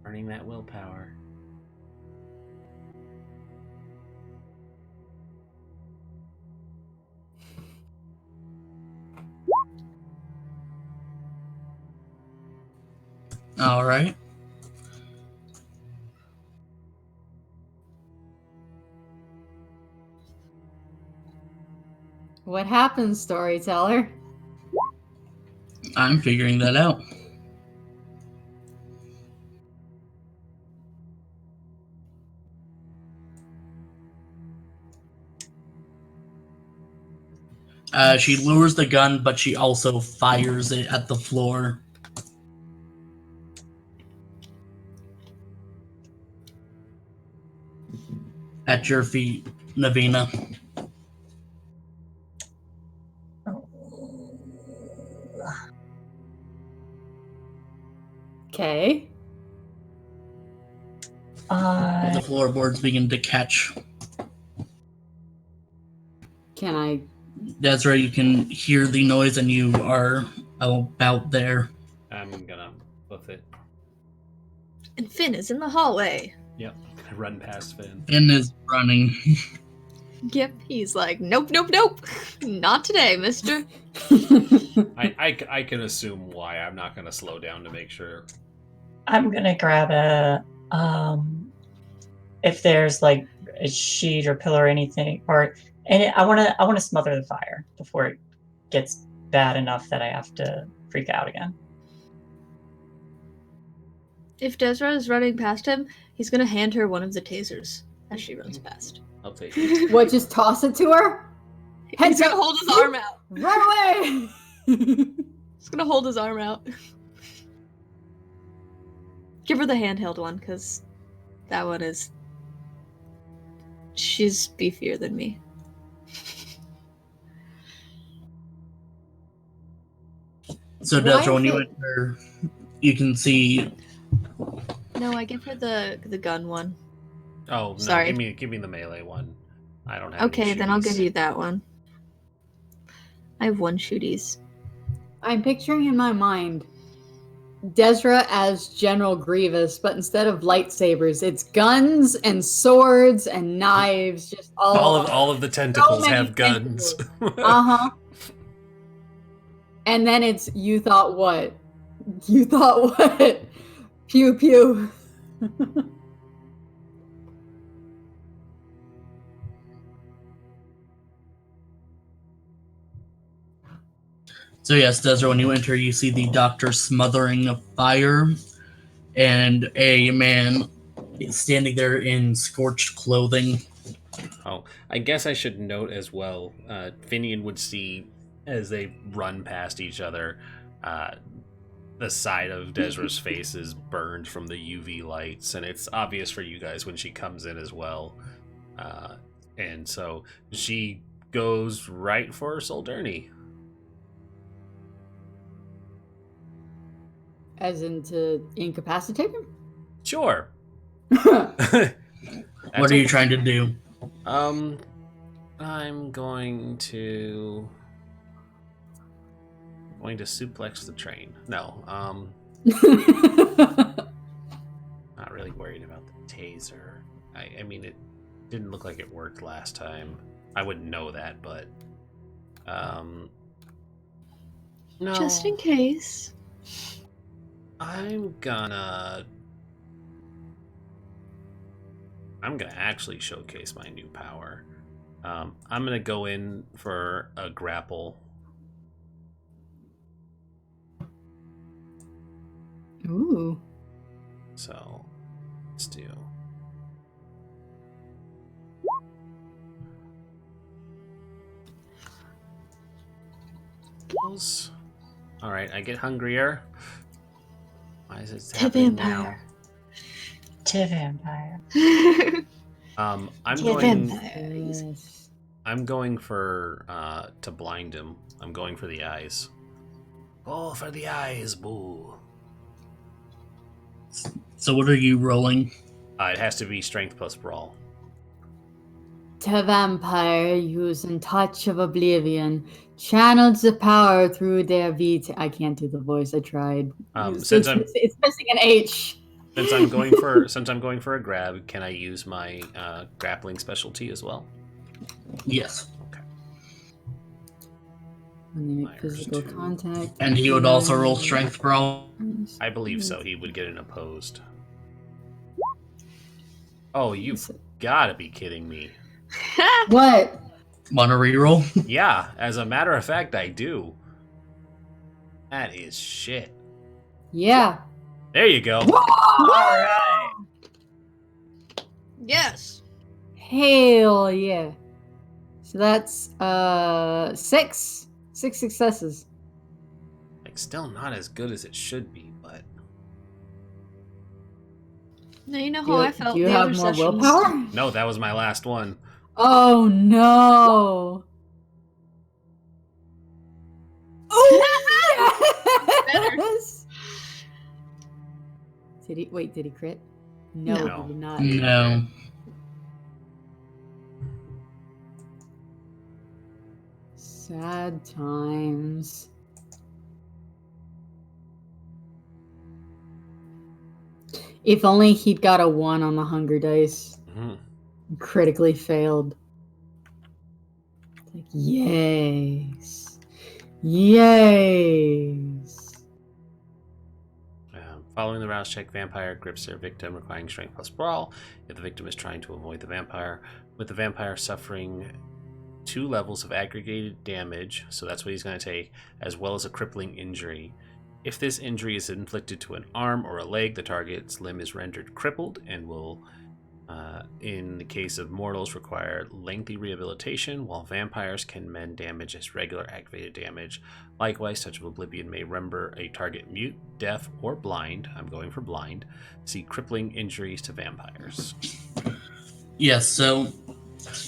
Earning that willpower.
All right.
What happens, storyteller?
I'm figuring that out. She lowers the gun, but she also fires it at the floor. At your feet, Navina.
Okay.
The floorboards begin to catch.
Can I?
That's right, you can hear the noise and you are about there.
I'm gonna buff it.
And Finn is in the hallway.
Yep. I run past Finn.
Finn is running.
Yep, he's like, nope, nope, nope. Not today, mister.
I can assume why. I'm not gonna slow down to make sure.
I'm gonna grab a if there's like a sheet or pillow or anything, I wanna smother the fire before it gets bad enough that I have to freak out again.
If Desra is running past him, he's gonna hand her one of the tasers as she runs past.
I'll take it.
What? Just toss it to her?
He's gonna hold his arm out.
Run away!
He's gonna hold his arm out. Give her the handheld one, because that one is... She's beefier than me.
So,
Why
Desra, when
is
you
it-
enter, you can see...
No, I give her the gun one.
Oh no!
Sorry.
Give me the melee one. I don't have.
Okay,
any
then I'll
shooties.
give you that one. I have one shooties.
I'm picturing in my mind Desra as General Grievous, but instead of lightsabers, it's guns and swords and knives. Just
All of the tentacles
many
have guns.
Uh-huh. And then it's you thought what? You thought what? Pew pew.
So yes, Desra, when you enter, you see the doctor smothering a fire, and a man standing there in scorched clothing.
Oh, I guess I should note as well, Finian would see as they run past each other, the side of Desra's face is burned from the UV lights, and it's obvious for you guys when she comes in as well. And so she goes right for Soldurni.
As in to incapacitate him?
Sure.
What are you trying to do?
I'm going to suplex the train. No, not really worried about the taser. I mean, it didn't look like it worked last time. I wouldn't know that, but no.
Just in case.
I'm gonna actually showcase my new power. I'm gonna go in for a grapple.
Ooh.
So let's do. All right, I get hungrier. Why is it
To
happening
vampire.
To vampire.
now? I'm
To
going.
vampires.
Yes.
I'm going for to blind him. I'm going for the eyes. Oh, for the eyes, boo.
So what are you rolling?
It has to be strength plus brawl.
To vampire using touch of oblivion channels the power through their VtM. I can't do the voice. I tried. It's missing an H.
Since I'm going for a grab, can I use my grappling specialty as well?
Yes.
Okay.
And then
Myers
physical
2.
contact.
And he would also roll strength brawl.
I believe so. He would get an opposed. Oh, you've got to be kidding me.
What?
Want to reroll?
Yeah, as a matter of fact, I do. That is shit.
Yeah.
There you go.
Alright.
Yes.
Hell yeah. So that's 6 successes.
Like, still not as good as it should be, but
Now you know how I felt
Do you
the
have
other
more
sessions.
willpower?
no, that was my last one.
Oh no. Oh yes! Did he crit? No,
No.
he did not.
No.
Sad times. If only he'd got a 1 on the hunger dice.
Mhm.
Critically failed. Like, yes. Yes.
Following the rouse check, vampire grips their victim, requiring strength plus brawl. If the victim is trying to avoid the vampire, with the vampire suffering 2 levels of aggregated damage, so that's what he's going to take, as well as a crippling injury. If this injury is inflicted to an arm or a leg, the target's limb is rendered crippled and will, in the case of mortals, require lengthy rehabilitation, while vampires can mend damage as regular activated damage. Likewise, Touch of Oblivion may render a target mute, deaf, or blind. I'm going for blind. See crippling injuries to vampires.
Yes, so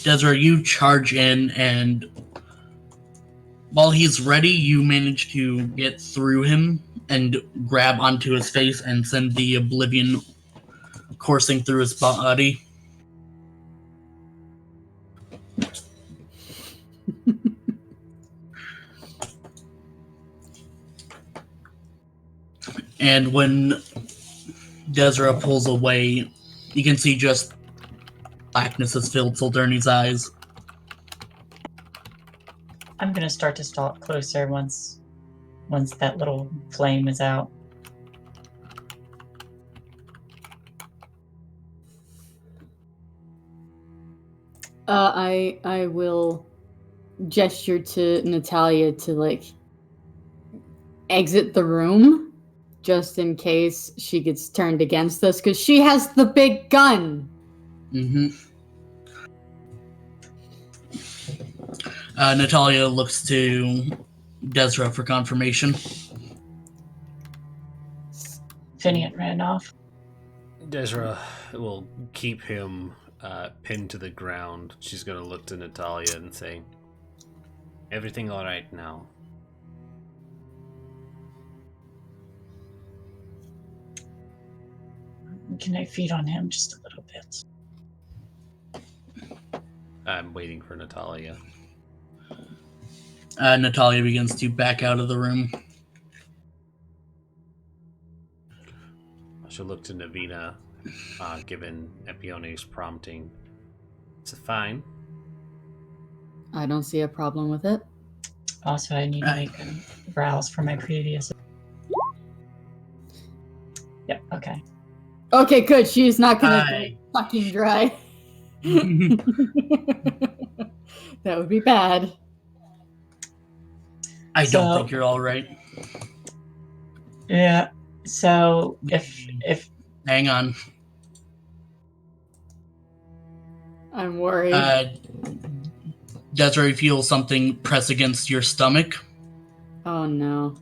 Desiree, you charge in, and while he's ready, you manage to get through him and grab onto his face and send the oblivion coursing through his body. And when Desiree pulls away, you can see just blackness has filled Soldurni's eyes.
I'm gonna start to stalk closer once that little flame is out.
I will gesture to Natalia to like exit the room just in case she gets turned against us because she has the big gun.
Mm-hmm. Natalia looks to Desiree for confirmation.
Finian ran off.
Desra will keep him pinned to the ground. She's going to look to Natalia and say, "Everything all right now?"
Can I feed on him just a little bit?
I'm waiting for Natalia.
Natalia begins to back out of the room.
I should look to Navina, given Epione's prompting. It's fine.
I don't see a problem with it.
Also, I need to make a browse for my previous. Yep, okay.
Okay, good. She's not gonna
Hi.
go fucking dry. That would be bad.
I don't
So-
think you're all right.
Yeah, so if
Hang on.
I'm worried.
Desiree feels something press against your stomach.
Oh no.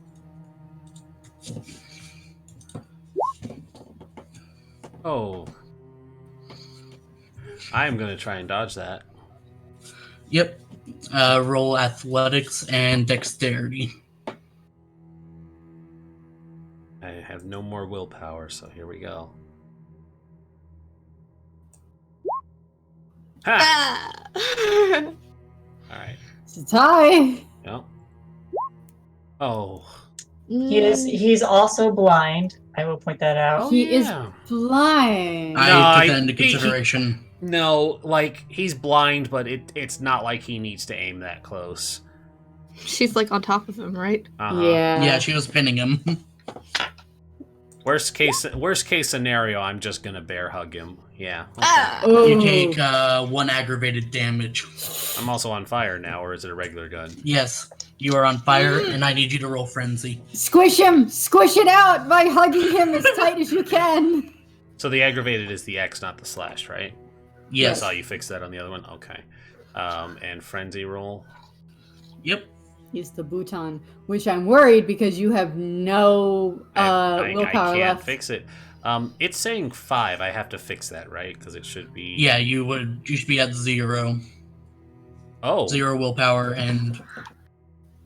Oh. I am going to try and dodge that.
Yep. Roll athletics and dexterity.
I have no more willpower, so here we go. Ha!
Ah!
Alright.
It's a tie.
Yep. Oh.
he's also blind, I will point that out.
Oh,
He is
yeah.
blind.
I took that
I-
into consideration.
No, like, he's blind, but it's not like he needs to aim that close.
She's like on top of him, right?
Uh-huh.
Yeah.
Yeah, she was pinning him.
Worst case scenario, I'm just gonna bear hug him. Yeah. Okay.
Ah!
Oh.
You take 1 aggravated damage.
I'm also on fire now, or is it a regular gun?
Yes, you are on fire, and I need you to roll frenzy.
Squish him! Squish it out by hugging him as tight as you can.
So the aggravated is the X, not the slash, right?
Yes.
I saw you fix that on the other one. Okay. And frenzy roll.
Yep.
He's the Bhutan, which I'm worried because you have no
I
willpower
can't
left.
fix it. It's saying 5. I have to fix that, right? Because it should be.
Yeah, you should be at 0.
Oh.
0 willpower, and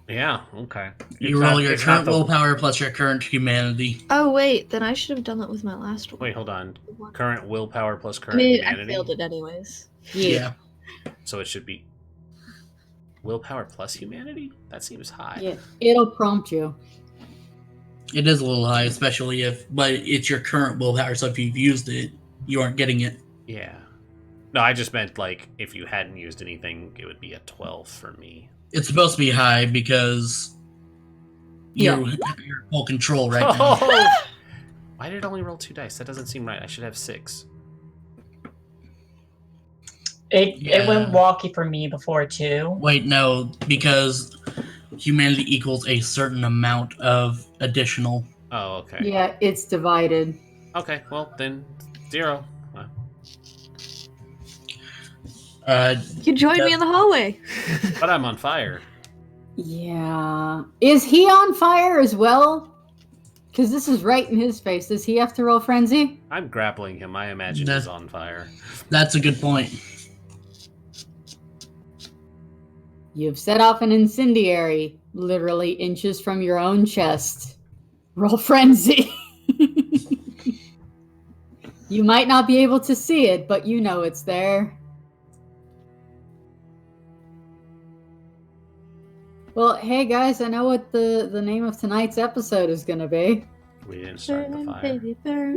Yeah. Okay.
you roll your current willpower plus your current humanity.
Oh wait, then I should have done that with my last one.
Wait, hold on. Current willpower plus
I
current
mean, I
humanity.
failed it anyways.
Yeah.
So it should be willpower plus humanity. That seems high.
Yeah, it'll prompt you.
It is a little high, especially but it's your current willpower, so if you've used it, you aren't getting it.
Yeah. No, I just meant like if you hadn't used anything, it would be a 12 for me.
It's supposed to be high because you're full control right now.
Oh! Why did it only roll 2 dice? That doesn't seem right. I should have 6.
It went wonky for me before too.
Wait, no, because humanity equals a certain amount of additional.
Oh, okay.
Yeah, it's divided.
Okay, well then 0.
You joined me in the hallway.
But I'm on fire.
Yeah. Is he on fire as well? Because this is right in his face. Does he have to roll frenzy?
I'm grappling him. I imagine he's on fire.
That's a good point.
You've set off an incendiary, literally inches from your own chest. Roll frenzy. You might not be able to see it, but you know it's there. Well, hey guys, I know what the name of tonight's episode is going to be.
We didn't start the
Burn,
fire.
baby, burn.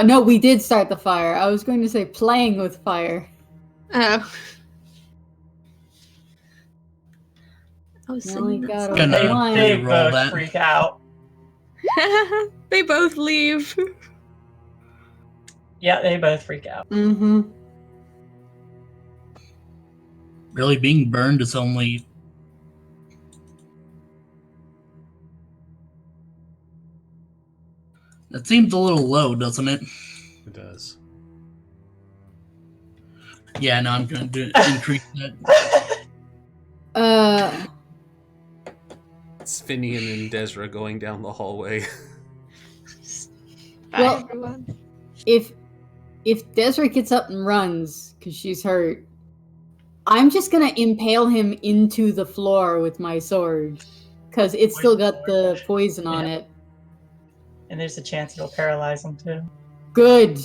No, we did start the fire. I was going to say playing with fire.
Oh. I was
You only
singing
got
that
a
song.
one.
They
roll
both
that.
freak out.
They both leave.
Yeah, they both freak out.
Mm-hmm.
Really, being burned is only... That seems a little low, doesn't it?
It does.
Yeah, no, I'm going to increase that.
It's Finian and Desra going down the hallway.
Bye,
Well-
everyone.
If Desiree gets up and runs because she's hurt, I'm just gonna impale him into the floor with my sword because it's still got the poison on
Yeah.
it.
And there's a chance it'll paralyze them too.
Good.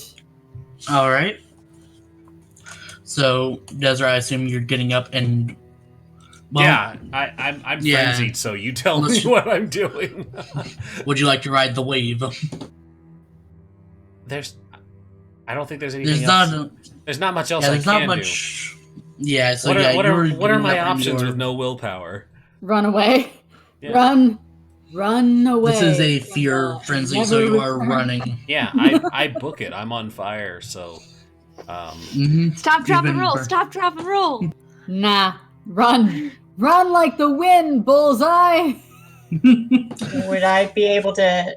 All right. So, Desiree, I assume you're getting up and... Well,
yeah, I'm
yeah.
frenzied, so you tell
Let's-
me what I'm doing.
Would you like to ride the wave?
I don't think there's anything
There's
else.
not...
There's not much else
Yeah,
I
there's
can
not much... Yeah, so
do. What are
getting
my
up and
options
you're-
with no willpower?
Run away.
Yeah.
Run away.
This is a fear frenzy, so you are
return.
running.
Yeah, I book it. I'm on fire, so.
Mm-hmm.
Stop, drop, and roll. Stop, drop, and roll.
Nah. Run like the wind, Bullseye.
Would I be able to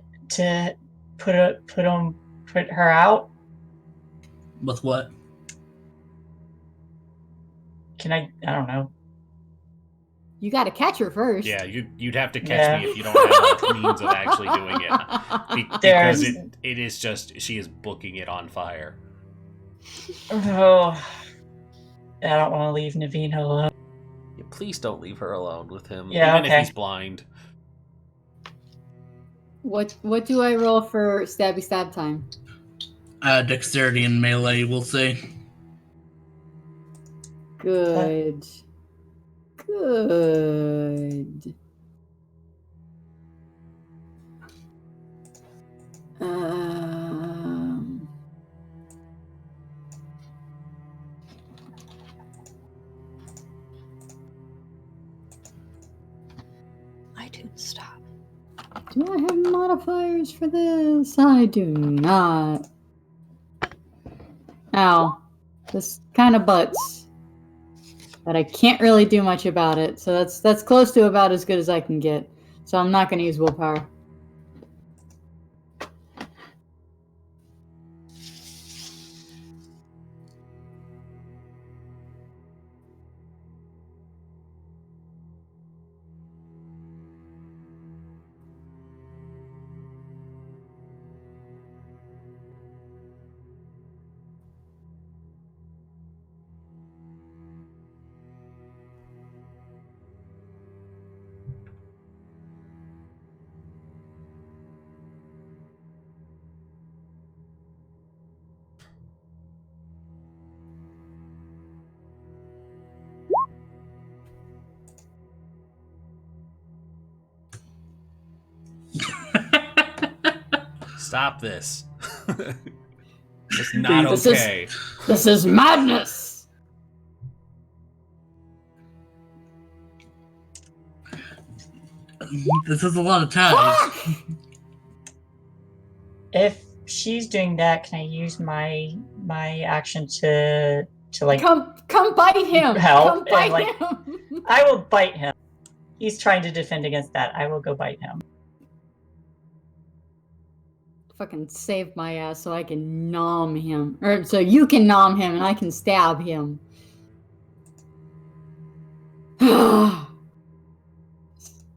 put her out?
With what?
Can I don't know.
You got to catch her first.
Yeah, you'd have to catch me if you don't have means of actually doing it, because it is just she is booking it on fire.
Oh, I don't want to leave Naveen alone.
Yeah, please don't leave her alone with him,
Yeah,
even
okay.
if he's blind.
What do I roll for stabby stab time?
Dexterity and melee, we'll say.
Good. Good.
iTunes, stop.
Do I have modifiers for this? I do not. Ow. This kind of butts. But I can't really do much about it. So that's close to about as good as I can get. So I'm not going to use willpower.
Stop this. It's not
This
okay.
This is madness.
This is a lot of time.
If she's doing that, can I use my action to like
Come bite him.
help
Come bite
and, like,
him.
I will bite him. He's trying to defend against that. I will go bite him.
Fucking save my ass so I can nom him. Or so you can nom him and I can stab him.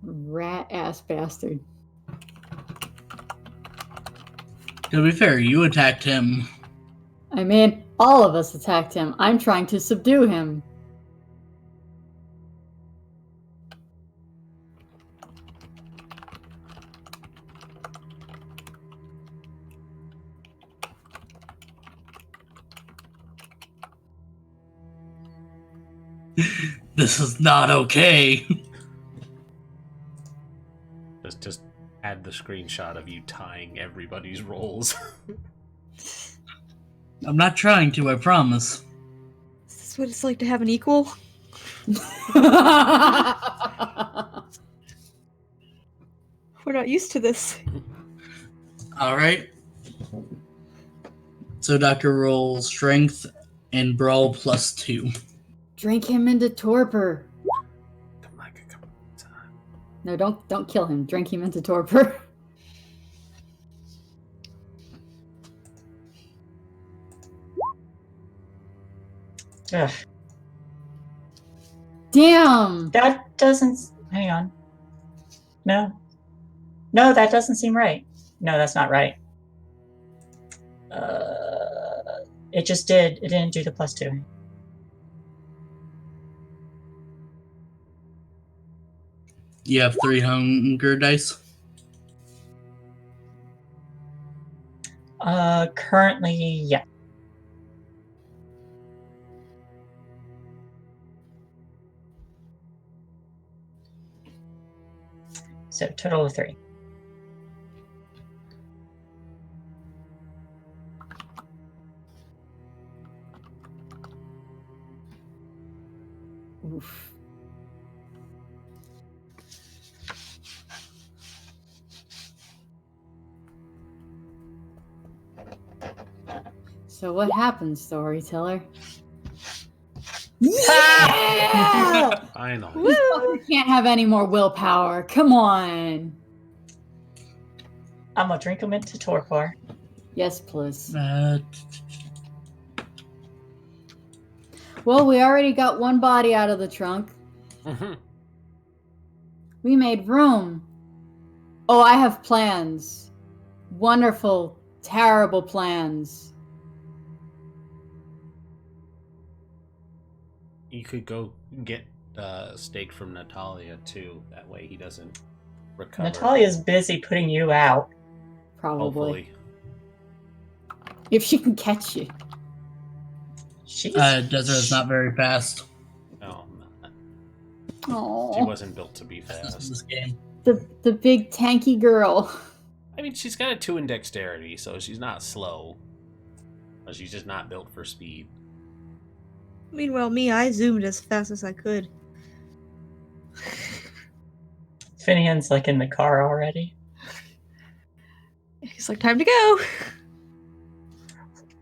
Rat ass bastard.
To be fair, you attacked him.
I mean, all of us attacked him. I'm trying to subdue him.
This is not okay.
Just add the screenshot of you tying everybody's rolls.
I'm not trying to, I promise.
Is this what it's like to have an equal? We're not used to this.
Alright. So Doctor rolls strength and brawl +2.
Drink him into torpor.
Come on.
No, don't kill him. Drink him into torpor.
Ugh.
Damn.
That doesn't. Hang on. No, that doesn't seem right. No, that's not right. It just did. It didn't do the +2.
You have 3 hunger dice?
Currently, yeah. So total of 3.
Oof. So what happens, storyteller? Yeah!
Finally.
This fucker can't have any more willpower. Come on.
I'm gonna drink them into torpor.
Yes, please.
Uh,
Well, we already got one body out of the trunk.
Mhm.
We made room. Oh, I have plans. Wonderful, terrible plans.
You could go get a steak from Natalia too. That way he doesn't recover.
Natalia's busy putting you out.
Probably.
Hopefully.
If she can catch you.
She's
Desert's not very fast
No, I'm not. She
Oh,
wasn't built to be
in
fast.
this game.
the big tanky girl.
I mean, she's got a 2 in dexterity, so she's not slow. But she's just not built for speed.
Meanwhile, me, I zoomed as fast as I could.
Finian's like in the car already.
He's like, time to go.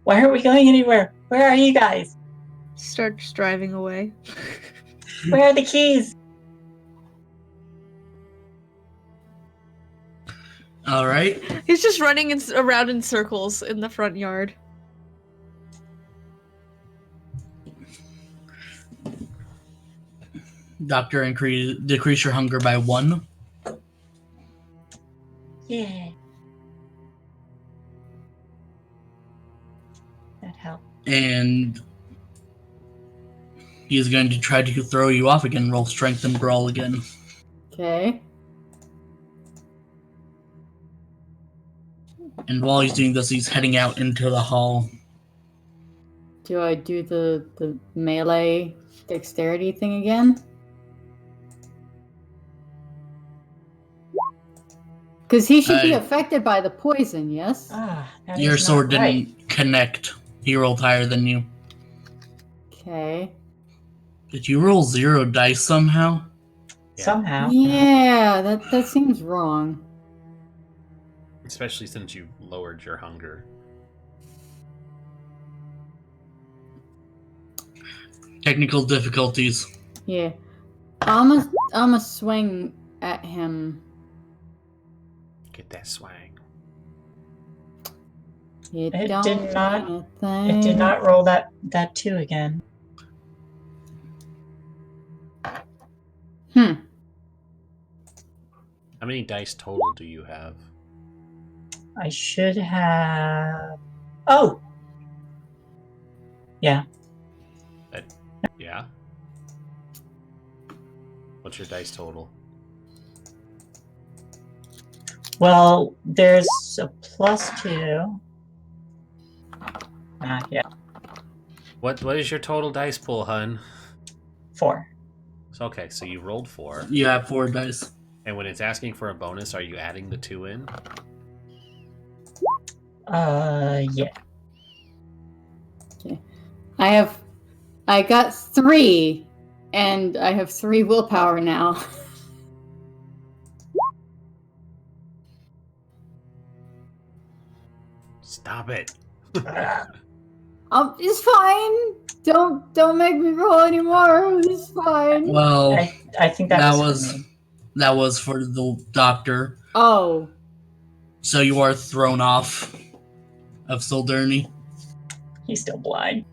Why aren't we going anywhere? Where are you guys?
Starts driving away.
Where are the keys?
All right.
He's just running around in circles in the front yard.
Doctor, decrease your hunger by 1.
Yeah. That helped.
And he's going to try to throw you off again. Roll strength and brawl again.
Okay.
And while he's doing this, he's heading out into the hall.
Do I do the melee dexterity thing again? Because he should be affected by the poison, yes?
That
Your
is
sword
not right.
didn't connect. He rolled higher than you.
Okay.
Did you roll 0 dice somehow?
Yeah.
Somehow.
Yeah, that seems wrong.
Especially since you lowered your hunger.
Technical difficulties.
Yeah. I'ma swing at him.
Get that swang.
It
It
don't
did not-
mean a thing.
It did not roll that 2 again.
Hmm.
How many dice total do you have?
I should have... Oh! Yeah.
Yeah? What's your dice total?
Well, there's a +2. Yeah.
What is your total dice pool, hun?
4.
So, okay, so you rolled 4.
You have 4 dice.
And when it's asking for a bonus, are you adding the 2 in?
Yeah.
Okay. I got 3, and I have 3 willpower now.
Stop it.
It's fine. Don't make me roll anymore. It's fine.
Well,
I think that was for me.
that was for the doctor.
Oh.
So you are thrown off of Soldurni.
He's still blind.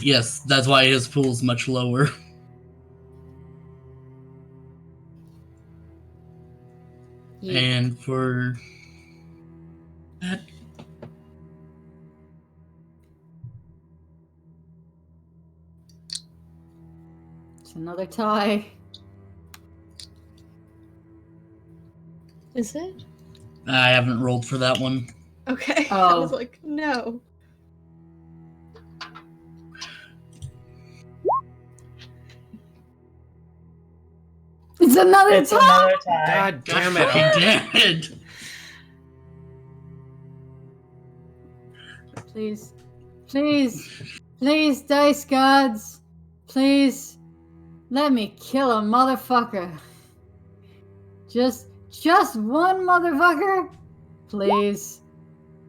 Yes, that's why his pool's much lower.
Yeah.
And for that,
It's another tie.
Is it?
I haven't rolled for that one.
Okay. I
Oh.
was like, no.
It's another
It's
time.
another time.
God damn it.
fucking damn it.
Please, please, please, dice gods, please, let me kill a motherfucker. Just one motherfucker, please.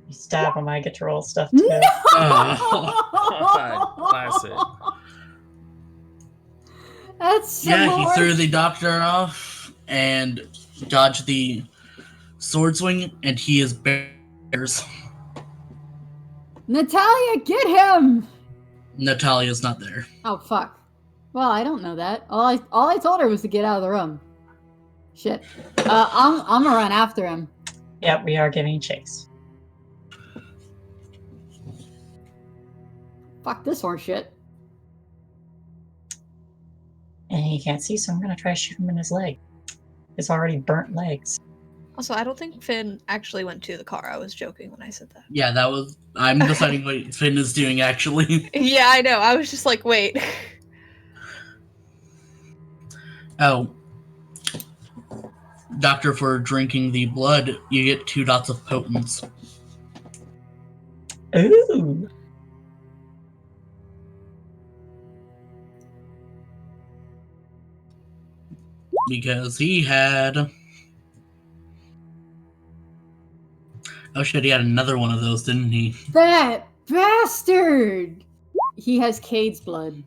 You stab him, I get to roll stuff too.
No!
God, classic.
That's so
Yeah, he threw
harsh.
the doctor off and dodged the sword swing, and he is bears.
Natalia, get him!
Natalia's not there.
Oh fuck. Well, I don't know that. All I told her was to get out of the room. Shit. I'm gonna run after him.
Yep, we are giving chase.
Fuck this horse shit.
And he can't see, so I'm gonna try to shoot him in his leg. His already burnt legs.
Also, I don't think Finn actually went to the car. I was joking when I said that.
Yeah, that was. I'm deciding what Finn is doing actually.
Yeah, I know. I was just like, wait.
Oh. Doctor, for drinking the blood, you get 2 dots of potence.
Ooh.
Because he had. Oh shit, he had another one of those, didn't he?
That bastard! He has Cade's blood.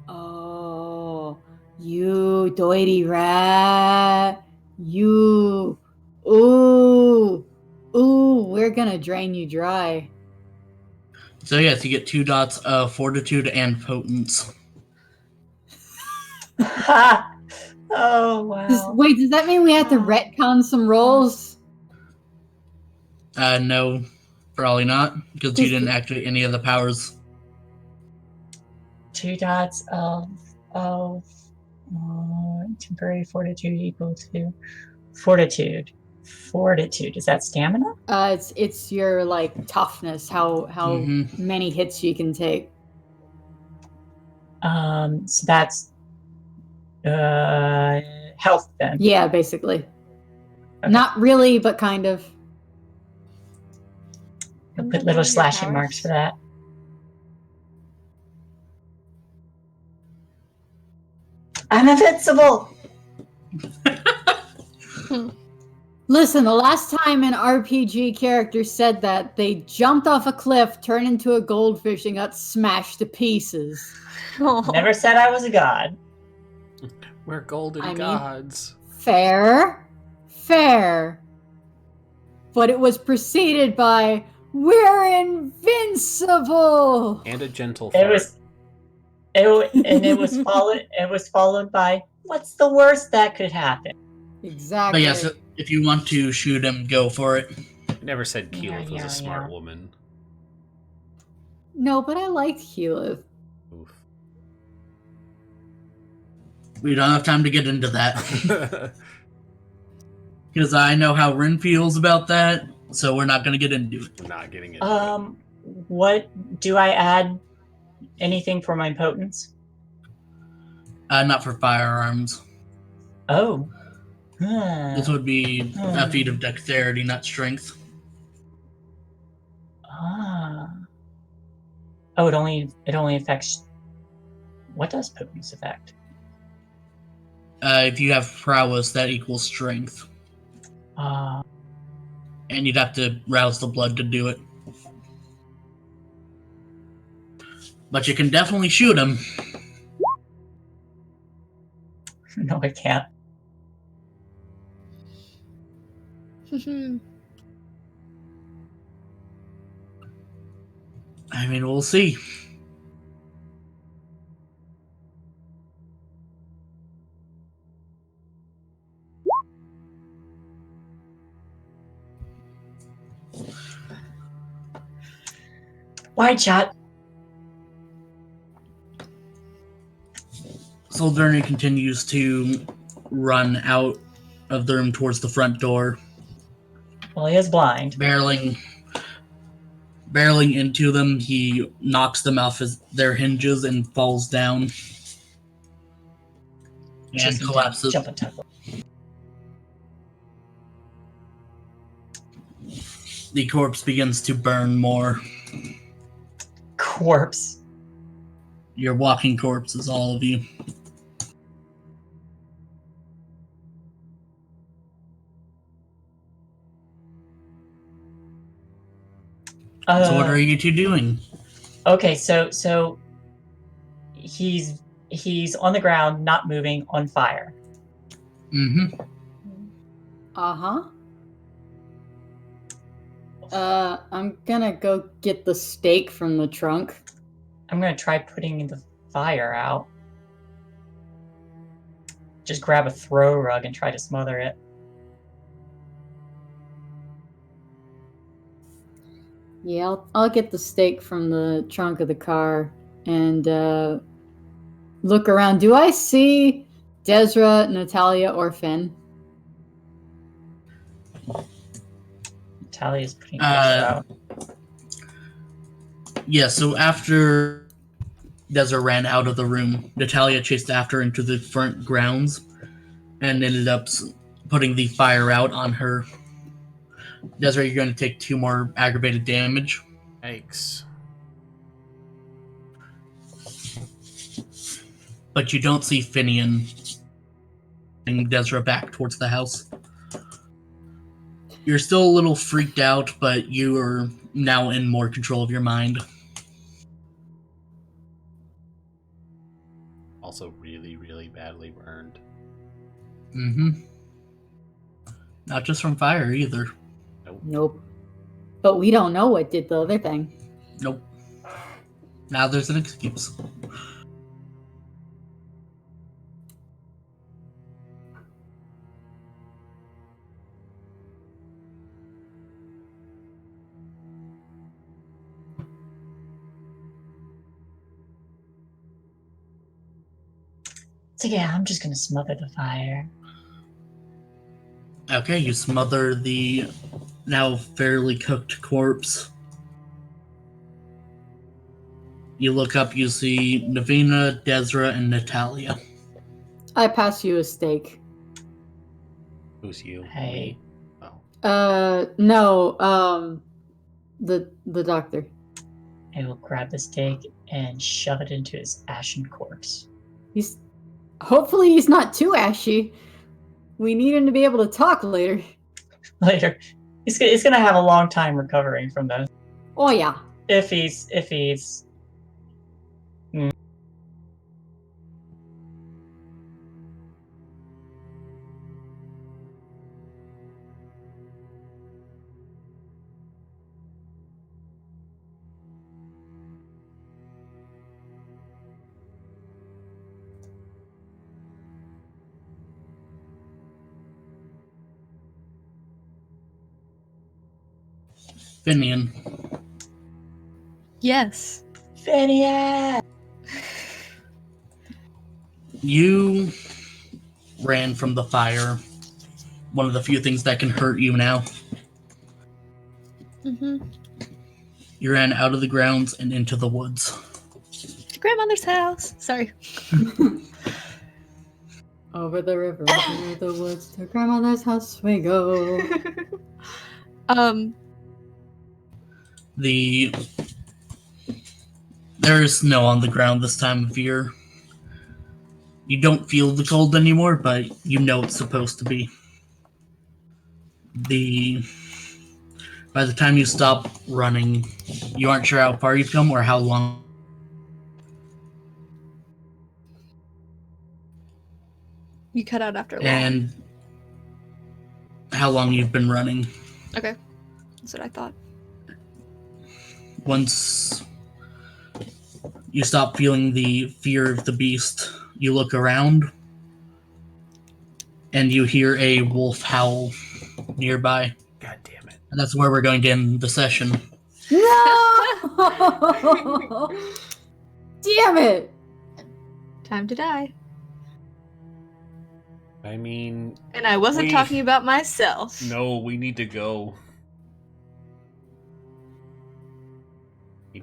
Oh, you doity rat. You. Ooh. Ooh, we're gonna drain you dry.
So yes, you get 2 dots of fortitude and potence.
Oh, wow.
Wait, does that mean we have to retcon some rolls?
No, probably not, because you didn't activate any of the powers.
2 dots of temporary fortitude equal to fortitude. Fortitude. Is that stamina?
It's your like toughness, how
Mhm.
many hits you can take.
So that's health then.
Yeah, basically.
Okay.
Not really, but kind of.
I'll
Isn't
put
that
little
one of your
slashing
powers?
marks for that. I'm invincible!
Listen, the last time an RPG character said that, they jumped off a cliff, turned into a goldfish, and got smashed to pieces.
Never said I was a god.
We're golden
I mean-
gods.
Fair. But it was preceded by, "We're invincible!"
And a gentle
It
fart.
was followed by, what's the worst that could happen?
Exactly.
But yes, if you want to shoot him, go for it.
I never said Keyleth was
Yeah,
a smart
yeah.
woman.
No, but I liked Keyleth.
Oof.
We don't have time to get into that. Because I know how Rin feels about that, so we're not going to get into it.
We're not getting into it.
What do I add? Anything for my potence?
Not for firearms.
Oh.
This would be a feat of dexterity, not strength.
Oh, it only affects. What does potence affect?
If you have prowess, that equals strength.
Uh,
And you'd have to rouse the blood to do it. But you can definitely shoot him.
no, I can't.
I mean, we'll see.
Wide shot.
Soldierny continues to run out of the room towards the front door,
Well, he is blind.
barreling Barreling into them, he knocks them off their hinges and falls down. And
Chase him down,
collapses.
jump and tackle.
The corpse begins to burn more.
Corpse.
Your walking corpses, all of you. So what are you two doing?
Okay, so he's on the ground, not moving, on fire.
Mm-hmm.
Uh-huh. I'm gonna go get the steak from the trunk.
I'm gonna try putting the fire out. Just grab a throw rug and try to smother it.
Yeah, I'll get the steak from the trunk of the car and look around. Do I see Desra, Natalia, or Finn?
Natalia's putting fire out.
Yeah, so after Desra ran out of the room, Natalia chased after into the front grounds and ended up putting the fire out on her. Desra, you're going to take 2 more aggravated damage.
Yikes.
But you don't see Finian bringing Desra back towards the house. You're still a little freaked out, but you are now in more control of your mind.
Also really, really badly burned.
Mm-hmm. Not just from fire, either.
Nope. But we don't know what did the other thing.
Nope. Now there's an excuse.
So yeah, I'm just gonna smother the fire.
Okay, you smother the now fairly cooked corpse. You look up, you see Navina, Desra, and Natalia.
I pass you a steak.
Who's you?
Hey.
Me? Oh.
No, the doctor.
I will grab the steak and shove it into his ashen corpse.
Hopefully he's not too ashy. We need him to be able to talk later.
Later, he's gonna have a long time recovering from this.
Oh yeah.
If he's
Finian.
Yes.
Phineas!
You ran from the fire. One of the few things that can hurt you now.
Mm-hmm.
You ran out of the grounds and into the woods.
To grandmother's house. Sorry.
Over the river, through the woods, to grandmother's house we go.
There's snow on the ground this time of year. You don't feel the cold anymore, but you know it's supposed to be. By the time you stop running, you aren't sure how far you've come or how long.
You cut out after long.
And how long you've been running.
Okay. That's what I thought.
Once you stop feeling the fear of the beast, you look around and you hear a wolf howl nearby.
God damn it.
And that's where we're going to end the session.
No! Damn it!
Time to die.
I mean,
And I wasn't talking about myself.
no, we need to go.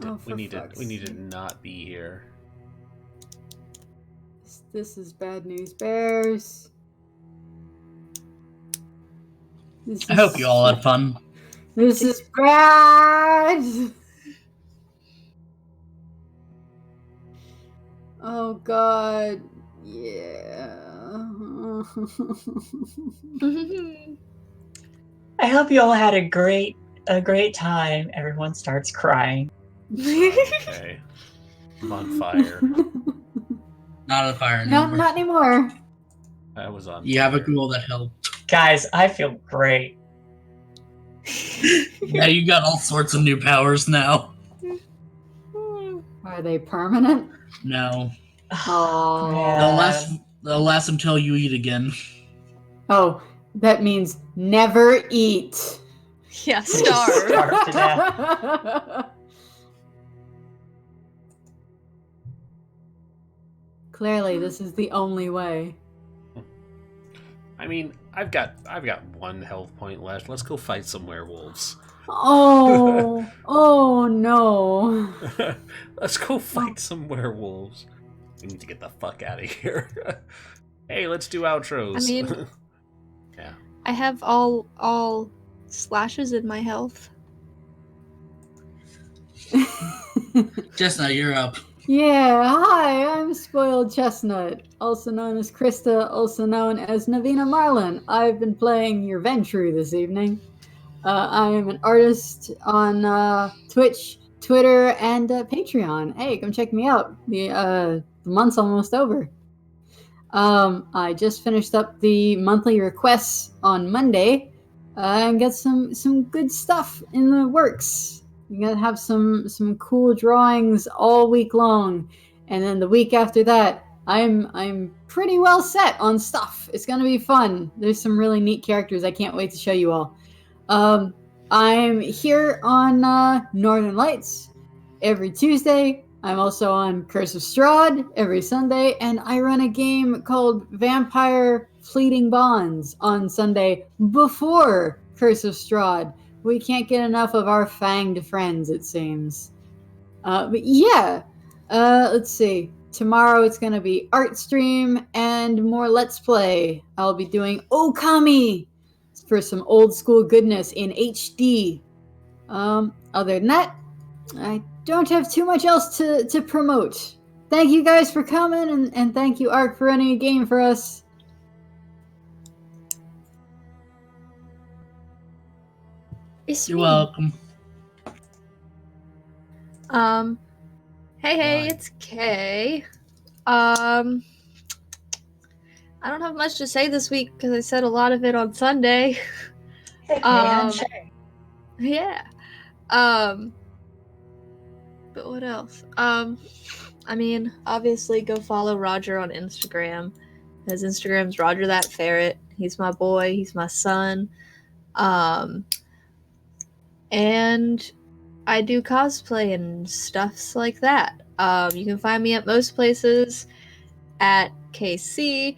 to
for fuck's
we need to
sake.
not be here.
This is bad news bears.
I hope you all had fun.
This is bad. Oh god. Yeah.
I hope you all had a great time. Everyone starts crying.
Okay. I'm on fire.
Not a fire anymore.
Not anymore.
I was on
You
fire.
have a girl that helped.
Guys, I feel great.
Yeah, you got all sorts of new powers now.
Are they permanent?
No.
Oh.
Man.
They'll last until you eat again.
Oh, that means never eat.
Yeah, starve.
Starve to death.
Clearly, this is the only way.
I mean, I've got 1 health point left. Let's go fight some werewolves.
Oh, oh no.
Let's go fight some werewolves. We need to get the fuck out of here. Hey, let's do outros.
I mean,
yeah.
I have all slashes in my health.
Chestnut, you're up.
Yeah, hi, I'm Spoiled Chestnut, also known as Krista, also known as Navina Marlin. I've been playing your Ventru this evening. I am an artist on Twitch, Twitter, and Patreon. Hey, come check me out. The month's almost over. I just finished up the monthly requests on Monday and got some good stuff in the works. You're gonna have some cool drawings all week long, and then the week after that, I'm pretty well set on stuff. It's gonna be fun. There's some really neat characters. I can't wait to show you all. I'm here on Northern Lights every Tuesday. I'm also on Curse of Strahd every Sunday, and I run a game called Vampire Fleeting Bonds on Sunday before Curse of Strahd. We can't get enough of our fanged friends, it seems. But yeah, let's see. Tomorrow it's going to be art stream and more Let's Play. I'll be doing Okami for some old school goodness in HD. Other than that, I don't have too much else to promote. Thank you guys for coming, and thank you, Ark, for running a game for us.
It's
You're
me.
welcome.
Hey,
Hi.
it's Kay. I don't have much to say this week because I said a lot of it on Sunday. Yeah. But what else? I mean, obviously go follow Roger on Instagram. His Instagram's Roger That Ferret. He's my boy, he's my son. And I do cosplay and stuffs like that. You can find me at most places at KCKAESEA,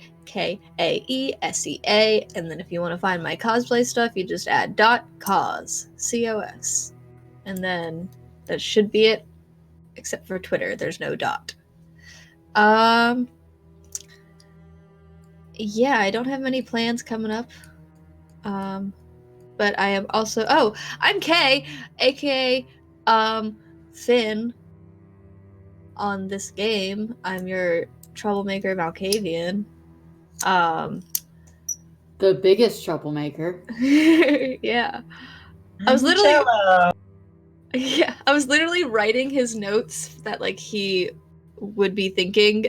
and then if you want to find my cosplay stuff, you just add .cos, COS, and then that should be it, except for Twitter. There's no dot. Yeah, I don't have many plans coming up. But I am also I'm Kay, aka Finn on this game. I'm your troublemaker Malkavian.
The biggest troublemaker.
Yeah. I was literally
Cello.
Yeah, I was literally writing his notes that like he would be thinking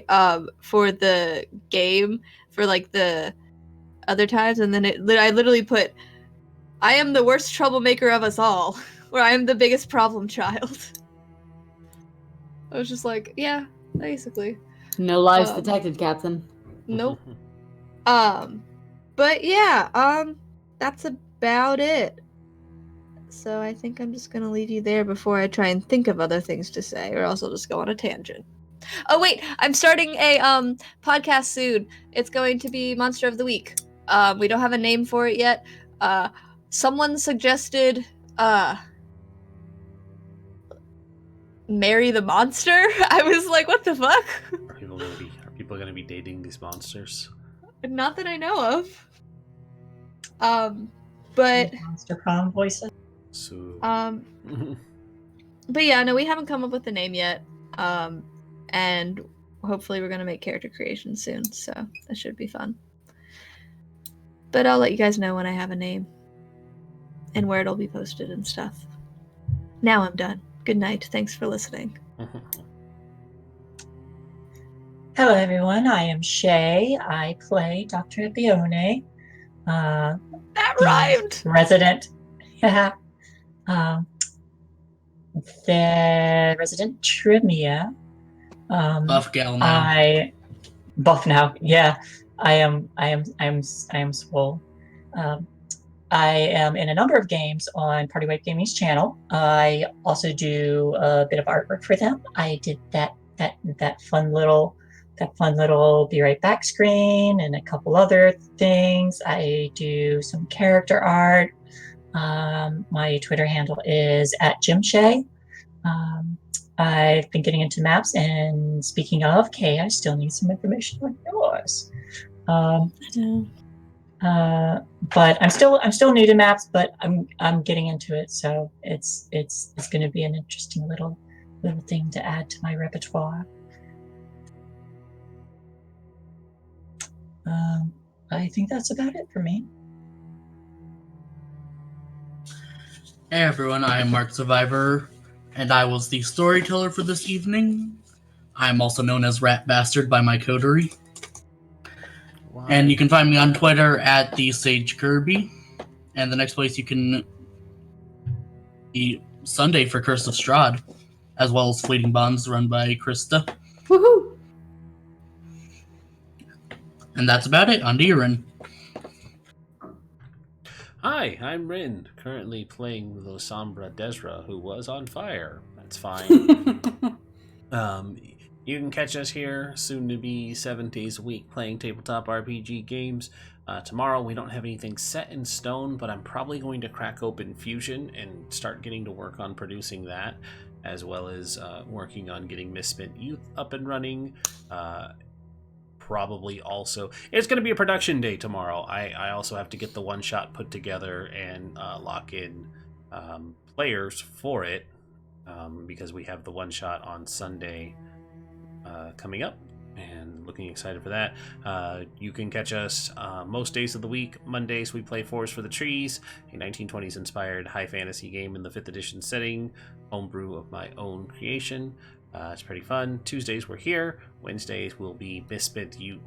for the game for like the other times, and then I literally put, I am the worst troublemaker of us all, or I am the biggest problem child. I was just like, yeah, basically.
No lies detected, Captain.
Nope. But yeah, that's about it. So I think I'm just gonna leave you there before I try and think of other things to say, or else I'll just go on a tangent. Oh wait, I'm starting a podcast soon. It's going to be Monster of the Week. We don't have a name for it yet. Someone suggested marry the monster. I was like, what the fuck?
Are people gonna be dating these monsters?
Not that I know of. But
Monster prom voices.
So.
But yeah, no, we haven't come up with a name yet. And hopefully we're gonna make character creation soon, so that should be fun. But I'll let you guys know when I have a name and where it'll be posted and stuff. Now I'm done. Good night. Thanks for listening.
Hello, everyone. I am Shay. I play Dr. Epione.
That
the
rhymed!
Resident. The resident Trivia.
Buff gal now.
Buff now. Yeah, I am swole. I am in a number of games on PartyWipeGames channel. I also do a bit of artwork for them. I did that fun little be right back screen and a couple other things. I do some character art. My Twitter handle is @JimShay. I've been getting into maps, and speaking of, Kay, I still need some information on yours. But I'm still new to maps, but I'm getting into it, so it's going to be an interesting little thing to add to my repertoire. I think that's about it for me.
Hey everyone, I am Mark Survivor, and I was the storyteller for this evening. I'm also known as Rat Bastard by my coterie.
Wow.
And you can find me on Twitter @TheSageKirby. And the next place you can be Sunday for Curse of Strahd, as well as Fleeting Bonds run by Krista.
Woohoo!
And that's about it. On to you, Rin.
Hi, I'm Rin, currently playing the Sombra Desra, who was on fire. That's fine. You can catch us here, soon to be 7 days a week, playing tabletop RPG games. Tomorrow we don't have anything set in stone, but I'm probably going to crack open Fusion and start getting to work on producing that, as well as working on getting Misspent Youth up and running. Probably also, it's going to be a production day tomorrow. I also have to get the one-shot put together and lock in players for it, because we have the one-shot on Sunday coming up, and looking excited for that. You can catch us most days of the week. Mondays we play Forest for the Trees, a 1920s inspired high fantasy game in the 5th edition setting, homebrew of my own creation. It's pretty fun. Tuesdays we're here. Wednesdays will be Misspent Youth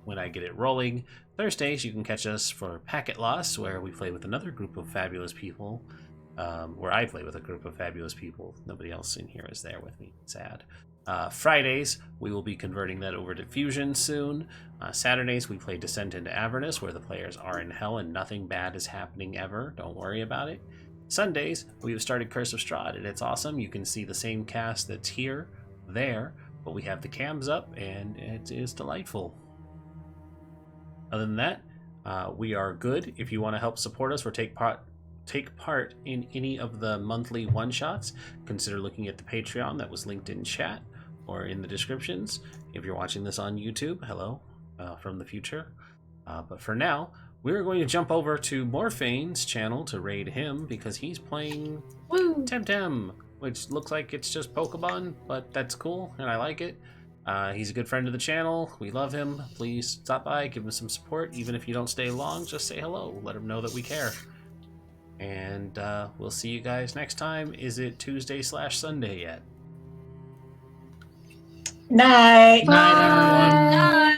when I get it rolling. Thursdays you can catch us for Packet Loss, where we play with another group of fabulous people. Where I play with a group of fabulous people. Nobody else in here is there with me. Sad. Fridays, we will be converting that over to Fusion soon. Saturdays, we play Descent into Avernus, where the players are in hell and nothing bad is happening ever. Don't worry about it. Sundays, we've started Curse of Strahd, and it's awesome. You can see the same cast that's here, there, but we have the cams up, and it is delightful. Other than that, we are good. If you want to help support us or take part in any of the monthly one-shots, consider looking at the Patreon that was linked in chat or in the descriptions. If you're watching this on YouTube, hello from the future. But for now, we're going to jump over to Morphane's channel to raid him, because he's playing Temtem, which looks like it's just Pokemon, but that's cool, and I like it. He's a good friend of the channel. We love him. Please stop by, give him some support. Even if you don't stay long, just say hello. Let him know that we care. And we'll see you guys next time. Is it Tuesday/Sunday yet?
Night.
Night, everyone.
Night.